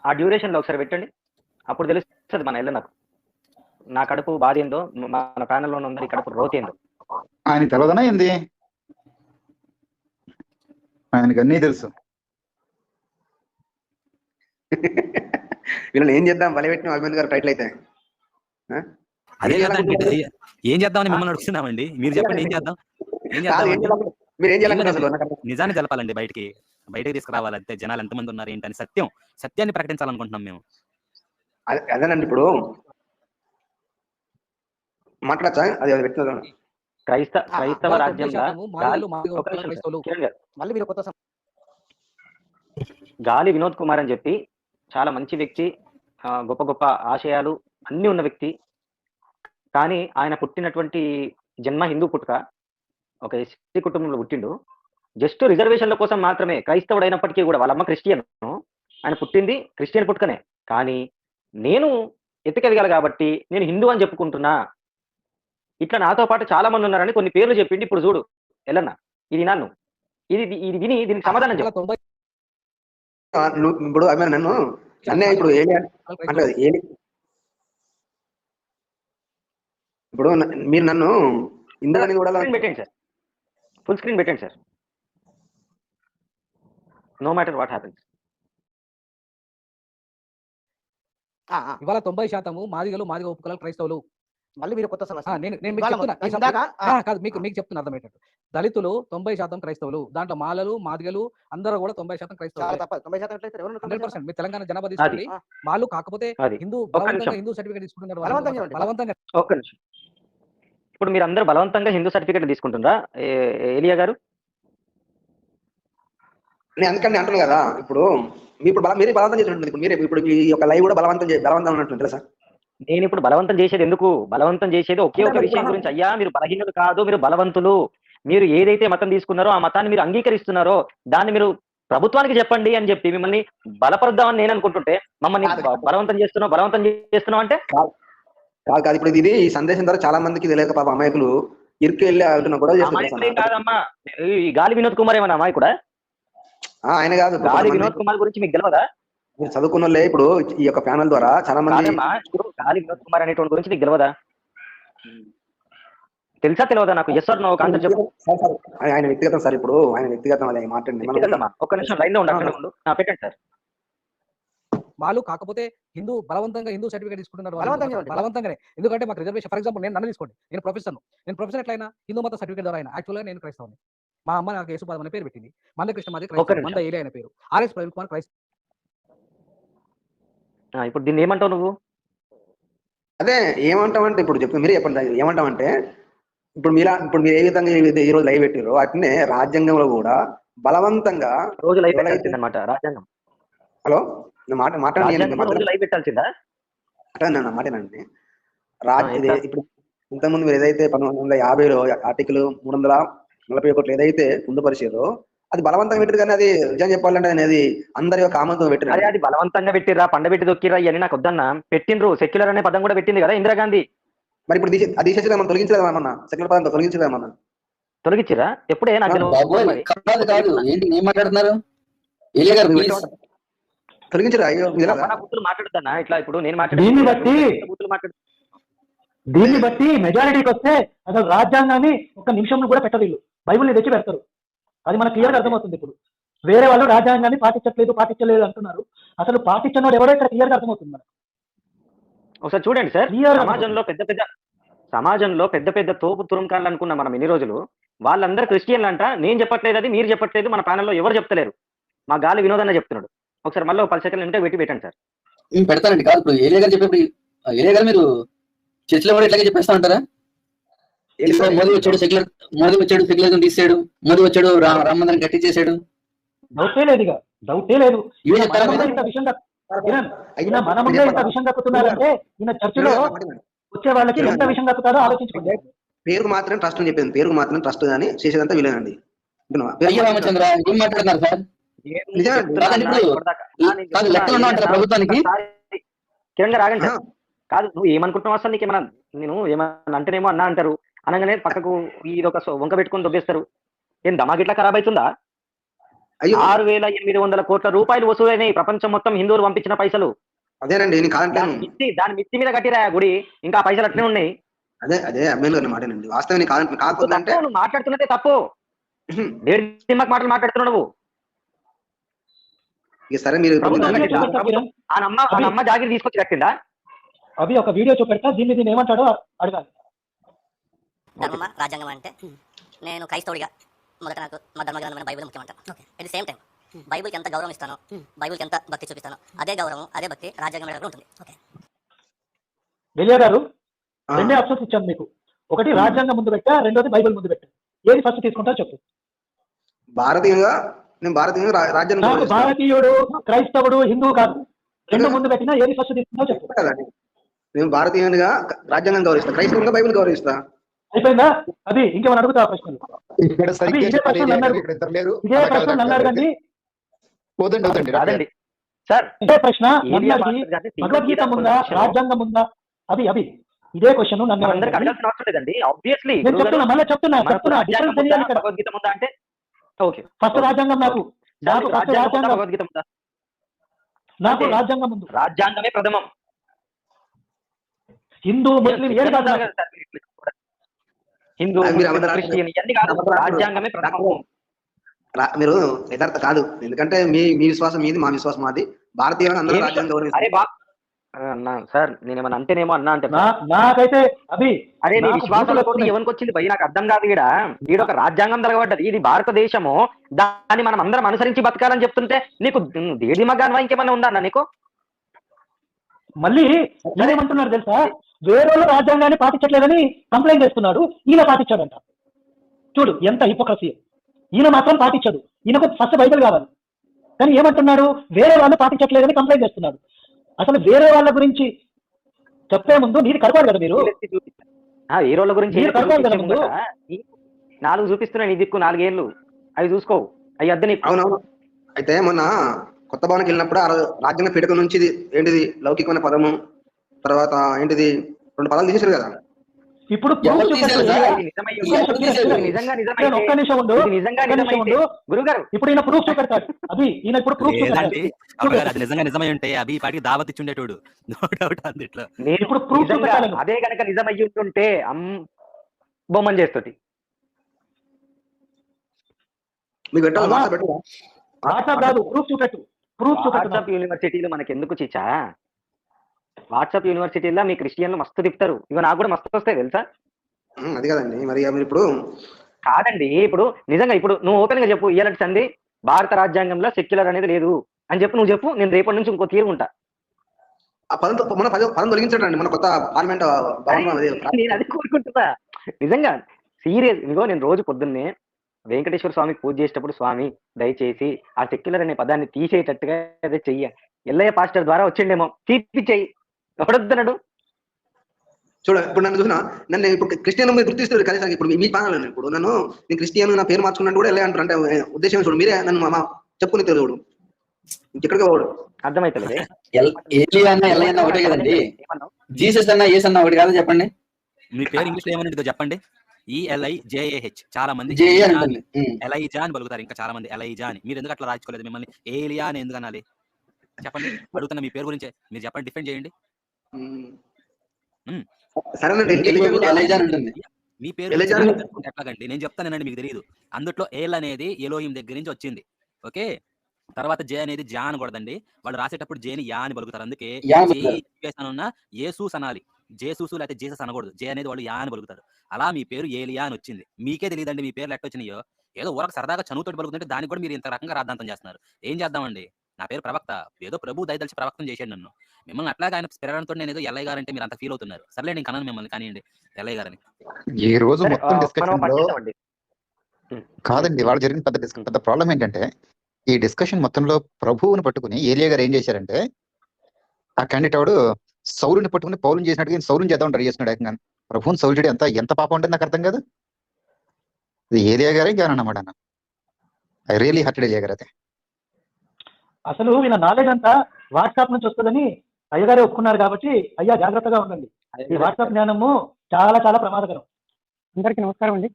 ఆ డ్యూరేషన్ లో ఒకసారి పెట్టండి, అప్పుడు తెలుస్తుంది మన ఇల్లు. నా కడుపు బాధ ఏందో, మన ప్యానెల్లో ఉన్న కడుపు రోతి ఏందో. ఆయన తెలదనా ఏంది? ఆయనకి అన్నీ తెలుసు. వీళ్ళని ఏం చేద్దాం, బలపెట్టిన అభిమాన్ గారు టైటిల్ అయితే అదే ఏం చేద్దామని మిమ్మల్ని అడుగుతున్నామండి, మీరు చెప్పండి ఏం చేద్దాం. మీరు ఏం చేయాలి, నిజాన్ని తెలపాలండి, బయటకి తీసుకురావాలంటే జనాలు ఎంతమంది ఉన్నారు ఏంటని సత్యాన్ని ప్రకటించాలనుకుంటున్నాం మేము. అదేనండి, ఇప్పుడు మాట్లాడచ్చా? అది వ్యక్తిగత క్రైస్తవ రాజ్యంగా గాలి వినోద్ కుమార్ అని చెప్పి చాలా మంచి వ్యక్తి, గొప్ప గొప్ప ఆశయాలు అన్ని ఉన్న వ్యక్తి. కానీ ఆయన పుట్టినటువంటి జన్మ హిందూ పుట్టుక, ఒక ఎస్టీ కుటుంబంలో పుట్టిండు. జస్ట్ రిజర్వేషన్ల కోసం మాత్రమే క్రైస్తవుడు అయినప్పటికీ కూడా, వాళ్ళ అమ్మ క్రిస్టియన్, ఆయన పుట్టింది క్రిస్టియన్ పుట్టుకనే. కానీ నేను ఎత్తుకెదగాలి కాబట్టి నేను హిందూ అని చెప్పుకుంటున్నా. ఇట్లా నాతో పాటు చాలా మంది ఉన్నారని కొన్ని పేర్లు చెప్పిండి. ఇప్పుడు చూడు ఎల్లన్న, ఇది నన్ను ఇది విని దీనికి సమాధానం చెప్పు. ఇప్పుడు నన్ను ఇప్పుడు ఇప్పుడు మీరు నన్ను ఇందులో కూడా పెట్టండి సార్, ఫుల్ స్క్రీన్ పెట్టండి sir, no matter what happens. ఇవాళ 90% మాదిగ ఉపకులాలు క్రైస్తవులు. మళ్ళీ మీరు కొత్త సమస్య. నేను మీకు ఇవాళ చెప్తున్నా. మొత్తం ఇందాక కాదు మీకు చెప్తున్నా అర్థమయ్యేటట్టు. దళితులు 90% క్రైస్తవులు. దాంట్లో మాలలు, మాదిగలు అందరూ కూడా 90% చాలా క్రైస్తవులు. తప్ప 90% ఎట్లయితే ఎవరు 100%. మీరు తెలంగాణ జనాభా తీసుకోండి. ఆ. వాళ్ళు కాకపోతే అది హిందూ ఒక్క బలవంతంగా నిమిషం. హిందూ సర్టిఫికేట్ తీసుకుంటున్నారు. బలవంతంగా ఏమండి? బలవంతంగా ఒక్క నిమిషం. ఇప్పుడు మీరు అందరూ బలవంతంగా హిందూ సర్టిఫికేట్ తీసుకుంటుండ్రా ఏలియా గారు? నేను అందుకని అంటున్నాను కదా, ఇప్పుడు మీరే బలవంతం చేసినట్టుంది. ఇప్పుడు మీరే ఇప్పుడు ఈ యొక్క లైవ్ కూడా బలవంతం అన్నట్టు తెలుసా? నేను ఇప్పుడు బలవంతం చేసేది ఎందుకు? బలవంతం చేసేది ఒకే ఒక విషయం గురించి. అయ్యా మీరు బలహీనులు కాదు, మీరు బలవంతులు. మీరు ఏదైతే మతం తీసుకున్నారో ఆ మతాన్ని మీరు అంగీకరిస్తున్నారో దాన్ని మీరు ప్రభుత్వానికి చెప్పండి అని చెప్పి మిమ్మల్ని బలపరుద్దామని నేను అనుకుంటుంటే మమ్మల్ని బలవంతం చేస్తున్నావు అంటే కాదు ఇప్పుడు ఇది ఈ సందేశం ద్వారా చాలా మందికి తెలియక పాప అమాయకులు ఇరుక్కి వెళ్ళి అంటున్నా కూడా అమాయకులేం కాదమ్మా. ఈ గాలి వినోద్ కుమార్ ఏమన్నా అమాయకుడా? ఆయన కాదు. గాలి వినోద్ కుమార్ గురించి మీకు తెలియదా? మీరు చదువుకున్న వాళ్ళే ఇప్పుడు ఈ యొక్క ప్యానల్ ద్వారా చాలా మంది. కాదమ్మా, ఇప్పుడు గాలి వినోద్ కుమార్ అనేటువంటి గురించి నీకు తెలియదా? తెలుసా తెలియదా నాకు? ఎస్ ఆర్ నో ఆన్సర్ చెప్పు. ఆయన వ్యక్తిగతం సార్, ఇప్పుడు ఆయన వ్యక్తిగతం అది మాట్లాడండి. ఒక్క నిమిషం లైన్ లో ఉండు. పెట్టండి సార్. వాళ్ళు కాకపోతే బలవంతంగా హిందూ సర్టిఫికేట్ తీసుకుంటున్నారు. బలవంతంగా ఏమండి? బలవంతంగానే. ఎందుకంటే మాకు రిజర్వేషన్. ఫర్ ఎగ్జాంపుల్ నన్ను తీసుకోండి. నేను ప్రొఫెసర్ ఎట్లయినా హిందూ మత సర్టిఫికేట్ ద్వారా అయినా. యాక్చువల్గా నేను క్రైస్తవుని. మా అమ్మ నాకు యేసుపాదం అనే పేరు పెట్టింది. మందకృష్ణ మాది క్రైస్తవ, మంద ఏలే అనే పేరు. ఆర్ఎస్ ప్రవీణ్ కుమార్ క్రైస్తవ. ఇప్పుడు దీన్ని ఏమంటావు నువ్వు? అదే ఏమంటామంటే ఇప్పుడు మీరే చెప్పండి. ఏమంటామంటే ఇప్పుడు మీరు ఏ విధంగా ఈ రోజు లైవ్ పెట్టారో అట్నే రాజ్యాంగంలో కూడా బలవంతంగా రోజు లైవ్ పెట్టాల్సిందన్నమాట రాజ్యాంగం. హలో మాట్లాడండి. లైవ్ పెట్టాల్సిందా? మాట్లాడండి. ఇప్పుడు ఇంతకుముందు మీరు ఏదైతే 1950లో ఆర్టికల్ 341 ఏదైతే పొందుపరిచారో అది బలవంతంగా పెట్టింది. కానీ అది నిజం చెప్పాలంటే అనేది అందరి యొక్క ఆమోదంతో పెట్టింది. అదే అది బలవంతంగా పెట్టిరా, పండబెట్టి దొక్కిరా ఇవన్నీ నాకు వద్దన్నా. పెట్టిండ్రు. సెక్యులర్ అనే పదం కూడా పెట్టింది కదా ఇందిరాగాంధీ. మరి ఇప్పుడు అది తీసేసేదేమన్నా, తొలగించలేమన్నా? సెక్యులర్ పదం తొలగించలేమన్నా? తొలగించిరా? ఎప్పుడే నాకు కాదు. ఏంటి ఏం మాట్లాడుతున్నారు? ఏలియా గారు తొలగించరా? అయ్యో మాట్లాడుతానా ఇట్లా? ఇప్పుడు నేను దీన్ని బట్టి మెజారిటీకి వస్తే అసలు రాజ్యాంగాన్ని ఒక్క నిమిషంలో కూడా పెట్టరు. వీళ్ళు బైబుల్ని తెచ్చి పెడతారు. అది మనకు క్లియర్గా అర్థమవుతుంది. ఇప్పుడు వేరే వాళ్ళు రాజ్యాంగాన్ని పాటించలేదు అంటున్నారు. అసలు పాటించనోడు ఎవరో ఇక్కడ క్లియర్గా అర్థమవుతుంది మనకు. ఒకసారి చూడండి సార్, సమాజంలో పెద్ద పెద్ద తోపు తురుంకాలు అనుకున్నాం మనం ఇన్ని రోజులు. వాళ్ళందరూ క్రిస్టియన్లు అంట. నేను చెప్పట్లేదు, అది మీరు చెప్పట్లేదు, మన ప్యానల్లో ఎవరు చెప్తలేరు. మా గాలి వినోదన్న చెప్తున్నాడు. ఒకసారి మళ్ళీ 10 సెకండ్లు ఉంటే పెట్టండి సార్. పెడతానండి. కాదు ఇప్పుడు ఏలియా గారు చెప్పేప్పుడు ఏలియా గారు మీరు చర్చిలో కూడా ఇట్లాగే చెప్పేస్తా ఉంటారా? మోదీ వచ్చాడు సెక్యులరిజం తీసాడు, మోదీ వచ్చాడు రామ మందిరం కట్టించేసాడు. డౌటే లేదు. మన ముందే ఇంత విషయం కక్కుతున్నారంటే ఈయన చర్చిలో వచ్చే వాళ్ళకి ఎంత విషయం కక్కుతారో ఆలోచించుకోండి. పేరుకు మాత్రం ట్రస్ట్ అని చెప్పింది. పేరుకు మాత్రం ట్రస్ట్ కానీ చేసేదంతా వీలేనండి. రామచంద్ర ఏం మాట్లాడుతున్నారు సార్? ప్రభుత్వానికి కిరణ్ గారు ఆగండి సార్. కాదు, నువ్వు ఏమనుకుంటున్నావు అసలు? నీకు ఏమన్నా నేను ఏమన్నా అంటేనేమో అన్నా అంటారు, అనగానే పక్కకు ఇది ఒక వంక పెట్టుకొని దొబ్బేస్తారు. ఏం దమాగ్ ఇట్లా ఖరాబ్ అవుతుందా? 6,800 కోట్ల రూపాయలు వసూలైనాయి ప్రపంచం మొత్తం హిందువులు పంపించిన పైసలు. అదేనండి, దాని మిత్తి మీద కట్టిరా గుడి, ఇంకా పైసలు అట్లనే ఉన్నాయి. అదే అమ్మాయిలు మాట్లాడండి. వాస్తవానికి కాకపోతే నువ్వు మాట్లాడుతున్నదే తప్పు. మాటలు మాట్లాడుతున్నావు నువ్వు. సరే మీరు అమ్మ జాగిరి తీసుకొచ్చి కట్టిందా? అవి ఒక వీడియో చూపెడతా, దీన్ని ఏమంటాడో అడగాలి. ధర్మమా రాజ్యాంగం అంటే నేను క్రైస్తవుడిగా మొదట నాకు మా ధర్మగ్రంథమైన బైబిల్ ముఖ్యమంటాను. ఎట్ ది సేమ్ టైం బైబిల్కి ఎంత గౌరవం ఇస్తానో, బైబిల్కి ఎంత భక్తి చూపిస్తానో అదే గౌరవం అదే భక్తి రాజ్యాంగం మీద ఉంటుంది. వెలియా గారు, 2 ఆప్షన్స్ ఇచ్చాను మీకు. ఒకటి రాజ్యాంగం ముందు పెట్టా, రెండోది బైబిల్ ముందు పెట్టా. ఏది ఫస్ట్ తీసుకుంటా చెప్పు. భారతీయుడు, క్రైస్తవుడు, హిందువు కాదు. 2 ముందు పెట్టినా ఏది ఫస్ట్ తీసుకుంటా చెప్పు. నేను భారతీయునిగా రాజ్యాంగం గౌరవిస్తా, క్రైస్తవునిగా బైబిల్ గౌరవిస్తా. అయిపోయిందా? అది ఇంకేమైనా అడుగుతా ప్రశ్నలు? ఇదే ప్రశ్నలు అడగండి. ఇదే ప్రశ్న భగవద్గీత ముందా రాజ్యాంగం ముందా? అది ఇదే క్వశ్చన్ నన్ను చెప్తున్నా, మళ్ళీ చెప్తున్నా. ఫస్ట్ రాజ్యాంగం నాకు రాజ్యాంగం ముందు. రాజ్యాంగమే ప్రథమం. హిందూ ముస్లిం ఏది కాదు. హిందూ క్రిస్టియన్ ఇవన్నీ కాదు, రాజ్యాంగమే ప్రథమం. మీరు యథార్థ కాదు. ఎందుకంటే మీ విశ్వాసం మీది, మా విశ్వాసం మాది. భారతీయులు అందరూ రాజ్యాంగం గౌరవిస్తారు. అన్నా సార్ నేనేమన్నా అంటేనేమో అన్నా అంటే నాకైతే అభి అరే నీ నాకు విశ్వాసాలతో బూతులు ఎవరికి వచ్చింది భయ నాకు అర్థం కాదు. ఈడ ఒక రాజ్యాంగం తలగబడ్డది, ఇది భారతదేశము, దాన్ని మనం అందరం అనుసరించి బతకాలని చెప్తుంటే నీకు దేడి మగాన్వా ఇంకేమన్నా ఉందా అన్న నీకు? మళ్ళీ ఏమంటున్నారు తెలుసా, వేరే వాళ్ళు రాజ్యాంగాన్ని పాటించట్లేదని కంప్లైంట్ చేస్తున్నాడు, ఈయన పాటించాడంట. చూడు ఎంత హిపోక్రసీ. ఈయన మాత్రం పాటించడు, ఈయనకు ఫస్ట్ బైబిల్ కావాలి, కానీ ఏమంటున్నాడు, వేరే వాళ్ళు పాటించట్లేదని కంప్లైంట్ చేస్తున్నాడు. అసలు వేరే వాళ్ళ గురించి చెప్పే ముందు నీది కడపాలి కదా మీరు. ఏ రోజుల గురించి మీరు కడపాలి కదా ముందు. 4 చూపిస్తున్నాయి నీ దిక్కు, 4 ఏళ్ళు అవి చూసుకోవు, అవి అద్దె నీకు. అవునవును. అయితే మొన్న కొత్త భవన్కి వెళ్ళినప్పుడు ఆ రాజ్యాంగ పీఠకం నుంచి ఏంటిది లౌకికమైన పదము, తర్వాత ఏంటిది 2 పదాలు తీసేశారు కదా. ఇప్పుడు ఇప్పుడు ఈయన ప్రూఫ్ చూపెడతాడు. అది ఈయన ఇప్పుడు ప్రూఫ్ నిజంగా నిజమై ఉంటే అభి పాటికి దావత్ ఇచ్చుండేటోడు, నో డౌట్ అందుట్లో. ఇప్పుడు ప్రూఫ్ చూపెట్టాలి. అదే కనుక నిజమై ఉంటుంటే బొమ్మని చేస్తుంది. మీకు పెట్టాలి వాట్సాప్ కాదు, ప్రూఫ్ చూపెట్టు. ప్రూఫ్ వాట్సాప్ యూనివర్సిటీలు మనకి ఎందుకు చిచ్చా? వాట్సాప్ యూనివర్సిటీలో మీ క్రిస్టియన్లు మస్తు తిప్పుతారు, ఇక నాకు కూడా మస్తు వస్తాయి తెలుసా. అది కదండి మరి ఇప్పుడు కాదండి, ఇప్పుడు నిజంగా ఇప్పుడు నువ్వు ఓపెన్ గా చెప్పు, ఇయ్యాలంటే సంది భారత రాజ్యాంగంలో సెక్యులర్ అనేది లేదు అని చెప్పు, నువ్వు చెప్పు, నేను రేపటి నుంచి ఇంకో తీరు ఉంటా. మన పదం తొలగించండి, మన కొత్త పార్లమెంట్. నేను అది కోరుకుంటున్నా నిజంగా సీరియస్. ఇదిగో నేను రోజు పొద్దున్నే వెంకటేశ్వర స్వామికి పూజ చేసేటప్పుడు, స్వామి దయచేసి ఆ సెక్యులర్ అనే పదాన్ని తీసేటట్టుగా అదే చెయ్య, ఎల్లయ్య పాస్టర్ ద్వారా వచ్చిండేమో తీపిచ్చేయి, ఎవడొద్దన్నాడు? చూడ ఇప్పుడు నన్ను చూసినా, నన్ను ఇప్పుడు క్రిస్టియన్ మీరు గుర్తిస్తారు కనీసం. ఇప్పుడు మీ పాలన ఇప్పుడు నేను క్రిస్టియన్ నా పేరు మార్చుకున్నట్టు కూడా ఎలా అంటారు అంటే ఉద్దేశం చూడు, మీరే నన్ను మా చెప్పుకుని తెలియదు ఇంకెక్కడికి పోవడు. అర్థమైతలేదు. ఒకటే కదండి, జీసస్ అన్న ఏస్ అన్న ఒకటి కాదు చెప్పండి. మీ పేరు ఇంగ్లీష్ లో ఏమని చెప్పండి. ELIJAH చాలా మంది ఎలైజా అని పలుకుతారు, ఇంకా చాలా మంది ఎలైజా అని. మీరు ఎందుకు అట్లా రాసుకోలేదు? మిమ్మల్ని ఏలియా అని ఎందుకు అనాలి చెప్పండి? అడుగుతున్న మీ పేరు గురించే, మీరు చెప్పండి, డిఫెండ్ చేయండి. మీ పేరు ఎట్లాగండి నేను చెప్తానండి, మీకు తెలియదు. అందుట్లో ఏల్ అనేది ఎలోహిం దగ్గర నుంచి వచ్చింది, ఓకే. తర్వాత జే అనేది జా అనకూడదండి, వాళ్ళు రాసేటప్పుడు జేని యా అని పలుకుతారు. అందుకే యేసూస్ అనాలి, జేసూసు లేకపోతే జీసస్ అనకూడదు. జే అనేది వాళ్ళు యా అని పలుకుతారు. అలా మీ పేరు ఏలియా అని వచ్చింది. మీకే తెలియదండి మీ పేర్లు ఎట్లా వచ్చినాయో. ఏదో ఊరకు సరదాగా చనువుతోటి పలుకుతుంటే దానికి కూడా మీరు ఇంత రకంగా రాద్ధాంతం చేస్తున్నారు. ఏం చేద్దామండి? నా పేరు ప్రవక్త, ఏదో ప్రభు దయదలిచి ప్రవక్తం చేశాడు నన్ను. మిమ్మల్ని అట్లాగా ఆయన ప్రేరణతో నేను ఏదో ఎల్లయ్య గారు అంటే మీరు అంత ఫీల్ అవుతున్నారు. సర్లే నేను కన్నాను మిమ్మల్ని, కానివ్వండి ఎల్లయ్య గారని. ఈ రోజు మొత్తం డిస్కషన్ లో కాదండి, వాళ్ళు జరిగిన పెద్ద ప్రాబ్లం ఏంటంటే, ఈ డిస్కషన్ మొత్తంలో ప్రభువుని పట్టుకుని ఏలియా గారు ఏం చేశారంటే, ఆ క్యాండిడేట్ వాడు సౌలుని పట్టుకుని పౌలుని చేసినట్టుగా సౌలుని చేద్దాం ట్రై చేస్తున్నాడు. ఏకంగా ప్రభువుని సౌలు చేయడం ఎంత పాపం ఉంటుంది నాకు అర్థం కాదు. ఇది ఏలియా గారే అన్నమాట. ఐ రియలీ హర్టెడ్ ఏలియా గారు. అయితే అసలు వీళ్ళ నాలెడ్జ్ అంతా వాట్సాప్ నుంచి వస్తుందని అయ్యగారే ఒప్పుకున్నారు కాబట్టి, అయ్యా జాగ్రత్తగా ఉండండి. ఈ వాట్సాప్ జ్ఞానము చాలా చాలా ప్రమాదకరం. అందరికి నమస్కారం అండి.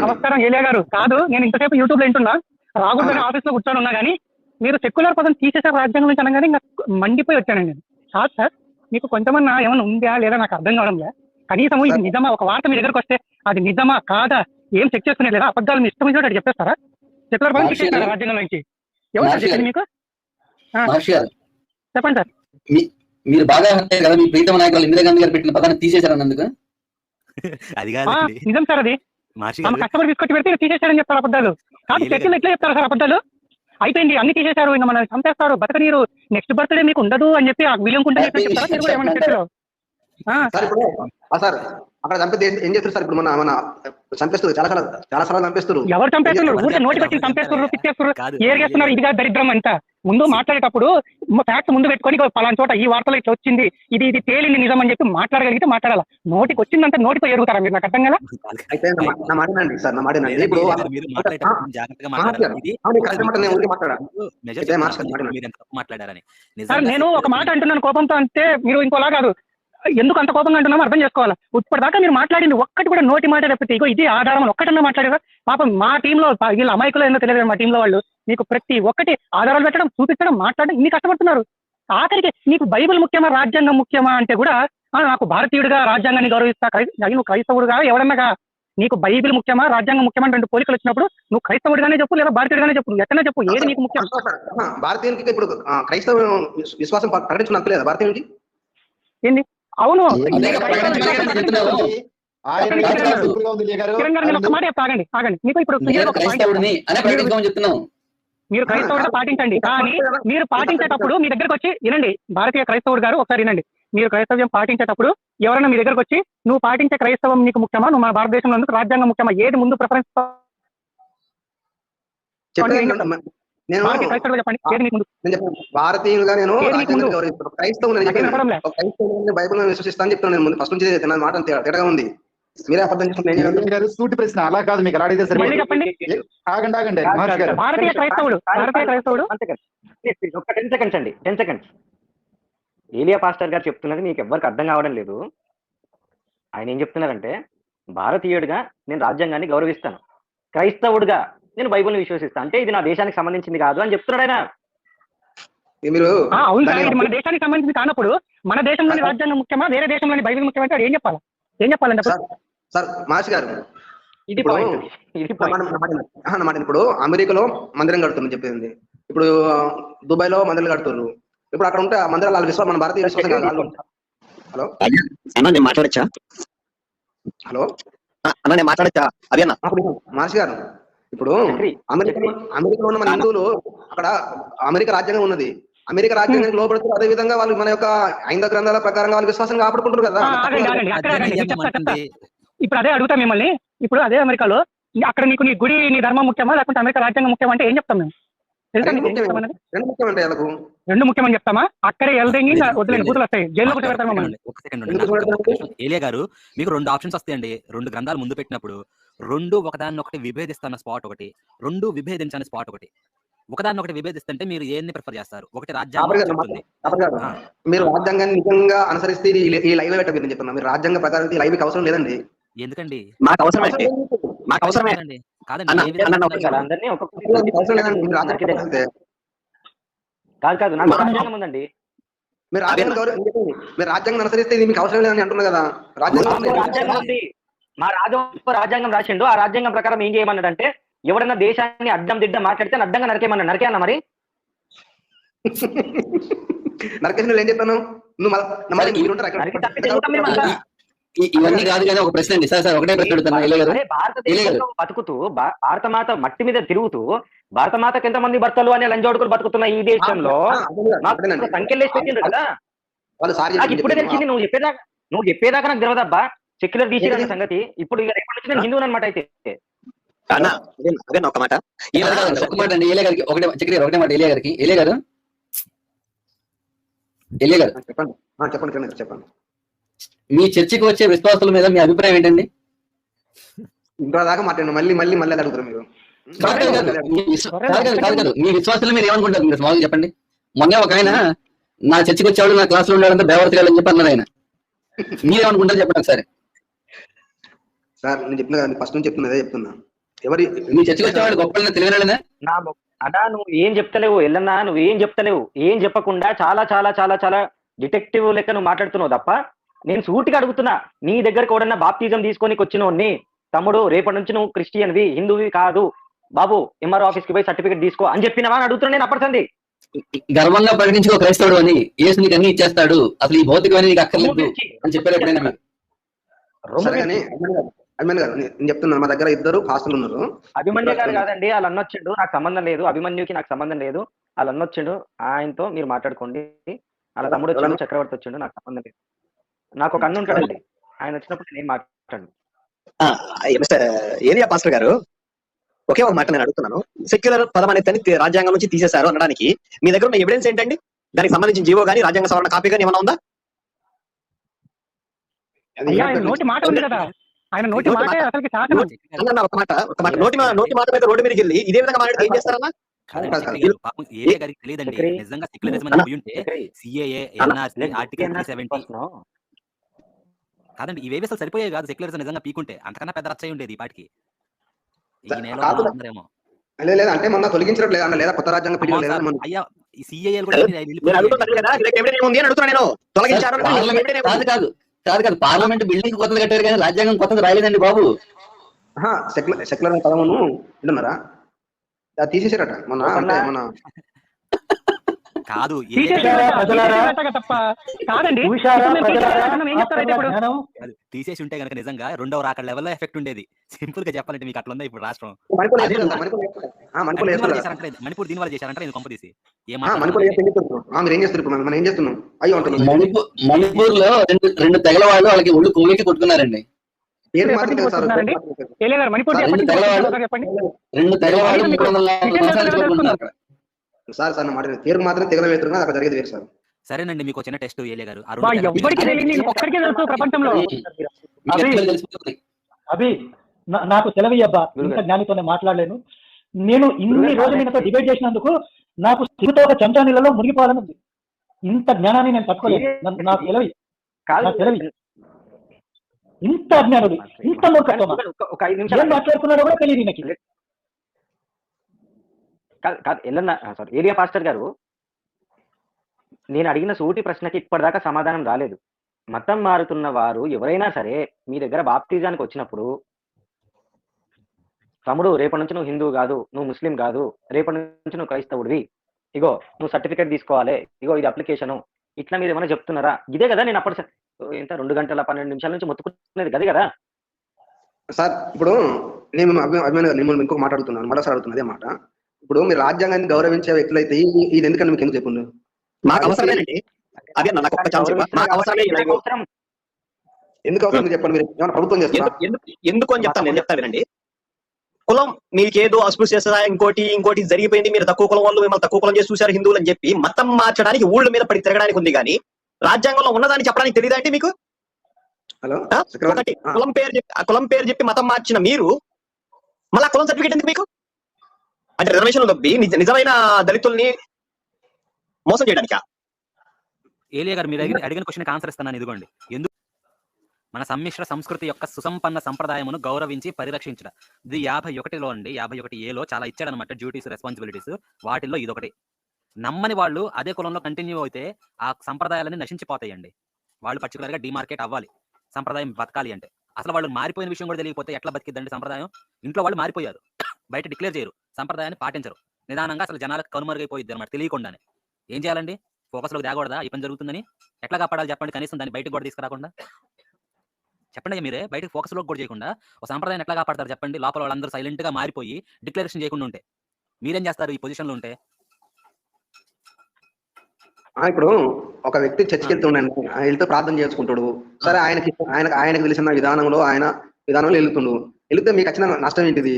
నమస్కారం ఏలియా గారు. కాదు, నేను ఇంతసేపు యూట్యూబ్ లో వింటున్నా, రాకూడదని ఆఫీస్ లో కూర్చొని ఉన్నా కానీ మీరు సెక్యులర్ పదం తీసేసారు రాజ్యాంగం నుంచి అనగానే ఇంకా మండిపోయి వచ్చానండి నేను. కాదు సార్, మీకు కొంచెమన్నా ఏమైనా ఉందా లేదా నాకు అర్థం కావడం లేదు. కనీసం ఇది నిజమా, ఒక వార్త మీ దగ్గరకు వస్తే అది నిజమా కాదా ఏం చెక్ చేసుకునే లేదా? అబద్ధాలు మీ ఇష్టం వచ్చినట్టు చెప్పేస్తారా? సెక్యులర్ పదం తీసేస్తారా రాజ్యాంగం నుంచి? ఎవరు చెప్పింది మీకు? చెప్పండి సార్. మీరు బాగా కదా, మీ ప్రీతమ నాయకులు ఇందిరాగాంధీ గారు పెట్టిన పదాన్ని తీసేశారన్నందుకు. నిజం సార్, అది కస్టమర్ తీసుకొచ్చి పెడితే తీసేశారని చెప్తారు అబద్ధాలు. కాదు, చర్చలు ఎట్లా చెప్తారు సార్ అబద్ధాలు? అయిపోయింది, అన్ని తీసేశారు, ఇంకా మనం చంపేస్తారు, బతకనీరు, నెక్స్ట్ బర్త్డే మీకు ఉండదు అని చెప్పి విలియం కుంటే చెప్తారా మీరు కూడా ఏమన్నా చర్చలో? సార్ అక్కడ చంపితే ఏం చేస్తారు సార్? ఇప్పుడు మన చంపేస్తారు, చాలా సార్లు చంపేస్తారు. ఎవరు చంపేస్తున్నారు? ఊరికే నోటి పెట్టి చంపేస్తున్నారు, పిచ్చేస్తున్నారు, ఏరిగేస్తున్నారు. ఇదిగా దరిద్రం అంతా. ముందు మాట్లాడేటప్పుడు ఫ్యాక్ట్స్ ముందు పెట్టుకొని పలానా చోట ఈ వార్తలో ఇట్లా వచ్చింది, ఇది తేలింది నిజం అని చెప్పి మాట్లాడగలిగితే మాట్లాడాలా. నోటికి వచ్చిందంటే నోటితో ఎరుగుతారా మీరు? నాకు అర్థం కదా. అయితే నా మాటనండి సార్, నా మాటనండి. ఇప్పుడు సార్ నేను ఒక మాట అంటున్నాను కోపంతో, అంటే మీరు ఇంకోలా కాదు. ఎందుకు అంత కోపంగా అంటున్నామో అర్థం చేసుకోవాలా. ఇప్పటిదాకా మీరు మాట్లాడింది ఒక్కటి కూడా నోటి మాట తప్పితే ఇగో ఇది ఆధారం ఒక్కటన్నా మాట్లాడారా? పాపం మా టీంలో వీళ్ళ అమాయకులు ఏందో తెలియదు, మా టీంలో వాళ్ళు మీకు ప్రతి ఒక్కటి ఆధారాలు పెట్టడం, చూపించడం, మాట్లాడడం ఇన్ని కష్టపడుతున్నారు. ఆఖరికి నీకు బైబిల్ ముఖ్యమా రాజ్యాంగం ముఖ్యమా అంటే కూడా నాకు భారతీయుడిగా రాజ్యాంగాన్ని గౌరవిస్తా, నువ్వు క్రైస్తవుడుగా ఎవడన్నాగా నీకు బైబిల్ ముఖ్యమా రాజ్యాంగం ముఖ్యమా అని 2 పోలికలు వచ్చినప్పుడు నువ్వు క్రైస్తవుడిగానే చెప్పు లేదా భారతీయుడిగానే చెప్పు, నువ్వు ఎక్కడనే చెప్పు, ఏది నీకు ముఖ్యం? భారతీయునికి ఇప్పుడు క్రైస్తవ విశ్వాసం ప్రకటించడం లేదా భారతీయునికి? ఏంది? అవును ఆయన కిరణ్ గారు, నేను ఒక మాట చెప్తా, ఆగండి. మీకు ఇప్పుడు clear ఒక point చెప్తాను. మీరు క్రైస్తవుడిగా పాటించండి, కానీ మీరు పాటించేటప్పుడు మీ దగ్గరకు వచ్చి వినండి, భారతీయ క్రైస్తవుడు గారు ఒకసారి వినండి. మీరు క్రైస్తవ్యం పాటించేటప్పుడు ఎవరైనా మీ దగ్గరకు వచ్చి నువ్వు పాటించే క్రైస్తవం నీకు ముఖ్యమా, నువ్వు మన భారతదేశంలో ఎందుకు రాజ్యాంగం ముఖ్యమా, ఏది ముందు ప్రిఫరెన్స్? నేను క్రైస్తవుడు చెప్పండి, ఏది నీకు ముందు? భారతీయులుగా నేను క్రైస్తవుని బైబిల్ విశ్వసిస్తాను చెప్తాను. నేను ముందు ఫస్ట్ నుంచి మాట తేడాగా ఉంది. మీరే అర్థం గారు సూటి ప్రశ్న అలా కాదు, మీకు ఎలా అడిగితే సరే. ఆగండి భారతీయ క్రైస్తవుడు ఒక 10 సెకండ్స్ అండి, 10 సెకండ్స్. ఏలియా పాస్టర్ గారు చెప్తున్నది మీకు ఎవరికి అర్థం కావడం లేదు. ఆయన ఏం చెప్తున్నారంటే, భారతీయుడిగా నేను రాజ్యాంగాన్ని గౌరవిస్తాను, క్రైస్తవుడిగా నేను బైబిల్ని విశ్వసిస్తాను, అంటే ఇది నా దేశానికి సంబంధించింది కాదు అని చెప్తున్నాడు ఆయన. అవును సార్, ఇది మన దేశానికి సంబంధించింది కానప్పుడు మన దేశంలోని రాజ్యాంగం ముఖ్యమా, వేరే దేశంలోని బైబిల్ ముఖ్యమా అంటే ఏం చెప్పాలి? ఏం చెప్పాలంటే సార్ మాసి గారు, ఇది ఇప్పుడు అమెరికాలో మందిరం కడుతున్నారు చెప్పింది, ఇప్పుడు దుబాయ్ లో మందిరాలు కడుతున్నారు. ఇప్పుడు అక్కడ ఉంటే ఆ మందిరాలు వాళ్ళ విశ్వాసం, మన భారతీయ విశ్వాసం కాదు. హలో అన్న, నేను మాట్లాడచ్చా? హలో అన్న, నేను మాట్లాడచ్చా? అదే అన్న మాసి గారు, ఇప్పుడు అమెరికాలో ఉన్న మన హిందువులు అక్కడ అమెరికా రాజ్యాంగం ఉన్నది, అమెరికా రాజ్యాంగానికి లోపడుతూ అదే విధంగా వాళ్ళు మన యొక్క ఐంద గ్రంథాల ప్రకారంగా వాళ్ళు విశ్వాసం కాపాడుకుంటారు కదా. ఇప్పుడు అదే అడుగుతా మిమ్మల్ని, ఇప్పుడు అదే అమెరికాలో అక్కడ నీకు నీ గుడి నీ ధర్మం ముఖ్యమా లేకుంటే అమెరికా రాజ్యాంగం ముఖ్యమా అంటే ఏం చెప్తాం మేము? రెండు ముఖ్యమని చెప్తామా? అక్కడే వెళ్తాయి వదిలేని బూతులు వస్తాయి, జైల్లో కూడా పెడతాం మమ్మల్ని. ఏలియా గారు, మీకు 2 ఆప్షన్స్ వస్తాయండి. 2 గ్రంథాలు ముందు పెట్టినప్పుడు 2 ఒకదాన్ని ఒకటి విభేదిస్తున్న స్పాట్ ఒకటి, 2 విభేదించని స్పాట్ ఒకటి. ఒకదాన్ని ఒకటి విభేదిస్తుంటే మీరు ఏన్ని ప్రిఫర్ చేస్తారు? ఒకటి రాజ్యాంగం. మీరు రాజ్యాంగాన్ని నిజంగా అనుసరిస్తే ఈ లైవ్ పెట్టబోతుంది చెప్తున్నా. మీరు రాజ్యాంగ ప్రకారం ఈ లైవ్ అవసరం లేదండి. ఎందుకండి? మాకు అవసరమే కాదండి. కాదు నాకు రాజ్యాంగం ఉందండి. మీరు రాజ్యాంగం అనుసరిస్తే ఇది మీకు అవసరం లేదని అంటున్నారు కదా. రాజ్యాంగం ఉంది, మా రాజ్యాంగం రాసిండు. ఆ రాజ్యాంగం ప్రకారం ఏం చేయమన్నాడంటే, ఎవడన్నా దేశాన్ని అడ్డం దిడ్డం మాట్లాడితే అడ్డంగా నరికేమన్నా, నరికేయన్నా మరి? నరకేసిన ఏం చెప్తాను? ఇవన్నీ కాదు కానీ ఒక ప్రశ్న అండి సార్, ఒకటే ప్రశ్న అడుగుతాను. భారతదేశంలో బతుకుతూ భారతమాత మట్టి మీద తిరుగుతూ భారతమాతకి ఎంతమంది భర్తలు అనే లంజోడుకులు బతుకుతున్న ఈ దేశంలో సంఖ్యలేసి పెట్టిండ్రు కదా. నాకు ఇప్పుడే తెలిసింది, నువ్వు చెప్పేదాకా నాకు తెలియదబ్బా సెక్యులర్ బీసీ అనే సంగతి. ఇప్పుడు రేపటి నుంచి నేను హిందువుని అనమాట. అయితే ఒక మాట అండి ఏలియా గారికి, ఒకటే మాట ఏలియా గారికి. ఏలియా గారు చెప్పండి. మీ చర్చికి వచ్చే విశ్వాసుల మీద మీ అభిప్రాయం ఏంటండి? ఇంకా దాకా మాట్లాడండి, మళ్ళీ అడుగుతారు మీరు. కాదు, మీ విశ్వాసులు మీరు ఏమనుకుంటారు? మీరు స్మాల్ చెప్పండి. మొన్న ఒక ఆయన నా చర్చికి వచ్చేవాడు నా క్లాస్ లో ఉండేవాడంతా బేవర్తగాలని చెప్పి అన్నారు ఆయన. మీరేమనుకుంటారు చెప్పండి సరే. సార్ నేను చెప్తున్నా కదా, ఫస్ట్ నుంచి చెప్తున్నా. ఎవరి మీ చర్చికి వచ్చేవాడు గొప్ప తెలియనా? అన్నా నువ్వు ఏం చెప్తలేవు, ఎల్లన్నా నువ్వు ఏం చెప్తలేవు. ఏం చెప్పకుండా చాలా చాలా చాలా చాలా డిటెక్టివ్ లెక్క నువ్వు మాట్లాడుతున్నావు తప్ప, నేను సూటిగా అడుగుతున్నా. నీ దగ్గరకు ఎవడన్నా బాప్తిజం తీసుకొని వచ్చినోడిని, తమ్ముడు రేపటి నుంచి నువ్వు క్రిస్టియన్వి, హిందువువి కాదు బాబు, ఎంఆర్ఓ ఆఫీస్కి పోయి సర్టిఫికేట్ తీసుకో అని చెప్పినవా అని అడుగుతున్నా నేను. అప్పటిసంది గర్వంగా ప్రకటించుకో క్రైస్తవుడు అని, యేసు నీకు అన్ని ఇచ్చేస్తాడు, అసలు ఈ భౌతికమైన నీకు అక్కర్లేదు అని చెప్పారు ఎప్పుడైనా మీరు? అభిమన్యు గారు నేను చెప్తున్నా, మా దగ్గర 2 పాస్టర్లు ఉన్నారు. అభిమన్యు గారు కాదండి, వాళ్ళు అన్నొచ్చిండు, నాకు సంబంధం లేదు. అభిమన్యుకి నాకు సంబంధం లేదు. వాళ్ళు అన్నొచ్చిండు, ఆయనతో మీరు మాట్లాడుకోండి. అలా తమ్ముడు వచ్చిండు, చక్రవర్తి వచ్చిండు, నాకు సంబంధం లేదు. నాకు ఒక అన్న ఉంటాడండి, ఆయన వచ్చినప్పుడు నేను మాట్లాడు. ఏరియా పాస్టర్ గారు, ఒకే ఒక మాట నేను అడుగుతున్నాను. సెక్యులర్ పదం అనేది రాజ్యాంగం నుంచి తీసేశారు అనడానికి మీ దగ్గర ఉన్న ఎవిడెన్స్ ఏంటండి? దానికి సంబంధించిన జీవో కానీ రాజ్యాంగ సవరణ కాపీ కానీ ఏమైనా ఉందా? ఆయన నోటి మాట ఉంది కదా, ఆయన నోటి మాట అసలుకి శాసనం. ఒక మాట నోటి మాట మీద రోడ్డు మీదకి వెళ్ళి ఇదే విధంగా మాట్లాడితే ఏం చేస్తారన్నా? నిజంగా సెక్యులరిజం అని ఉంటే సిఏఏ, ఎన్ఆర్సీ, ఆర్టికల్ 370 కాదండి, ఇవేవి అసలు సరిపోయాయి కాదు. సెక్యులరిజం నిజంగా పీకుంటే అంతకన్నా పెద్ద రచ్చ ఉండేది ఈ పాటికి. అంటే మొన్న తొలగించట్లేదు లేదా కొత్త రాజ్యాంగం అయ్యా, ఈ సిఏఏ కూడా కాదు పార్లమెంట్ బిల్డింగ్ కొత్తది కట్టారు కానీ రాజ్యాంగం కొత్తది రాయలేదండి బాబు. సెక్యులర్ అనే పదమును వింటున్నారా? అది తీసేసారట మన అంటే మన కాదు తప్ప కాదండి. తీసేసి ఉంటే కనుక నిజంగా రెండవ రాకడ లెవెల్లో ఎఫెక్ట్ ఉండేది. సింపుల్ గా చెప్పాలంటే మీకు అట్లా ఉందా ఇప్పుడు రాష్ట్రం? మణిపూర్ దీని వల్ల చేశారంటే నేను కంప తీసి మీరు ఏం చేస్తారు? మనం ఏం చేస్తున్నాం? అయ్యో అంటున్నాం. మణిపూర్ లో రెండు తెగల వాళ్ళు వాళ్ళకి ఒళ్ళు కోవికి కొట్టుకున్నారండి. పేరు మాత్రం తెలుసు సార్. రెండు తెగల వాళ్ళు 300 సంవత్సరాలు కొట్టుకుంటున్నారు. సార్ సార్ మాట పేరు మాత్రం తెగల వేస్తున్నా అక్కడ జరిగేది వేరు సార్. సరేనండి, మీకు చిన్న టెస్ట్ ఏలే గారు. అభి నాకు సెలవయ్యబ్బా, ఇంత జ్ఞానితోనే మాట్లాడలేను. నేను ఇన్ని రోజులు మీతో డిబేట్ చేసినందుకు నాకు సిగుతో ఒక చెంచా నీళ్ళలో మునిగిపోవాలని ఉంది. ఇంత జ్ఞానాన్ని నేను తట్టుకోలేను. నాకు సెలవి, ఇంత అజ్ఞానుడు, ఇంత మూర్ఖత్వమా? ఏం మాట్లాడుతున్నాడో కూడా తెలియదు నాకు. సారీ ఏరియా పాస్టర్ గారు, నేను అడిగిన సూటి ప్రశ్నకి ఇప్పటిదాకా సమాధానం రాలేదు. మతం మారుతున్న వారు ఎవరైనా సరే మీ దగ్గర బాప్టిజానికి వచ్చినప్పుడు, తమ్ముడు రేపటి నుంచి నువ్వు హిందూ కాదు, నువ్వు ముస్లిం కాదు, రేపటి నుంచి నువ్వు క్రైస్తవుడివి, ఇగో నువ్వు సర్టిఫికేట్ తీసుకోవాలి, ఇగో ఇది అప్లికేషను, ఇట్లా మీరు ఏమైనా చెప్తున్నారా? ఇదే కదా నేను అప్పటి ఎంత 2 గంటల 12 నిమిషాల నుంచి మొత్తుకునేది గదే కదా సార్. ఇప్పుడు నేను మిమ్మల్ని ఇంకొక మాట్లాడుతున్నాను, మరోసారి అడుగుతున్నా అదే మాట. ఇప్పుడు మీరు రాజ్యాంగాన్ని గౌరవించే వ్యక్తులైతే ఇది ఎందుకని మీకు ఎందుకు చెప్పండి? మాకు అవసరమేనండి. అదే నాకు ఒక్క ఛాన్స్ ఇవ్వండి. మాకు అవసరమే. ఎందుకు అవసరం చెప్పండి. మీరు ఏమైనా ప్రభుత్వం చేస్తారా? ఎందుకు అని చెప్తాను, నేను చెప్తా వినండి. కులం మీకేదో అస్పృశ్యత ఇంకోటి జరిగిపోయింది, మీరు తక్కువ కులం వాళ్ళు మిమ్మల్ని తక్కువ కులం చేసి చూశారు హిందువులు అని చెప్పి మతం మార్చడానికి ఊళ్ళ మీద పడి తిరగడానికి ఉంది, కానీ రాజ్యాంగంలో ఉన్నదాన్ని చెప్పడానికి తెలియదా అండి మీకు? హలో, ఒకటి కులం పేరు చెప్పి మతం మార్చిన మీరు మళ్ళా కులం సర్టిఫికేట్ ఎందుకు మీకు? అంటే రిజర్వేషన్ దొబ్బి నిజమైన దళితుల్ని మోసం చేయడానికా? ఏలియా గారు, మీరు అడిగిన క్వశ్చన్కి ఆన్సర్ ఇస్తున్నాను. ఇదిగోండి, ఎందుకు మన సమ్మిశ్ర సంస్కృతి యొక్క సుసంపన్న సంప్రదాయమును గౌరవించి పరిరక్షించడం. ఇది 51లో అండి, 51A చాలా ఇచ్చాడనమాట డ్యూటీస్, రెస్పాన్సిబిలిటీస్. వాటిల్లో ఇదొకటి. నమ్మని వాళ్ళు అదే కులంలో కంటిన్యూ అయితే ఆ సంప్రదాయాలన్నీ నశించిపోతాయండి. వాళ్ళు పర్టికులర్ గా డిమార్కేట్ అవ్వాలి సంప్రదాయం బతకాలి అంటే. అసలు వాళ్ళు మారిపోయిన విషయం కూడా తెలియకపోతే ఎట్లా బతికిద్దండి సంప్రదాయం? ఇంట్లో వాళ్ళు మారిపోయారు, బయట డిక్లేర్ చేయరు, సంప్రదాయాన్ని పాటించరు, నిదానంగా అసలు జనాలకు కనుమరుగైపోయింది అనమాట తెలియకుండానే. ఏం చేయాలండి? ఫోకస్లోకి తేకూడదా? ఈ పని జరుగుతుందని ఎట్లా కాపాడాలి చెప్పండి? కనీసం దాన్ని బయటకు కూడా తీసుకురాకుండా చెప్పండి. మీరే బయటకు ఫోకస్లోకి కూడా చేయకుండా ఒక సంప్రదాయం ఎట్లా కాపాడతారు చెప్పండి? లోపల వాళ్ళందరూ సైలెంట్ గా మారిపోయి డిక్లరేషన్ చేయకుండా ఉంటే మీరేం చేస్తారు ఈ పొజిషన్లో ఉంటే? ఇప్పుడు ఒక వ్యక్తి చర్చికి వెళ్తుండండి, వెళ్తూ ప్రార్థన చేసుకుంటాడు. సరే, ఆయనకు తెలిసిన విధానంలో వెళ్తే మీకు వచ్చిన నష్టం ఏంటిది?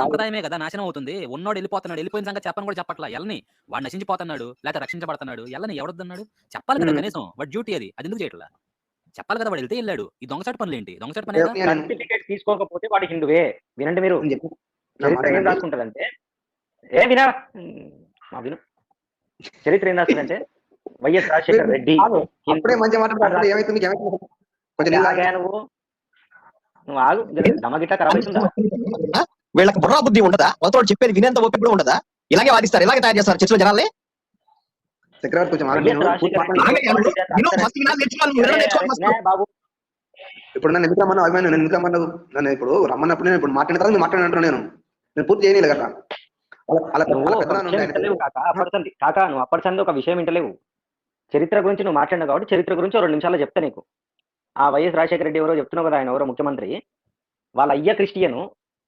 సంప్రదాయమే కదా నాశనం అవుతుంది. ఉన్నోడు వెళ్ళిపోతున్నాడు, వెళ్ళిపోయిన సంగతి చెప్పని కూడా చెప్పట్లా. ఎల్లని వాడు నశించిపోతున్నాడు, లేకపోతే రక్షించబడుతున్నాడు. ఎల్లని ఎవడొద్దన్నాడు? చెప్పాలి కదా కనీసం, వాడు డ్యూటీ అది ఎందుకు చేయట్లా? చెప్పాలి కదా. వాడు వెళ్తే వెళ్ళాడు. ఈ దొంగచాటు పనులు ఏంటి? దొంగచాటు పని సర్టిఫికేట్ తీసుకోకపోతే వాడు హిందువే. వినండి, మీరు చరిత్ర ఏం రాసుకుంటదంటే, విను చరిత్ర ఏం రాస్తుందంటే, వైఎస్ రాజశేఖర రెడ్డి నువ్వు ఆగు, దమగిట్లా ఖరాబ్ అవుతుందా? వీళ్ళకి బుర్రా బుద్ధి ఉండదా? ఒకతోడు చెప్పేది వినేంత ఓపిక కూడా ఉండదా? ఇలాగే వాదిస్తారు, ఇలాగే తయారు చేస్తారు చర్చలో జనాలే. ఇప్పుడు నన్ను ఎందుకు రమ్మన్నా అభిమాని? నన్ను ఎందుకు రమ్మన్నావు? నన్ను ఇప్పుడు రమ్మన్నప్పుడు నేను ఇప్పుడు మాట్లాడిన తర్వాత మాట్లాడినట్టు నేను పూర్తి చేయలేదు కదా. కాకా, నువ్వు అప్పటిసంది ఒక విషయం వింటలేవు. చరిత్ర గురించి నువ్వు మాట్లాడినావు కాబట్టి చరిత్ర గురించి 2 నిమిషాల్లో చెప్తా నీకు. ఆ వైఎస్ రాజశేఖర రెడ్డి ఎవరో చెప్తున్నావు కదా, ఆయన ఎవరో ముఖ్యమంత్రి, వాళ్ళ అయ్య క్రిస్టియను,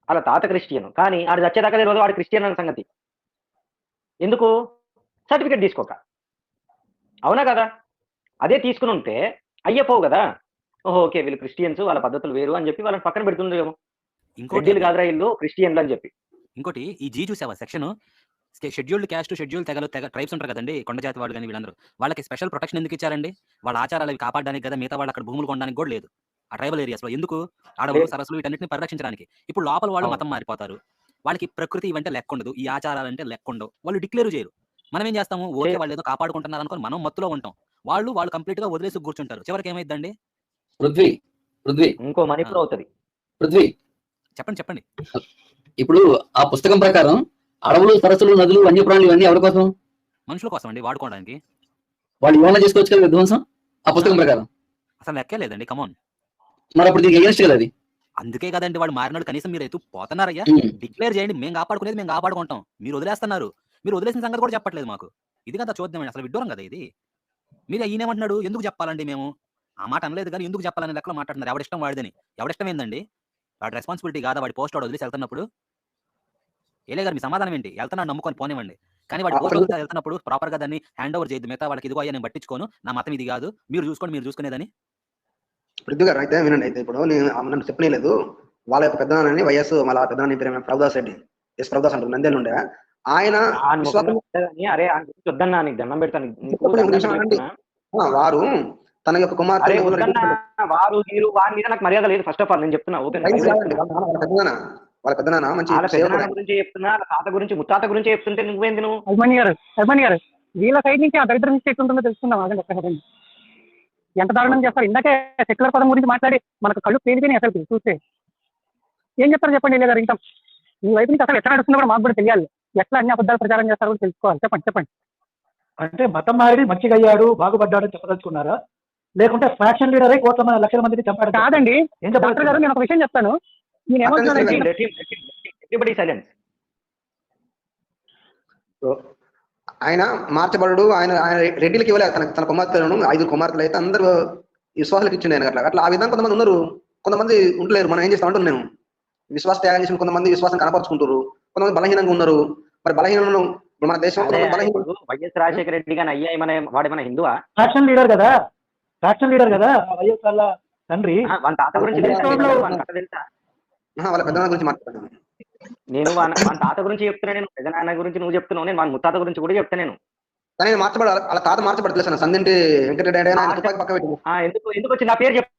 వాళ్ళ తాత క్రిస్టియను, కానీ ఆడు వచ్చేదాకా తెలియదు వాడు క్రిస్టియన్ అన్న సంగతి. ఎందుకు? సర్టిఫికేట్ తీసుకోక. అవునా కదా? అదే తీసుకుని ఉంటే అయ్యపోవు కదా. ఓహో, ఓకే వీళ్ళు క్రిస్టియన్స్, వాళ్ళ పద్ధతులు వేరు అని చెప్పి వాళ్ళని పక్కన పెడుతుండేమో. ఇంకోటి కాదురా ఇల్లు క్రిస్టియన్లు అని చెప్పి. ఇంకోటి ఈ జీ చూసావా సెక్షన్, షెడ్యూల్డ్ క్యాస్ట్, షెడ్యూల్ తెగలు ట్రైబ్స్ ఉంటారు కదండి, కొండ జాతి వాళ్ళు కానీ వీళ్ళందరూ, వాళ్ళకి స్పెషల్ ప్రొటెక్షన్ ఎందుకు ఇచ్చారండి? వాళ్ళ ఆచారాలు అవి కాపాడడానికి కదా. మిగతా వాళ్ళు అక్కడ భూములు కొనడానికి కూడా లేదు ఆ ట్రైబల్ ఏరియాస్ లో. ఎందుకు? అడవులు, సరస్సులు వీటన్నిటిని పరిరక్షించడానికి. ఇప్పుడు లోపల వాళ్ళు మతం మారిపోతారు, వాళ్ళకి ప్రకృతి ఇవంటే లెక్క ఉండదు, ఈ ఆచారాలంటే లెక్క ఉండవు, వాళ్ళు డిక్లేర్ చేయరు. మనం ఏం చేస్తాము? ఓకే వాళ్ళు ఏదో కాపాడుకుంటున్నారు అనుకుని మనం మత్తులో ఉంటాం, వాళ్ళు కంప్లీట్ గా వదిలేసి కూర్చుంటారు. చివరికి ఏమైందండి? ఇంకో మణిపూర్ అవుతుంది. చెప్పండి. ఇప్పుడు ఆ పుస్తకం ప్రకారం అడవులు, సరస్సులు, నదులు, వన్యప్రాణులు ఇవన్నీ ఎవరి కోసం? మనుషుల కోసం అండి, వాడుకోవడానికి. వాళ్ళు ఏమైనా చేసుకోవచ్చు కదా విధ్వంసం ఆ పుస్తకం ప్రకారం? అసలు లెక్కే లేదండి. కమాన్. మరి అప్పుడు దీనికి ఎగెన్స్ట్ కదా అది. అందుకే కదండి వాడు మారినాడు. కనీసం మీరు ఎత్తు పోతున్నారయ్యా, ఉమ్. డిక్లేర్ చేయండి. మేము కాపాడుకునేది మేము కాపాడుకుంటాం. మీరు వదిలేస్తున్నారు. మీరు వదిలేసిన సంగతి కూడా చెప్పట్లేదు మాకు. ఇది కదా చూద్దామండి, అసలు విడ్డూరం కదా ఇది. మీరు ఈయనేమంటున్నాడు, ఎందుకు చెప్పాలండి మేము? ఆ మాట అనలేదు కానీ ఎందుకు చెప్పాలనే లెక్కలో మాట్లాడుతున్నారు. ఎవడిష్టం వాడిదని. ఎవడిష్టం ఏందండి? వాడి రెస్పాన్సిబిలిటీ కాదా వాడి పోస్ట్ వాడు వదిలేసి వెళ్తున్నప్పుడు? ఏలే గారు మీ సమాధానం ఏంటి? వెళ్తున్నాను నమ్ముకొని పోనివ్వండి. కానీ వాడి పోస్ట్ వదిలేసి వెళ్తున్నప్పుడు ప్రాపర్ గా దాన్ని హ్యాండ్ ఓవర్ చేయద్దు. మిగతా వాళ్ళకి ఇదిగో అయ్యా నేను పట్టించుకోను, నా మతం ఇది కాదు, మీరు చూసుకోండి మీరు చూసుకునేదని. పృథ్వీ గారు అయితే వినండి. అయితే ఇప్పుడు నేను నన్ను చెప్పలేదు, వాళ్ళ యొక్క పెద్దనాన్నని వైఎస్ మళ్ళీ పెద్దనాన్న పేరు ప్రభుదాస్ రెడ్డి, ఎస్ ప్రభుదాస్ అంటారు, నంద్యాల ఉండే ఆయన అరే వద్దన్నా, నీకు దండం పెడతాను. వారు తన యొక్క కుమార్తె వారు మీరు వారి మీద నాకు మర్యాద లేదు. ఫస్ట్ ఆఫ్ ఆల్ నేను చెప్తున్నా ఓపెన్. వాళ్ళ పెద్దనాన్న మంచి గురించి చెప్తున్నా, తాత గురించి ముత్తాత గురించి చెప్తుంటే నువ్వేంది? నువ్వు అభిమన్యు గారు వీళ్ళ సైడ్ నుంచి ఆ దరిద్రం నుంచి ఎట్లుంటుందో తెలుసుకుందాం. అదే ఒక్కసారి ఎంత దారుణం చేస్తారు. ఇందాకే సెక్యులర్ పదం గురించి మాట్లాడి మనకు కళ్ళు పేలిపోయినాయి. అసలు చూస్తే ఏం చెప్తారు చెప్పండి లేదా? ఇంకా మీ వైపు నుంచి అసలు ఎట్లా నడుస్తుందో కూడా మాకు కూడా తెలియాలి. ఎట్లా అన్ని అబద్ధాలు ప్రచారం చేస్తారో కూడా తెలుసుకోవాలి. చెప్పండి. అంటే మతం మారి మంచిగా అయ్యాడు, బాగుపడ్డాడని చెప్పదలుచుకున్నారా? లేకుంటే ఫ్యాక్షన్ లీడర్ అయి కోట్ల మంది లక్షల మందిని చంపాడు? కాదండి డాక్టర్ గారు, నేను ఒక విషయం చెప్తాను. నేను ఆయన మార్చబడు, ఆయన రెడ్డిలకి ఇవ్వలేదు తన కుమార్తెలను. 5 కుమార్తెలు అయితే అందరూ విశ్వాసాలకు ఇచ్చిండు ఆయన. అట్లా ఆ విధంగా కొంతమంది ఉన్నారు, కొంతమంది ఉండలేరు. మనం ఏం చేస్తాం అంటున్నాం, నేను విశ్వాస త్యాగం చేసిన కొంతమంది విశ్వాసం కనపరుచుకుంటారు, కొంతమంది బలహీనంగా ఉన్నారు. మరి బలహీనను మన దేశం వైఎస్ రాజశేఖర రెడ్డి గాని అయ్యా వాడు మన హిందువా? ఫ్యాక్షన్ లీడర్ కదా, వైఎస్ వాళ్ళ తండ్రి. వాళ్ళ తాత గురించి తెలుసా? వాళ్ళ పెద్దనాన్న గురించి మాట్లాడుతున్నాను నేను. వాళ్ళ తాత గురించి చెప్తున్నా నేను, పెద్దనాన్న గురించి నువ్వు చెప్తున్నావు, నేను వాళ్ళ ముత్తాత గురించి కూడా చెప్తాను నేను. కానీ మార్చబడాలి, వాళ్ళ తాత మార్చబడలేదు. సందింటి వెంకటరెడ్డి పక్క పెట్టి ఎందుకు వచ్చింది నా పేరు చెప్పు.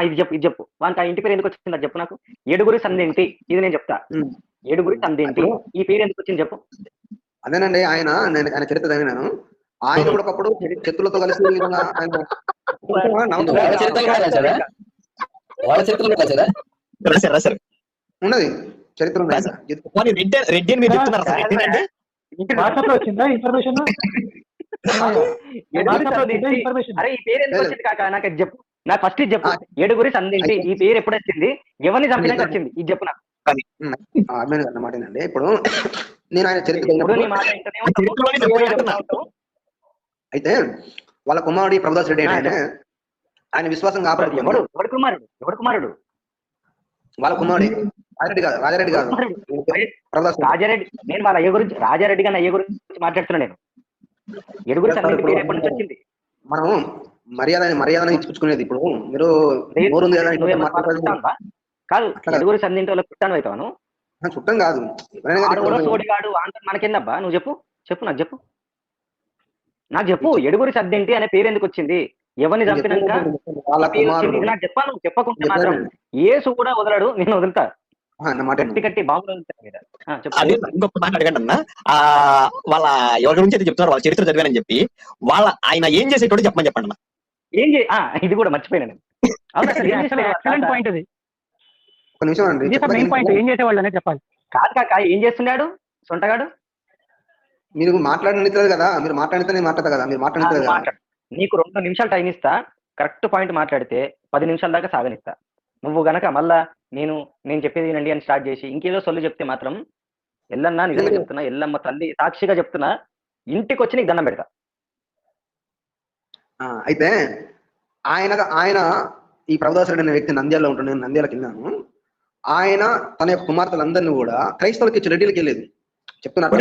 ఇది చెప్పు వాళ్ళ ఇంటి పేరు ఎందుకు వచ్చింది చెప్పు నాకు. ఏడుగురి సందేంటి, ఇది నేను చెప్తా. ఏడుగురి సందేంటి, ఈ పేరు ఎందుకు వచ్చింది చెప్పు. అదేనండి, ఆయన చరిత్ర చదివినాను. ఆయన కూడా ఒకప్పుడు శత్రులతో కలిసి ఉన్నది చరిత్ర వచ్చిందా ఇన్ఫర్మేషన్? అరే ఈ పేరు ఎందుకు వచ్చింది కాక నాకు చెప్పు. నాకు ఫస్ట్ ఇది చెప్పు. ఏడుగురి సందేంటి ఈ పేరు ఎప్పుడు వచ్చింది, ఎవరిని చంపినాక వచ్చింది, ఇది చెప్పు నాకు. మాటేనండి. ఇప్పుడు నేను ఆయన చరిత్ర అయితే వాళ్ళ కుమారుడు ప్రభుదాస్ రెడ్డి అంటే ఆయన విశ్వాసం కాపాడు. ఎవడు కుమారుడు? వాళ్ళ కుమారుడు రాజారెడ్డి కాదు, రాజారెడ్డి. నేను వాళ్ళ అయ్య గురించి, రాజారెడ్డి గారి అయ్య గురించి మాట్లాడుతున్నా నేను. ఏడుగురి సందేంటి పేరు ఎప్పటి నుంచి వచ్చింది? మనం మర్యాద ఇచ్చుకునేది. ఇప్పుడు మీరు కాదు, ఏడుగురి సందేంటి వాళ్ళకి చుట్టాను అవుతాను. చుట్టం కాదు, సోడిగాడు అంత మనకెందబ్బా? నువ్వు చెప్పు నాకు చెప్పు. ఏడుగురి సద్దేంటి అనే పేరు ఎందుకు వచ్చింది, ఎవరిని చంపినాక నాకు చెప్పాను. చెప్పకుంటే మాత్రం యేసు కూడా వదలడు, నేను వదులుతా. కట్టి బాబు ఇంకొక మాట అడగండి అన్న. వాళ్ళ ఎవరి గురించి అయితే చెప్తున్నారు, వాళ్ళ చరిత్ర చదివానని చెప్పి ఆయన ఏం చేసేటోడు చెప్పమని చెప్పండి అన్న. ఇది కూడా మర్చిపోయినా నేను. పాయింట్ అది. ఒక నిమిషం అండి, మెయిన్ పాయింట్ ఏం చేసేవాళ్ళు అనేది చెప్పాలి. కాదు కాక ఏం చేస్తున్నాడు సొంటగాడు? మీరు మాట్లాడలేదు కదా, మీరు మాట్లాడితే మాట్లాడతా కదా, మీరు మాట్లాడలేదు కదా. నీకు 2 నిమిషాలు టైం ఇస్తా, కరెక్ట్ పాయింట్ మాట్లాడితే 10 నిమిషాల దాకా సాగనిస్తా. నువ్వు గనక మళ్ళా నేను చెప్పేది వినండి అని స్టార్ట్ చేసి ఇంకేదో సొల్లు చెప్తే మాత్రం ఎల్లన్నా, నిజంగా చెప్తున్నా, ఎల్లమ్మ తల్లి సాక్షిగా చెప్తున్నా, ఇంటికి వచ్చి నీకు దండం పెడతా. అయితే ఆయన ఈ ప్రభుదాస్ రెడ్డి అనే వ్యక్తి నంద్యాలలో ఉంటుండే, నేను నంద్యాలకు వెళ్ళాను. ఆయన తన యొక్క కుమార్తెలందరినీ కూడా క్రైస్తవులకి ఇచ్చి రెడ్డిలకి వెళ్ళేది చెప్తున్నారు.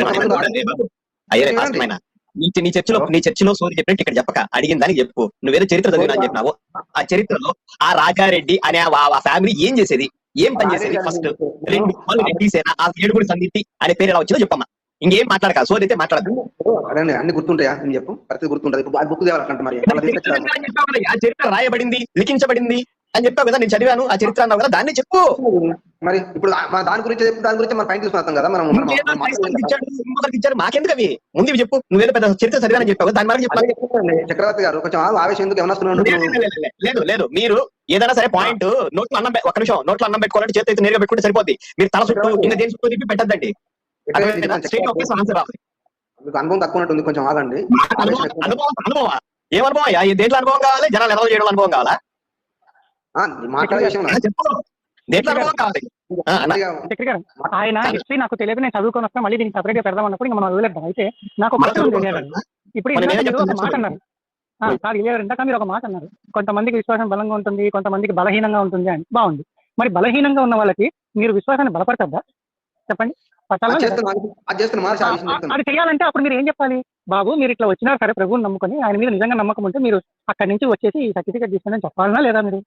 నీ చర్చిలో సోది చెప్పినట్టు ఇక్కడ చెప్పక అడిగిన దానికి చెప్పు. నువ్వేదో చరిత్ర చదివినా అని చెప్పినావు. ఆ చరిత్రలో ఆ రాజారెడ్డి అనే ఆ ఫ్యామిలీ ఏం చేసేది, ఏం పని చేసేది? ఫస్ట్ 2 రెడ్డిసేనా, ఆ ఏడుగురి సందిట్టి అనే పేరు ఎలా వచ్చిందో చెప్పమ్మా. ఇంకేం మాట్లాడక, సోది అయితే మాట్లాడదు. అన్ని గుర్తుంటాయా అని చెప్పు, ప్రతి గుర్తుంటది. ఇప్పుడు బుక్ తేవాలంటే మరి ఆ చరిత్ర రాయబడింది, లిఖించబడింది అని చెప్పావు కదా, నేను చదివాను ఆ చరిత్ర అన్నావు కదా, దాన్ని చెప్పు. మరి ఇప్పుడు దాని గురించి మనం పైన తీసుకున్నాం కదా. మనం ఇచ్చారు మాకెందుకు అవి, ముందు చెప్పు. నువ్వేదో పెద్ద చరిత్ర చదివానని చెప్పావు, దాని మీద చెప్పాలి. చక్రవర్తి గారు కొంచెం ఆవేశం ఎందుకు ఏమన్నా? లేదు మీరు ఏదైనా సరే పాయింట్ నోట్లో అన్నం, ఒక నిమిషం, నోట్లో అన్నం పెట్టుకోవాలంటే చేతి అయితే నేరుగా పెట్టుకుంటే సరిపోద్ది. మీరు తల చుట్టూ కింద దేని చుట్టూ తిప్పి పెట్టద్దండి. అనుభవం తక్కువ ఉంటుంది, కొంచెం ఆగండి. అనుభవం ఏమనుభవం? దేంట్లో అనుభవం కావాలి? జనాలు ఎలా చేయడం అనుభవం కావాలా? మాట్లాడే విషయం చెప్పు. దేంట్లో అనుభవం కావాలి? అన్న చక్రి గారు ఆయన హిస్టరీ నాకు తెలియదు, నేను చదువుకొని వస్తాను, మళ్ళీ దీనికి సపరేట్ గా పెడదాం అన్నప్పుడు ఇంకా మనం వదిలేద్దాం. అయితే నాకు ఒక క్వశ్చన్ ఉంది ఎలియా గారు. ఇప్పుడు ఇందాక మీరు ఒక మాట అన్నారు సార్, ఎలియా గారు ఇందాక మీరు ఒక మాట అన్నారు, కొంతమందికి విశ్వాసం బలంగా ఉంటుంది, కొంతమందికి బలహీనంగా ఉంటుంది అని. బాగుంది, మరి బలహీనంగా ఉన్న వాళ్ళకి మీరు విశ్వాసాన్ని బలపడతారా చెప్పండి? అది చేయాలంటే అప్పుడు మీరు ఏం చెప్పాలి? బాబు మీరు ఇట్లా వచ్చినారు సరే, ప్రభువుని నమ్ముకొని ఆయన మీద నిజంగా నమ్మకం ఉంటే మీరు అక్కడి నుంచి వచ్చేసి ఈ సర్టిఫికేట్ తీసుకుని చెప్పాలనా లేదా? మీరు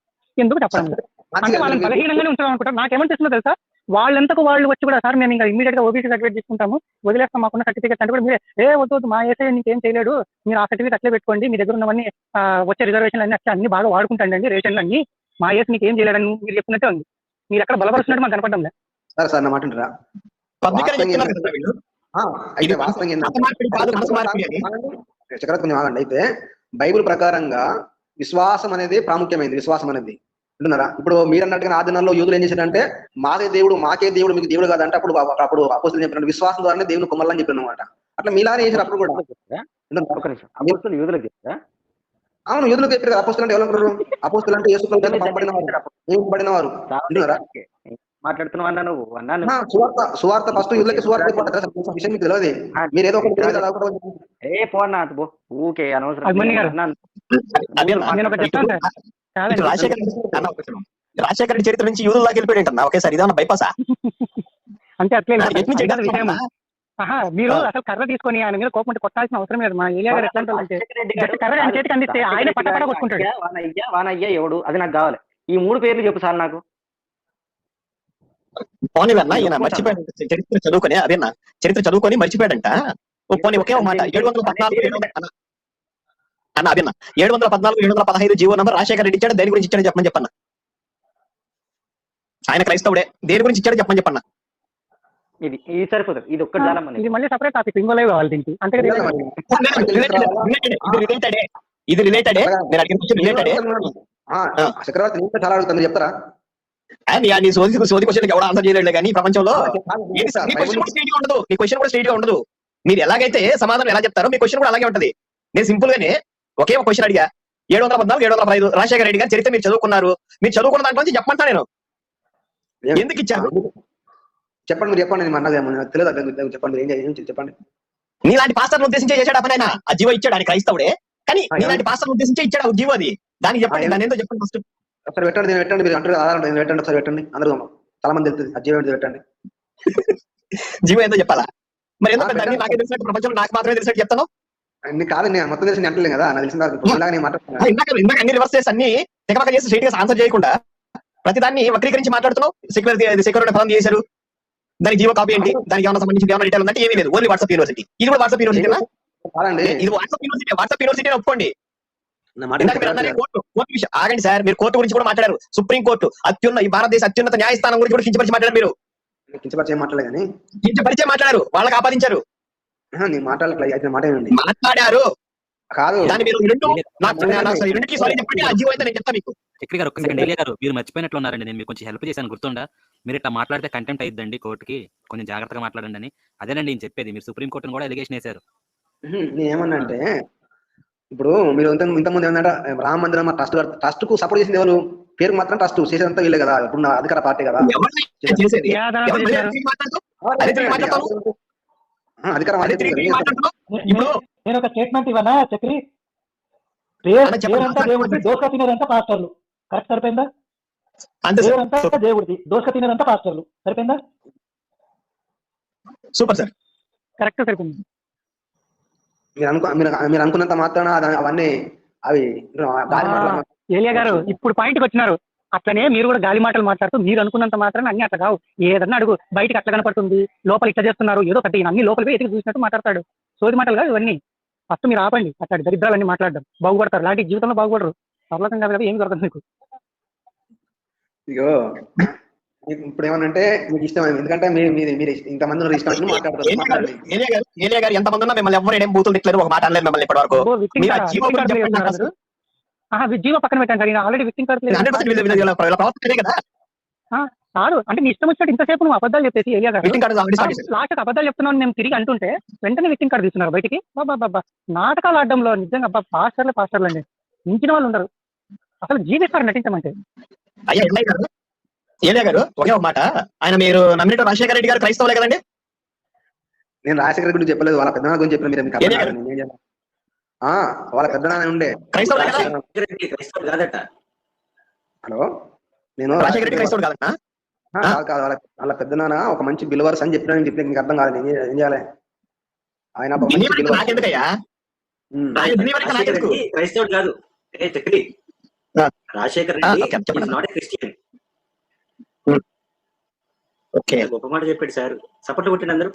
ఎందుకు చెప్పండి? అంటే వాళ్ళని బలహీనంగానే ఉంచాలి అనుకుంటారు. నాకేమనిపిస్తుందో తెలుసా, వాళ్ళంతకు వాళ్ళు వచ్చి కూడా సార్ మేము ఇంకా ఇమీడియట్ గా ఓబీసీ సర్టిఫికేట్ తీసుకుంటాము, వదిలేస్తాం మాకున్న సర్టిఫికేట్ అంటే కూడా మీరే వద్దు మా ఏసే నీకేం చేయలేడు, మీరు ఆ సర్టిఫికేట్ అట్లే పెట్టుకోండి, మీ దగ్గర ఉన్నవన్నీ వచ్చే రిజర్వేషన్లు అన్ని వచ్చి అన్ని బాగా వాడుకుంటాండి, రేషన్లు అన్ని, మా ఏసీ నీకు ఏం చేయలేడని మీరు చెప్పినట్టే ఉంది. మీరు ఎక్కడ బలపరుస్తున్నట్టు మాకు కనపడడం లేదు. సార్ నా మాట కొంచెం ఆగండి. అయితే బైబిల్ ప్రకారంగా విశ్వాసం అనేది ప్రాముఖ్యమైనది. విశ్వాసం అనేది అంటున్నారా? ఇప్పుడు మీరు అన్నట్టుగా ఆ దినాల్లో యూదులు ఏం చేశారంటే మాకే దేవుడు మీకు దేవుడు కాదంటే అప్పుడు అపోస్తులు చెప్పినట్టు విశ్వాసం ద్వారానే దేవుని కుమ్మలని చెప్పిన అనమాట. అట్లా మీలానే చేశారు అప్పుడు కూడా. అవును, యూదులకు చెప్పారు కదా. అపోస్తులు అంటే ఎవరు? అపోస్తులు అంటే యేసు ప్రభువుతో పంపబడిన వారు. అంటున్నారా? మాట్లాడుతున్నావు నువ్వు అన్నాను. సువార్త ఫస్ట్ యూదులకి సువార్త విషయం మీకు తెలియదు. మీరు ఏదో ఒకటి ఊకే అనవసరం. రాజశేఖర రెడ్డి చరిత్ర నుంచి యూదుల దాకా వెళ్ళిపోయింటన్నా ఒకేసారి, ఇదేమన్నా బైపాసా? అంటే అట్లే విషయం. మీరు అసలు కర్ర తీసుకొని ఆయన మీద కోపం కొట్టాల్సిన అవసరం లేదు. మా ఏరియా గారు ఎట్లా అంటే కర్ర ఆయన చేతికి అందిస్తే ఆయన పట్టపడ కొట్టుకుంటాడు. వానయ్య ఎవడు అది నాకు కావాలి. ఈ 3 పేర్లు చెప్పు సార్ నాకు. పోనీ అన్న ఈయన మర్చిపోయాడు చరిత్ర చదువుకొని, అదేనా చరిత్ర చదువుకొని మర్చిపోయాడంట. పోనీ ఒకే ఒక మాట, 714 అన్న అదేనా 714 715 జీవో నంబర్ రాజశేఖర రెడ్డి ఇచ్చాడు, దేని గురించి ఇచ్చాడో చెప్పన్నా. ఆయన క్రైస్తవుడే, దేని గురించి ఇచ్చాడో చెప్పన్నా. ఇది సరిపోతుంది, ఇది ఒక్కటి చాలా మంది. ఇది మళ్ళీ సపరేట్ టాపిక్, ఇంకోలే కావాలి దీనికి. అంతే ఇది రిలేటెడే నేను అడిగిన క్వశ్చన్ రిలేటెడే. చక్రవర్తి చాలా అడుగుతుంది, చెప్తారా? నీ సోది క్వశ్చన్ ఎవరు ఆన్సర్ చేయలేడు కానీ ప్రపంచంలో నీ క్వశ్చన్ కూడా స్ట్రైట్ గా ఉండదు. మీరు ఎలాగైతే సమాధానం ఎలా చెప్తారో మీ క్వశ్చన్ కూడా అలాగే ఉంటది. నేను సింపుల్ గానే ఒకే ఒక క్వశ్చన్ అడిగా, 714 715 రాజశేఖర రెడ్డి గారి చరిత్ర మీరు చదువుకున్నారు, మీరు చదువుకున్న దాంట్లో నుంచి చెప్పంటా నేను ఎందుకు ఇచ్చాను చెప్పండి. మీరు చెప్పండి, అన్నది తెలియదు, చెప్పండి. చెప్పండి. నీలాంటి పాస్టర్ను ఉద్దేశించే చేశాడు అతనైనా ఆ జీవో ఇచ్చాడు, ఆయన క్రైస్తవుడే కానీ నీలాంటి పాస్టర్ను ఉద్దేశించే ఇచ్చాడు ఆ జీవో. అది దానికి చెప్పండి, దాని ఏంటో చెప్పండి ఫస్ట్. ఒకసారి పెట్టండి మీరు అంటారు ఆధారం పెట్టండి, ఒకసారి పెట్టండి. అందరూ చాలా మంది తెలుస్తుంది ఆ జీవో పెట్టండి. జీవో ఏంటో చెప్పాలా? మరి ఎందుకు నాకే తెలిసినట్టు ప్రపంచంలో నాకు మాత్రమే తెలిసినట్టు చెప్తాను? కాదు, నేను మొత్తం తెలిసి అంటలేదు కదా, నాకు తెలిసిన ఇందాక అన్ని రివర్స్ చేసి అన్ని తెగమక చేసి స్ట్రైట్ గా ఆన్సర్ చేయకుండా ప్రతిదాన్ని వక్రీకరించి మాట్లాడుతున్నావు. సెక్యూరిటీ పదం చేశారు, దానికి జీవో కాపీ ఏంటి, దానికి ఏమైనా సంబంధించి ఏమైనా డీటెయిల్ ఉందంటే ఏమీ లేదు, ఓన్లీ వాట్సాప్ యూనివర్సిటీ. ఇది కూడా వాట్సాప్ యూనివర్సిటీ, ఇది వాట్సాప్ యూనివర్సిటీ ఒప్పుకోండి. కోర్టు విషయం ఆగండి సార్, మీరు కోర్టు గురించి కూడా మాట్లాడారు. సుప్రీం కోర్టు ఈ భారతదేశ అత్యున్నత న్యాయస్థానం గురించి కూడా కించపరిచి మాట్లాడారు. మీరు కించపరిచే మాట్లాడారు, వాళ్ళకి ఆపాదించారు. మాట్లాడారు కాదు, చక్రి గారు ఒక్కసారి ఏలియా గారు మీరు మర్చిపోయినట్లు ఉన్నారండి. నేను మీకు కొంచెం హెల్ప్ చేశాను, గుర్తుందా? మీరు ఇట్లా మాట్లాడితే కంటెంప్ట్ అయిద్దండి కోర్టుకి, కొంచెం జాగ్రత్తగా మాట్లాడండి అని. అదేనండి నేను చెప్పేది. మీరు సుప్రీం కోర్టును కూడా ఎలిగేషన్ వేశారు. నేనేమన్నా అంటే ఇప్పుడు మీరు ఇంతకుముందు ఏమన్నా రామ మందిరం ట్రస్ట్ కు సపోర్ట్ చేసింది ఎవరు? పేరు మాత్రం ట్రస్ట్ చేసేదంతా వీళ్ళే కదా, ఇప్పుడు అధికార పార్టీ కదా. నేను ఒక స్టేట్మెంట్ ఇవ్వనా చక్రి? పేరంతా దేవుడిది, దోసక తినేదంతా పాస్టర్లు. కరెక్ట్, సరిపోయిందా? పేరంతా దేవుడిది, దోసక తినేదంతా పాస్టర్లు. సరిపోయిందా? సూపర్ సార్, కరెక్ట్ సరిపోయింది. మీరు అనుకున్నంత మాత్రాన అవన్నీ అవి ఏలియా గారు ఇప్పుడు పాయింట్కి వచ్చినారు. అట్లనే మీరు కూడా గాలి మాటలు మాట్లాడుతూ మీరు అనుకున్నంత మాత్రాన అన్ని అట్లా కావు. ఏదన్నా అడుగు, బయటకి అట్లా కనపడుతుంది, లోపల ఇట్లా చేస్తున్నారు, ఏదో పెద్ద అన్ని లోపలికి ఎదుగు చూసినట్టు మాట్లాడతాడు. సోది మాటలు కాదు ఇవన్నీ. ఫస్ట్ మీరు ఆపండి అట్లాంటి దరిద్రాలన్నీ మాట్లాడడం. బాగుపడతారు, లాంటి జీవితంలో బాగుపడరు. సర్లకం కాదు కదా, ఏం దొరకదు మీకు. ఇగో ఇప్పుడు ఏమనంటే మీకు ఇష్టం, ఎందుకంటే మీరు ఇంతమంది ఇష్టం మాట్లాడతారు. ఎంతమంది ఉన్నా మిమ్మల్ని ఎవరు ఏం బూతులు తిట్టలేరు, ఒక మాట అనలేదు మిమ్మల్ని ఇప్పటి వరకు. జీవో పక్కన పెట్టండి సార్, ఆల్రెడీ విక్టింగ్ కార్డు కాదు. అంటే నీ ఇష్టం వచ్చినట్టు ఇంతసేపు నువ్వు అబద్ధాలు చెప్పేసి ఏలియా గారు లాస్ట్ అబద్ధాలు చెప్తున్నావు నేను తిరిగి అంటుంటే వెంటనే విక్టింగ్ కార్డు తీసుకున్నారు బయటికి. బాబా నాటకాలు ఆడడంలో నిజంగా పాస్టర్లు అండి, మించిన వాళ్ళు ఉండరు. అసలు జీవిస్తారు నటించమంటే. ఏలియా గారు ఒకే ఒక మాట, ఆయన మీరు నమ్మినట్టు రాజశేఖర రెడ్డి గారు క్రైస్తవులే కదండి? నేను రాజశేఖర్ గురించి చెప్పలేదు, వాళ్ళ పెద్దనాన్న గురించి చెప్పిన. మీరు మీకు అర్థం ఏలియా కాదు, గారు నేనేం చేయాలి? వాళ్ళ పెద్దనాన్న ఉండే. క్రైస్తవులే కదా? రాజశేఖర రెడ్డి క్రైస్తవుడు కాదట. హలో, నేను రాజశేఖర రెడ్డి క్రైస్తవుడు కాదన్నా? కాదు కాదు, వాళ్ళ పెద్దనాన్న ఒక మంచి బిల్వర్స్ అని చెప్పిన. మీకు అర్థం కాదు, నేను ఏం చేయాలి? ఆయన ఒక మంచి బిల్వర్స్. నాకెందుకయ్యా? రాజశేఖర రెడ్డి క్రైస్తవుడు కాదు. Chakri, Rajasekhara Reddy is not a Christian. Okay, గొప్ప మాట చెప్పాడు సార్. సపోర్ట్ కొట్టిండి అందరూ.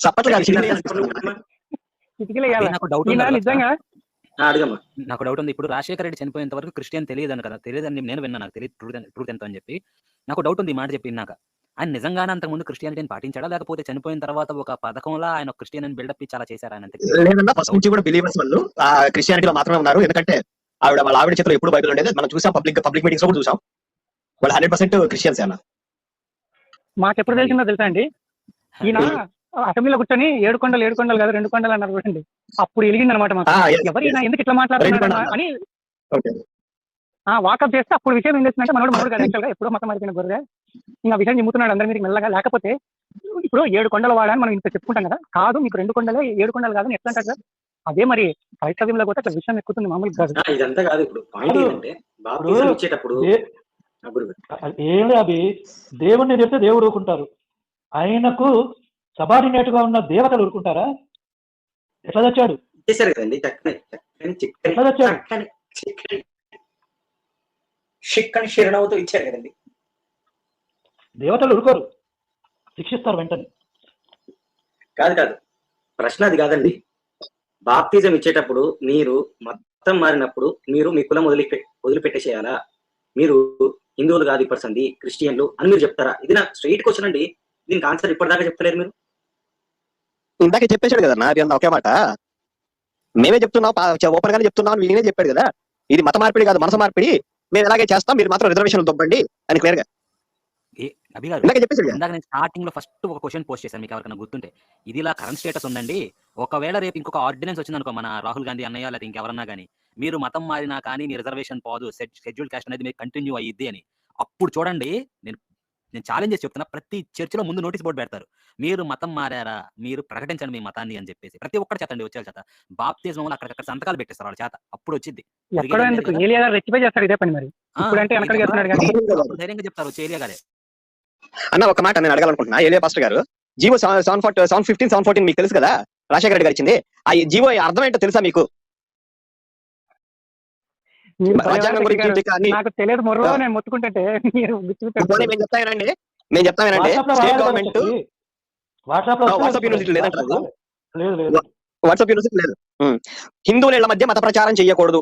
సపోర్ట్ నాకు డౌట్ నిజంగా అడగమ్మా. నాకు డౌట్ ఉంది. ఇప్పుడు రాజశేఖర రెడ్డి చనిపోయేంత వరకు క్రిస్టియన్ తెలియదని కదా, తెలియదని నేను విన్నా, నాకు తెలియదు ట్రూత్ ఎంత అని చెప్పి. నాకు డౌట్ ఉంది ఈ మాట చెప్పినాక. ఆయన నిజంగానే అంతకుముందు క్రిస్టియానిటీని పాటించాడా, లేకపోతే చనిపోయిన తర్వాత ఒక పథకంలో ఆయన క్రిస్టియన్ అని బిల్డప్ ఇచ్చి అలా చేశారా ఆయన? లేదన్నా, ఫస్ట్ నుంచి కూడా బిలీవర్స్ వాళ్ళు క్రిస్టియానిటీలో మాత్రమే ఉన్నారు. ఎందుకంటే వాళ్ళ ఆవిడ చేతిలో ఎప్పుడు బైబిల్ ఉండేది, మనం చూసాం, పబ్లిక్ మీటింగ్స్ లో కూడా చూసాం. వాళ్ళు 100% క్రిస్టియన్స్ అన్న. మాకు ఎప్పుడు తెలిసిందో తెలుసా అండి, ఈయన అసెంబ్లీలో కూర్చొని 7 కొండలు 7 కొండలు కాదు 2 కొండలు అన్నారు చూడండి. అప్పుడు వెలిగింది అనమాట మాకు, ఎవరు ఈయన ఎందుకు ఇట్లా మాట్లాడుతున్నాడు అని వాకప్ చేస్తే అప్పుడు విషయం ఏం చేస్తుందంటే, మనోడు కాదు యాక్చువల్గా ఎప్పుడో మతం మారిపోయిన గొర్రె ఇంకా విషయం చెబుతున్నాడు అందరి మీద మెల్లగా. లేకపోతే ఇప్పుడు 7 కొండల వాడని మనం ఇంత చెప్పుకుంటాం కదా, కాదు మీకు 2 కొండలే 7 కొండలు కాదని ఎట్లా అంటారు సార్? అదే మరి క్రైస్తవ్యంలో కూడా అట్లా విషయం ఎక్కుతుంది, మామూలు కాదు. ఇదంతా కాదు. ఇప్పుడు పాయింట్ ఏంటంటే, బాప్తిజం ఇచ్చేటప్పుడు ఏమి అది దేవుణ్ణి చెప్తే దేవుడు ఊరుకుంటారు, ఆయనకు సబార్డినేట్ గా ఉన్న దేవతలు ఊరుకుంటారా? ఎట్లా తెచ్చాడు? ఇచ్చేసారు కదండి. ఎట్లా తెచ్చాడు? చిక్కని శరణవుతో ఇచ్చారు కదండి. దేవతలు ఊరుకోరు, శిక్షిస్తారు వెంటనే. కాదు కాదు, ప్రశ్న అది కాదండి. బాప్తిజం ఇచ్చేటప్పుడు మీరు మతం మారినప్పుడు మీరు మీ కులం వదిలిపెట్టేసేయాలా? మీరు హిందువులు కాదు ఇప్పటి క్రిస్టియన్లు అని మీరు చెప్తారా? ఇది నాకు స్ట్రైట్ క్వశ్చన్ అండి. దీనికి ఆన్సర్ ఇప్పటిదాకా చెప్తలేరు మీరు. ఇందాకే చెప్పేశాడు కదా నా ఒకే మాట. మేమే చెప్తున్నాం, ఓపెన్ గానే చెప్తున్నాం, నేనే చెప్పాడు కదా, ఇది మత మార్పిడి కాదు మనసు మార్పిడి, మేము ఎలాగే చేస్తాం, మీరు మాత్రం రిజర్వేషన్లు దొబ్బండి అని క్లియర్ గా ఇందాక నేను స్టార్టింగ్ లో ఫస్ట్ ఒక క్వశ్చన్ పోస్ట్ చేశాను, మీకు ఎవరికైనా గుర్తుంటే. ఇది ఇలా కరెంట్ స్టేటస్ ఉందండి, ఒకవేళ రేపు ఇంకొక ఆర్డినెన్స్ వచ్చిందనుకో, మన రాహుల్ గాంధీ అన్నయ్య లేదా ఇంకెవరన్నా కానీ, మీరు మతం మారినా కానీ మీ రిజర్వేషన్ పోదు, షెడ్యూల్ కాస్ట్ అనేది మీకు కంటిన్యూ అయ్యిద్ది అని. అప్పుడు చూడండి, నేను ఛాలెంజ్ చేసి చెప్తున్నా, ప్రతి చర్చిలో ముందు నోటీస్ బోర్డు పెడతారు, మీరు మతం మారారా, మీరు ప్రకటించండి మీ మతాన్ని అని చెప్పేసి. ప్రతి ఒక్కటి చేతండి, వచ్చే చేత బాప్తిజం అక్కడ సంతకాలు పెట్టేస్తారు వాళ్ళ చేత. అప్పుడు వచ్చింది ధైర్యంగా చెప్తారు వచ్చే ఏలియా గారే. అన్న ఒక మాట నేను అడగాలనుకుంటున్నా, ఏలియా పాస్టర్ గారు, జీవో 715 714 మీకు తెలుసు కదా, రాజశేఖర రెడ్డి గారు ఇచ్చింది. ఆ జీవో అర్థం ఏంటో తెలుసా మీకు? రాజ్యాంగం గురించి నాకు తెలియదు, మొర్రో నేను మొత్తుకుంటే మీరు మేము చెప్తానండి, స్టేట్ గవర్నమెంట్ వాట్సాప్ యూనివర్సిటీ లేదంటారు, వాట్సాప్ యూనివర్సిటీ లేదు. హిందువుల ఇళ్ల మధ్య మత ప్రచారం చేయకూడదు,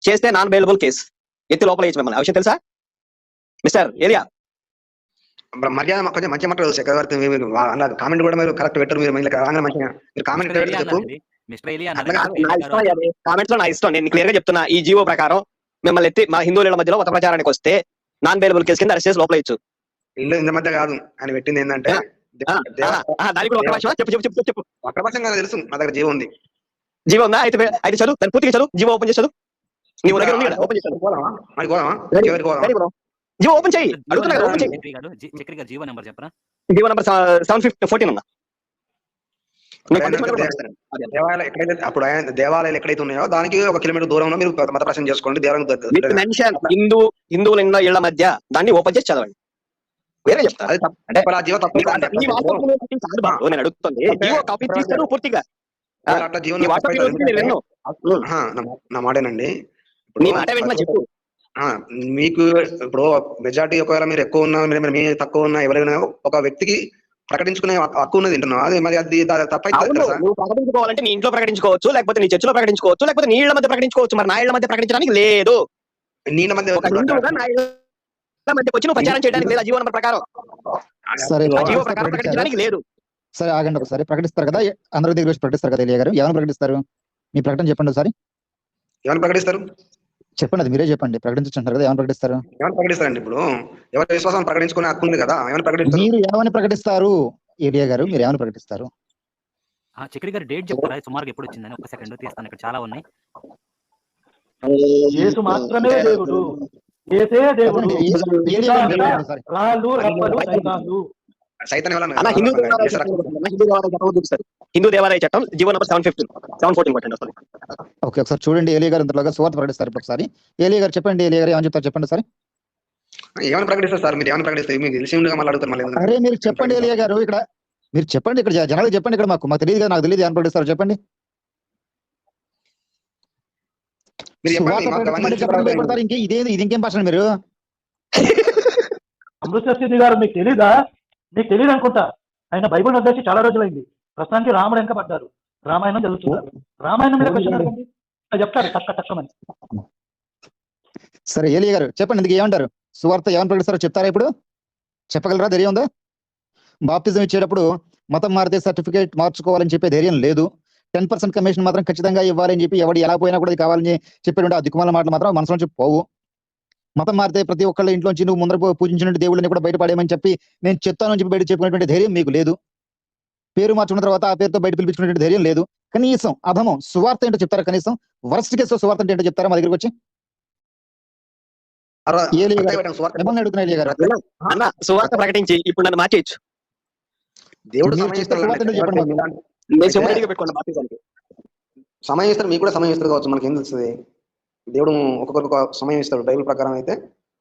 చేస్తే నాన్ బెయిలబుల్ కేసు, ఎత్తి లోపల వేసి మిమ్మల్ని. ఆ విషయం తెలుసా మిస్టర్ ఏలియా? మర్యాద కొంచెం మంచి మాట్లాడు చక్రవర్తి. మీరు కామెంట్ కూడా మీరు కరెక్ట్ పెట్టరు, మీరు మంచిగా మీరు కామెంట్ చెప్పు. కామెంట్స్ లో నా ఇష్టం, నేను క్లియర్ గా చెప్తున్నా. ఈ జీవో ప్రకారం మిమ్మల్ని ఎత్తి మా హిందువుల మధ్యలో మత ప్రచారానికి వస్తే నాన్ బెయిలబుల్ కేసు కింద అరెస్ట్ చేసి లోపల ఇచ్చు. ఇల్లు ఇంత మధ్య కాదు ఆయన పెట్టింది ఏంటంటే, చెప్పు. అక్రపక్షం కదా తెలుసు, మా దగ్గర జీవో ఉంది. జీవో ఉందా? అయితే చదువు, దాన్ని పూర్తిగా చదువు. జీవో ఓపెన్ చేసి చదువు. నీ దగ్గర ఉంది కదా, ఓపెన్ చేసి జీవో ఓపెన్ చేయి. అడుగుతున్నా కదా, ఓపెన్ చేయి. జీవో నెంబర్ చెప్పరా? జీవో నెంబర్ 714 ఉందా? దేవాలయాలు ఎక్కడైతే ఉన్నాయో దానికి 1 కిలోమీటర్ దూరంలో మీరు మత ప్రశ్న చేసుకోండి. హిందువుల ఇళ్ల మధ్య దాన్ని ఓపెన్ చేసి చదవండి. వేరే చెప్తారు నేను అడుగుతుంది, జీవో కాపీ తీస్తారు పూర్తిగా. నా మాటేనండి, చెప్పు. మీకు ఇప్పుడు మెజార్టీ ఒకవేళ మీరు ఎక్కువ ఉన్నా మీ తక్కువ ఉన్నా ఎవరైనా ఒక వ్యక్తికి ప్రకటించుకునే హక్కు ఉన్నది వింటున్నావు. అది మరి అది తప్పైతే నువ్వు ప్రకటించుకోవాలంటే నీ ఇంట్లో ప్రకటించుకోవచ్చు, లేకపోతే నీ చర్చిలో ప్రకటించుకోవచ్చు, లేకపోతే నీ ఇళ్ల మధ్య ప్రకటించుకోవచ్చు. మరి నా ఇళ్ల మధ్య ప్రకటించడానికి లేదు. నీళ్ళ మధ్య వచ్చి నువ్వు ప్రచారం చేయడానికి లేదు. జీవో నెంబర్ ప్రకారం జీవో ప్రకారం ప్రకటించడానికి లేదు. సరే ఆగండి ఒకసారి. ప్రకటిస్తారు కదా, అందరి దగ్గర ప్రకటిస్తారు కదా ఏలియా గారు, ఎవరు ప్రకటిస్తారు? మీ ప్రకటన చెప్పండి ఒకసారి. ఎవరు ప్రకటిస్తారు చెప్పండి, అది మీరే చెప్పండి. ప్రకటించుంటారు కదా, ఏమని ప్రకటిస్తారు? ఏమని ప్రకటిస్తారండి? ఇప్పుడు ఎవరి విశ్వాసం ప్రకటించుకునే హక్కు ఉంది కదా, ఏమని ప్రకటిస్తారు? మీరు ఏమని ప్రకటిస్తారు ఏలియా గారు? మీరు ఏమని ప్రకటిస్తారు? చక్రి గారు డేట్ చెప్తారా సుమారుగా ఎప్పుడు వచ్చిందని? ఒక సెకండ్ తీస్తాను, ఇక్కడ చాలా ఉన్నాయి. యేసు మాత్రమే దేవుడు, ఏసే దేవుడు, చెప్పండి మిగతా అంతా రాళ్ళు రప్పలు సైతాన్లు. సైతం అన్న హిందూ దేవాలయ చట్టం చూపిస్తారు. హిందూ దేవాలయ చట్టం జీవో నెంబర్ 714 కొట్టండి వస్తుంది. ఓకే, ఒకసారి చూడండి. ఏలియా గారు ఇంతలోగా సువార్త ప్రకటిస్తారు. ఇప్పుడు ఒకసారి ఏలియా గారు చెప్పండి. ఏలియా గారు ఏమని చెప్తారు చెప్పండి సార్. ఏమైనా ప్రకటిస్తారు సార్, మీరు ఏమైనా ప్రకటిస్తారు, మీకు తెలిసి ఉండగా మళ్ళీ అడుగుతారు మళ్ళీ. అరే మీరు చెప్పండి ఏలియా గారు, ఇక్కడ మీరు చెప్పండి, ఇక్కడ జనాలకు చెప్పండి. ఇక్కడ మాకు తెలియదు కదా, నాకు తెలియదు ఏమని ప్రకటిస్తారు చెప్పండి. చెప్పండి. ఇది ఇంకేం భాష మీరు? అమృతసిద్ధి గారు మీకు తెలీదా? మీకు తెలియదు అనుకుంటా. ఆయన బైబిల్ వదిలేసి చాలా రోజులైంది. ప్రస్తుతానికి రాముడు వెనక పడ్డారు, రామాయణం చదువుతున్నారు. రామాయణం మీద క్వశ్చన్ అడగండి, చెప్తారు తక్కువమని. సరే ఏలియా గారు చెప్పండి, ఇందుకు ఏమంటారు? సువార్త ఏమని ప్రకటిస్తారో చెప్తారా? ఇప్పుడు చెప్పగలరా? ధైర్యం ఉందా? బాప్తిజం ఇచ్చేటప్పుడు మతం మారితే సర్టిఫికేట్ మార్చుకోవాలని చెప్పే ధైర్యం లేదు. 10% కమిషన్ మాత్రం ఖచ్చితంగా ఇవ్వాలని చెప్పి ఎవడు ఎలా పోయినా కూడా కావాలని చెప్పేటువంటి ఆ దిక్కుమాల మాటలు మాత్రం మనసు నుంచి పోవు. మతం మారితే ప్రతి ఒక్కళ్ళ ఇంట్లోంచి నువ్వు ముందర పూజించిన దేవుళ్ళని కూడా బయటపడేయమని చెప్పి నేను చెప్తాను చెప్పి బయట చెప్పుకునేటువంటి ధైర్యం మీకు లేదు. పేరు మార్చుకున్న తర్వాత ఆ పేరుతో బయట పిలిపించుకునే ధైర్యం లేదు. కనీసం అధమం సువార్త ఏంటో చెప్తారా? కనీసం వరస్ట్ కేసు సువార్త ఏంటో చెప్తారా మా దగ్గరికి వచ్చి? అన్న సువార్త ప్రకటించి ఇప్పుడు నన్ను మార్చేయచ్చు. దేవుడు సమయం ఇస్తారు, మీకు కూడా సమయం ఇస్తారు కావచ్చు, మనకి ఏం తెలుస్తుంది? దేవుడు ఒక్కొక్కరికి సమయం ఇస్తాడు బైబిల్ ప్రకారం. అయితే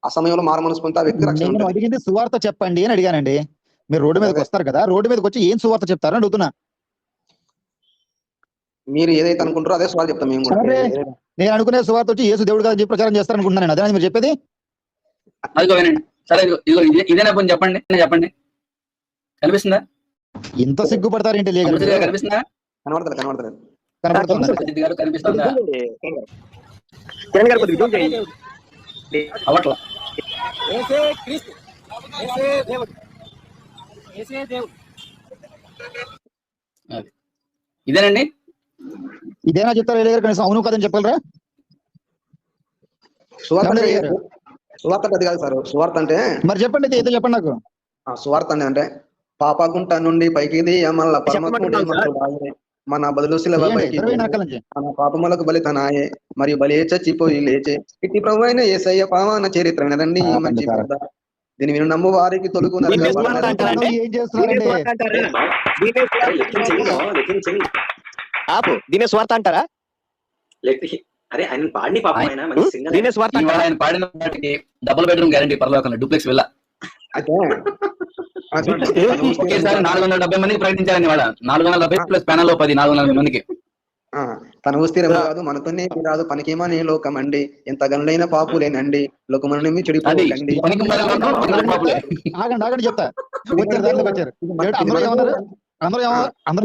ఆ సమయంలో మారు మనసు పొందితే ఆ వ్యక్తి రక్షణ. అడిగింది సువార్త చెప్పండి అని అడిగానండి. మీరు రోడ్డు మీదకి వస్తారు కదా, రోడ్డు మీదకి వచ్చి ఏం సువార్త చెప్తారని అడుగుతున్నా. మీరు ఏదైతే అనుకుంటారో అదే సువార్త చెప్తాం మేము కూడా. నేను అనుకునే సువార్త వచ్చి యేసు దేవుడు కాదని చెప్పి ప్రచారం చేస్తారనుకుంటున్నాను. అదే మీరు చెప్పేది? అదిగో వినండి. సరే ఇదేనా పోనీ చెప్పండి. కనిపిస్తుందా? ఇంత సిగ్గుపడతారు ఏంటి? కనిపిస్తుందా? కనబడతలేదు. కనిపిస్తుందా? అవట్లా ఇదేనండి. ఇదేనా చెప్తారు ఏలియా గారు? కనీసం అవును కదని చెప్పగలరా? సువార్త అది కాదు సార్. సువార్త అంటే మరి చెప్పండి, ఏదో చెప్పండి నాకు. సువార్త అంటే పాపగుంట నుండి పైకి మళ్ళా మన బదులు మన పాపములకు బలి తనాయే మరియు బలి చచ్చిపోయి లేచే ఇట్టి ప్రభు అయిన యేసయ్య పావన చరిత్ర వినదండి ఈ మంచి పెద్ద. దీని విను నమ్ము వారికి తొలుగు దీనే స్వార్థ అంటారా? అరే ఆయన పాడిని పాపం, ఆయన మంచి సింగర్. దీనే స్వార్థ అంటారా? ఆయన పాడిన వాటికి డబుల్ బెడ్రూమ్ గ్యారంటీ పరలోకంలో డూప్లెక్స్ వెళ్ళా. ఒకేసారి 470 మందికి ప్రకటించారని వాళ్ళ 470 ప్లస్ ప్యానల్ 10 440 మందికి. తన స్థిరం కాదు మనతోనే రాదు పనికేమని లోకం అండి, ఎంత గనులైన పాపులేనండి లోకమని చెడిపోకండి. ఆగండి చెప్తా. వచ్చారు అందరూ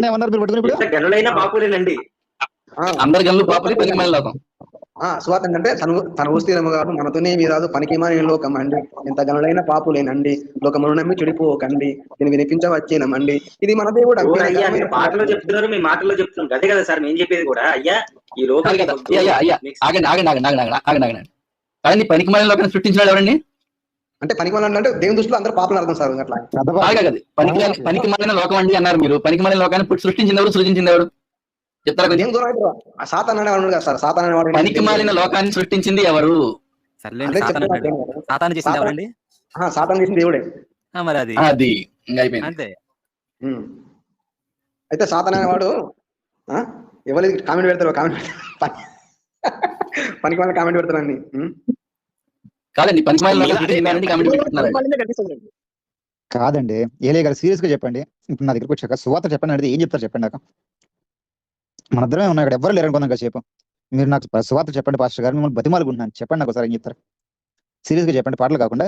ఏమన్నారు మీరు పట్టుకుని? గనులైన పాపులేనండి, అందరు గనులు పాపులే, పనికి మళ్ళీ లోకం. స్వార్థం అంటే తన స్థిరము కాదు మనతోనే రాదు పనికేమని లోకం అండి, ఎంత గనులైన పాపులేనండి లోకమును నమ్మి చెడిపోకండి, నేను వినిపించవచ్చేనమండి. ఇది మన దేవుడు. అయ్యా మీరు పాటలో చెప్తున్నారు, మీ మాటల్లో చెప్తున్నాం అదే కదా సార్ మేము చెప్పేది కూడా. అయ్యా ఈ లోకం ఆగండి. పనికి మళ్ళీ లోకం సృష్టించినాడు ఎవరండి? అంటే పనికి మళ్ళీ అంటే దేవుని దృష్టిలో అందరూ పాపలు అర్థం సార్. అట్లా పనికి మళ్ళీ లోకం అండి అన్నారు మీరు. పనికి మళ్ళీ లోకాన్ని సృష్టించింది ఎవరు? సృజించింది ఎవరు చెప్తారా? పనికి మాలిన లోకాన్ని సృష్టించింది ఎవరు? సాతాను చేసింది ఎవరండి? సాతాను చేసింది దేవుడే. మరి అది అయిపోయింది అంతే. అయితే సాతాను అనేవాడు ఎవరికి కామెంట్ పెడతారు, పనికి వాళ్ళ కామెంట్ పెడతారండి. కాదండి, పనికి మాలిన కామెంట్ పెడుతున్నారు. కాదండి ఏలియా గారు సీరియస్ గా చెప్పండి. ఇప్పుడు నా దగ్గరకు వచ్చాక సువార్త చెప్పండి అంటే ఏం చెప్తారు చెప్పండి నాకు. మన ఇద్దరమే ఉన్నాయి ఇక్కడ, ఎవ్వరు లేరు అనుకుందాం కాసేపు. మీరు నాకు సువార్త చెప్పండి పాస్టర్ గారు, మిమ్మల్ని బతిమాలుకుంటున్నాను. చెప్పండి నాకు ఒకసారి ఏం చెప్తారు? సీరియస్ గా చెప్పండి, పాటలు కాకుండా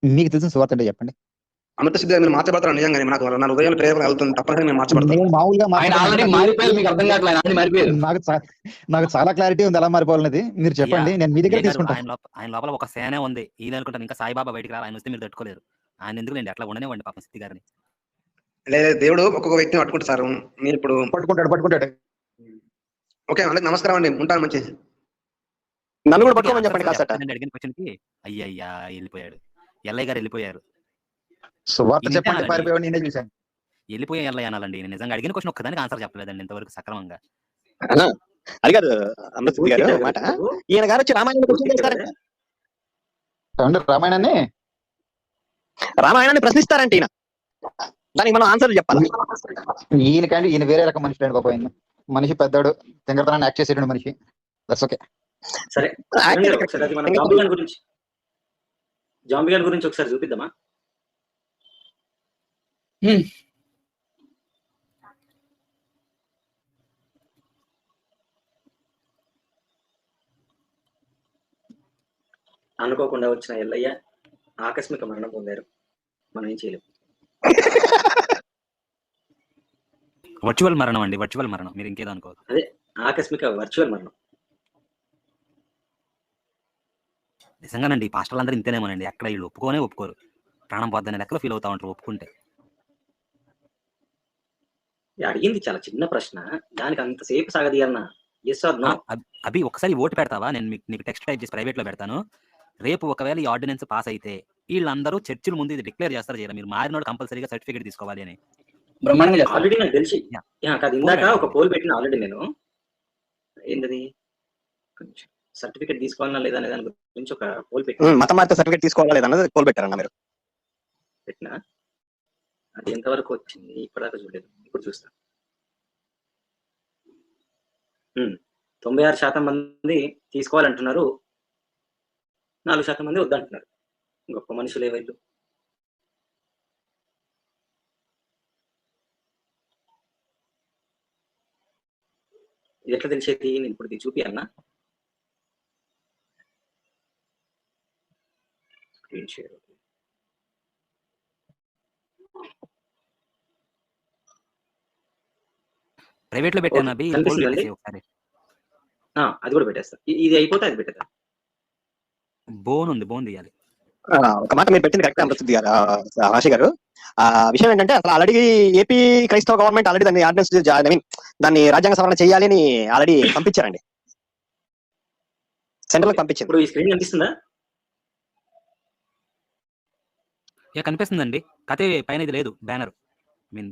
మీకు తెలిసిన సువార్త అంటే చెప్పండి. అమృత సిద్ధంగా మీరు మార్చబడతారు నిజంగానే. నాకు నా హృదయం ప్రేరణ కలుగుతుంది, తప్పనిసరిగా నేను మార్చబడతాను. నాకు చాలా క్లారిటీ ఉంది ఎలా మారిపోవాలనేది. మీరు చెప్పండి, నేను మీ దగ్గర తీసుకుంటాను. ఆయన లోపల ఒక సేనే ఉంది, ఈయన అనుకుంటాను ఇంకా సాయిబాబా బయటికి రాలి, ఆయన వస్తే మీరు తట్టుకోలేరు. ఆయన ఎందుకు నేను అట్లా ఉండనివ్వండి పాపం సిద్ధి గారిని. లేదు దేవుడు ఒక్కొక్క వ్యక్తిని పట్టుకుంటారు సార్. మీరు ఇప్పుడు పట్టుకుంటాడు. ఓకే అందరికి నమస్కారం అండి, ఉంటాను. మంచి నన్ను కూడా పట్టుకోమని చెప్పండి కాస్త. అడిగిన క్వశ్చన్ కి అయ్యా వెళ్ళిపోయాడు, ఎల్లయ్య గారు వెళ్ళిపోయారు. వెళ్ళిపోయే ఎల్లయ్య అనాలండి. నేను నిజంగా అడిగిన క్వశ్చన్ ఒక్కదానికి ఆన్సర్ చెప్పలేదండి ఇంతవరకు సక్రమంగా. అది కాదు అమృత్ గారు మాట. ఈయన గారు వచ్చి రామాయణ క్వశ్చన్ చేస్తారంట. ఏమండి రామాయణాన్ని రామాయణాన్ని ప్రశ్నిస్తారంటే ఈయన దానికి మనం ఆన్సర్ చెప్పాలి. ఈయనకండి ఈయన వేరే రకం మనిషి అండి బాబు. ఆయన మనిషి పెద్దాడు, తింగరతనాన్ని యాక్ట్ చేసేటండి మనిషి. That's okay. సరే ఒకసారి అది మనం జాంబీ గారి గురించి ఒకసారి చూపిద్దామా? అనుకోకుండా వచ్చిన ఎల్లయ్య ఆకస్మిక మరణం పొందారు. మనం ఏం చేయలేము. వర్చువల్ మరణం అండి, వర్చువల్ మరణం. మీరు ఇంకేదో అనుకోవద్దు. అదే ఆకస్మిక వర్చువల్ మరణం. నిజంగానండి పాస్టర్లు అందరూ ఇంతేనేమోనండి. అక్కడ వీళ్ళు ఒప్పుకోరు. ప్రాణం పోద్దనే లెక్కలో ఫీల్ అవుతా ఉంటారు ఒప్పుకుంటే. అడిగింది చాలా చిన్న ప్రశ్న, దానికి అంతసేపు సాగదీయాలన్నా? Yes or no? అభి ఒకసారి ఓటు పెడతావా? నేను నీకు టెక్స్ట్ టైప్ చేసి ప్రైవేట్ లో పెడతాను. రేపు ఒకవేళ ఈ ఆర్డినెన్స్ పాస్ అయితే వీళ్ళందరూ చర్చిల ముందు ఇది డిక్లేర్ చేస్తారు చేయరా, మీరు మారినోడు కంపల్సరీగా సర్టిఫికేట్ తీసుకోవాలి అని. ఆల్రెడీ నాకు తెలిసి కాదు, ఇందాక ఒక పోల్ పెట్టిన ఆల్రెడీ నేను. ఏంటది సర్టిఫికేట్ తీసుకోవాలన్నా లేదా అనే దాని గురించి ఒక పోల్ పెట్టిన. మతం మార్తే సర్టిఫికేట్ తీసుకోవాలా లేదన్నది పోల్ పెట్టారన్న మీరు పెట్టినా. అది ఎంతవరకు వచ్చింది ఇప్పటిదాకా చూడలేదు, ఇప్పుడు చూస్తా. 96% మంది తీసుకోవాలంటున్నారు, 4% మంది వద్దంటున్నారు. గొప్ప మనుషులే వీళ్ళు. ఇది ఎట్లా తెలిసేది? నేను ఇప్పుడు ఇది చూపియాలన్నా? Screen share. ప్రైవేట్ లో పెట్టాను అభి, ఒకసారి అది కూడా పెట్టేస్తా. ఇది అయిపోతే అది పెట్టేదా? బోన్ తీయాలి. ఒక మాట మీరు పెట్టింది కరెక్ట్ అనిపిస్తుంది రాశి గారు. ఆ విషయం ఏంటంటే అసలు ఆల్రెడీ ఏపీ క్రైస్తవ గవర్నమెంట్ ఆల్రెడీ దాన్ని ఆర్డినెన్స్ దాన్ని రాజ్యాంగ సవరణ చేయాలి అని ఆల్రెడీ పంపించారండి, సెంట్రల్ పంపించారు. ఇప్పుడు ఈ స్క్రీన్ కనిపిస్తుందా? కనిపిస్తుందండి. కథ పైన ఇది లేదు, బ్యానర్ మీన్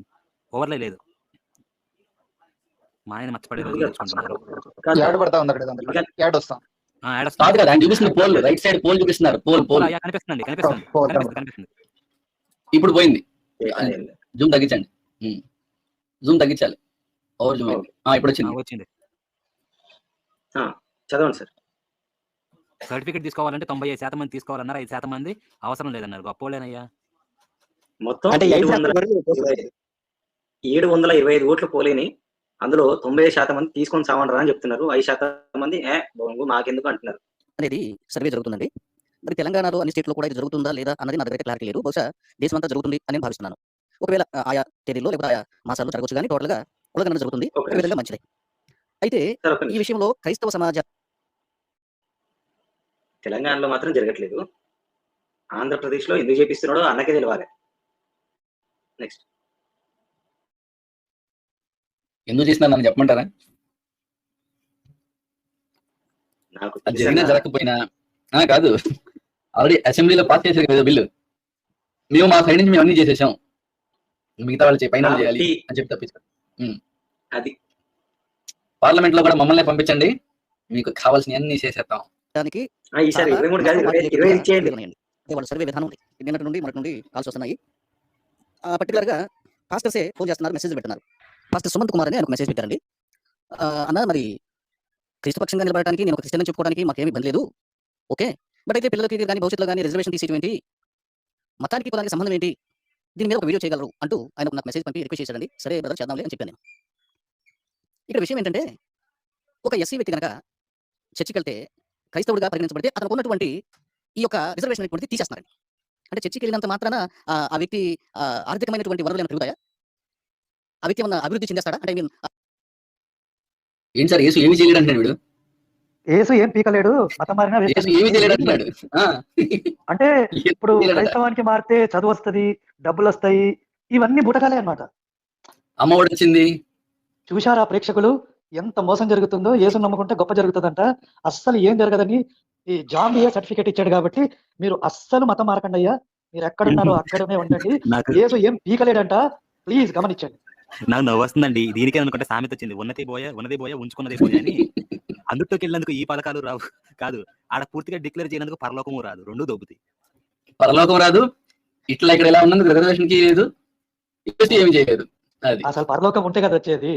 ఓవర్లే లేదు. మా ఆయన మర్చిపడే రోజు రైట్ సైడ్ పోల్ చూపిస్తున్నారు. కనిపిస్తుంది. ఇప్పుడు పోయింది. జూమ్ తగ్గించండి, జూమ్ తగ్గించాలి. ఓవర్ జూమ్ అయింది. ఇప్పుడు వచ్చింది. చదవండి సార్. సర్టిఫికేట్ తీసుకోవాలంటే 95% మంది తీసుకోవాలన్నారు, 5% మంది అవసరం లేదన్నారు. గొప్పోలేనయ్యా. మొత్తం 725 ఓట్లు పోలేని, అందులో 90% మంది తీసుకొని సావంటారా అని చెప్తున్నారు. 5% మంది మాకెందుకు అంటున్నారు. అనేది సర్వే జరుగుతుందండి. మరి తెలంగాణలో అన్ని స్టేట్లో కూడా ఇది జరుగుతుందా లేదా అన్నది నా దగ్గర క్లారిటీ లేదు. బహుశా దేశం అంతా జరుగుతుంది అని భావిస్తున్నాను. ఒకవేళ ఆయా తేదీల్లో లేదా ఆయా మాసాల్లో జరగవచ్చు, కానీ టోటల్ గా కులగణన జరుగుతుంది. ఒక విధంగా మంచిదే. అయితే ఈ విషయంలో క్రైస్తవ సమాజ తెలంగాణలో మాత్రం జరగట్లేదు, ఆంధ్రప్రదేశ్ లో ఎందుకు చేపిస్తున్నాడో అన్నకే తెలియాలి. నెక్స్ట్ ఎందుకు చేసినా చెప్పమంటారా? నాకు జరిగినా జరగకపోయినా కాదు, ఆల్రెడీ అసెంబ్లీలో పాస్ చేశారు కదా బిల్లు. మేము మా సైడ్ నుంచి మేము అన్ని చేసేసాం, మిగతా వాళ్ళు పైన చేయాలి అని చెప్పి తప్పించారు. అది పార్లమెంట్ లో కూడా మమ్మల్ని పంపించండి, మీకు కావాల్సిన అన్ని చేసేస్తాం. వాళ్ళ సర్వే విధానం నిన్నటి నుండి మనటి నుండి కాల్స్ వస్తున్నాయి. పర్టికులర్ గా పాస్టర్సే ఫోన్ చేస్తున్నారు, మెసేజ్ పెడుతున్నారు. పాస్టర్ సుమంత్ కుమార్ అని ఆయన మెసేజ్ పెట్టారండి. అన్న, మరి క్రీస్తుపక్షంగా నిలబడడానికి నేను ఒక క్రిస్టియన్ చెప్పుకోవడానికి మాకేమీ ఇబ్బంది లేదు, ఓకే. బట్ అయితే పిల్లలకి కానీ భవిష్యత్తులో కానీ రిజర్వేషన్ తీసేటువంటి మతానికి కులానికి సంబంధం ఏంటి, దీని మీద ఒక వీడియో చేయగలరు అంటూ ఆయన నాకు మెసేజ్ పంపి రిక్వెస్ట్ చేశారండి. సరే బ్రదర్, చేద్దాంలే అని చెప్పాను నేను. ఇక్కడ విషయం ఏంటంటే, ఒక ఎస్సీ వ్యక్తి కనుక చర్చికి వెళ్తే క్రైస్తవుడిగా పరిగణించబడితే అతనికి ఉన్నటువంటి ఈ యొక్క రిజర్వేషన్ అనేటువంటిది తీసేస్తున్నారండి. అంటే చర్చికి వెళ్ళినంత మాత్రాన ఆ వ్యక్తి ఆర్థికమైనటువంటి వనరులు పెరుగుతాయా? ఆ వ్యక్తి ఏమన్నా అభివృద్ధి చెందేస్తాడా? అంటే ఏం సార్, యేసు ఏమి చేయలేడు అంటున్నాడు వీడు. యేసు ఏం పీకలేడు, మతం మారినా ఏమి చేయలేడు అంటున్నాడు. అంటే ఇప్పుడు క్రైస్తవానికి మారితే చదువు వస్తుంది, డబ్బులు వస్తాయి, ఇవన్నీ బుటకాలే అన్నమాట. అమ్మ ఒడి వచ్చింది. చూశారా ప్రేక్షకులు ఎంత మోసం జరుగుతుందో? యేసు నమ్ముకుంటే గొప్ప జరుగుతుందంట. అస్సలు ఏం జరగదని ఈ జాంబియా సర్టిఫికేట్ ఇచ్చాడు కాబట్టి మీరు అస్సలు మతం మారకండి అయ్యా, మీరు ఎక్కడున్నారో అక్కడనే ఉండండి. యేసు ఏం పీకలేడంట, ప్లీజ్ గమనించండి. నాకు నవ్వు వస్తుందండి. దీనికే అనుకుంటే సామెత వచ్చింది, ఉన్నది పోయా ఉంచుకున్నది పోయా అని. అందులోకి వెళ్ళినందుకు ఈ పథకాలు రావు కాదు, ఆడ పూర్తిగా డిక్లేర్ చేయనందుకు పరలోకము రాదు, రెండు దొబ్బుతాయి. పరలోకం రాదు, ఇట్లా ఇక్కడ ఎలా ఉన్నందుకు రిజర్వేషన్ కి లేదు, ఏమి చేయలేదు. అది అసలు పరలోకం ఉంటే కదా వచ్చేది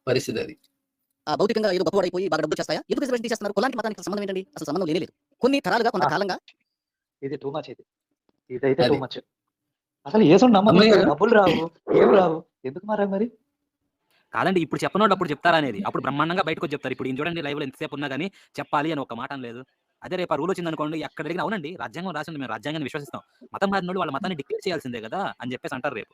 పరిస్థితి. అది భౌతికంగా ఏదో గొప్పవాడైపోయి బాగా డబ్బులు చేస్తాయా? ఎందుకు రిజర్వేషన్ తీసేస్తున్నారు? కులానికి మతానికి సంబంధం ఏంటండి? అసలు సంబంధం లేనే లేదు. కొన్ని తరాలుగా కొంతకాలంగా ఇది టూ మచ్, ఇదైతే టూ మచ్. అసలు యేసుని నమ్మకం డబ్బులు రావు, ఏం రావు, ఎందుకు మారాలి మరి? కాదండి, ఇప్పుడు చెప్పనోళ్ళు అప్పుడు చెప్తారా అనేది, అప్పుడు బ్రహ్మాండంగా బయటకు వచ్చి చెప్తారు. ఇప్పుడు ఈయన చూడండి లైవ్ లో ఎంతసేపు ఉన్నా కానీ చెప్పాలి అని ఒక మాట లేదు. అదే రేపు ఆ రూల్ వచ్చింది అనుకోండి, ఎక్కడ అడిగినా అవునండి రాజ్యాంగం రాసింది, మేము రాజ్యాంగాన్ని విశ్వసిస్తాం, మతం మారిన వాళ్ళు వాళ్ళ మతాన్ని డిక్లేర్ చేయాల్సిందే కదా అని చెప్పేసి అంటారు రేపు.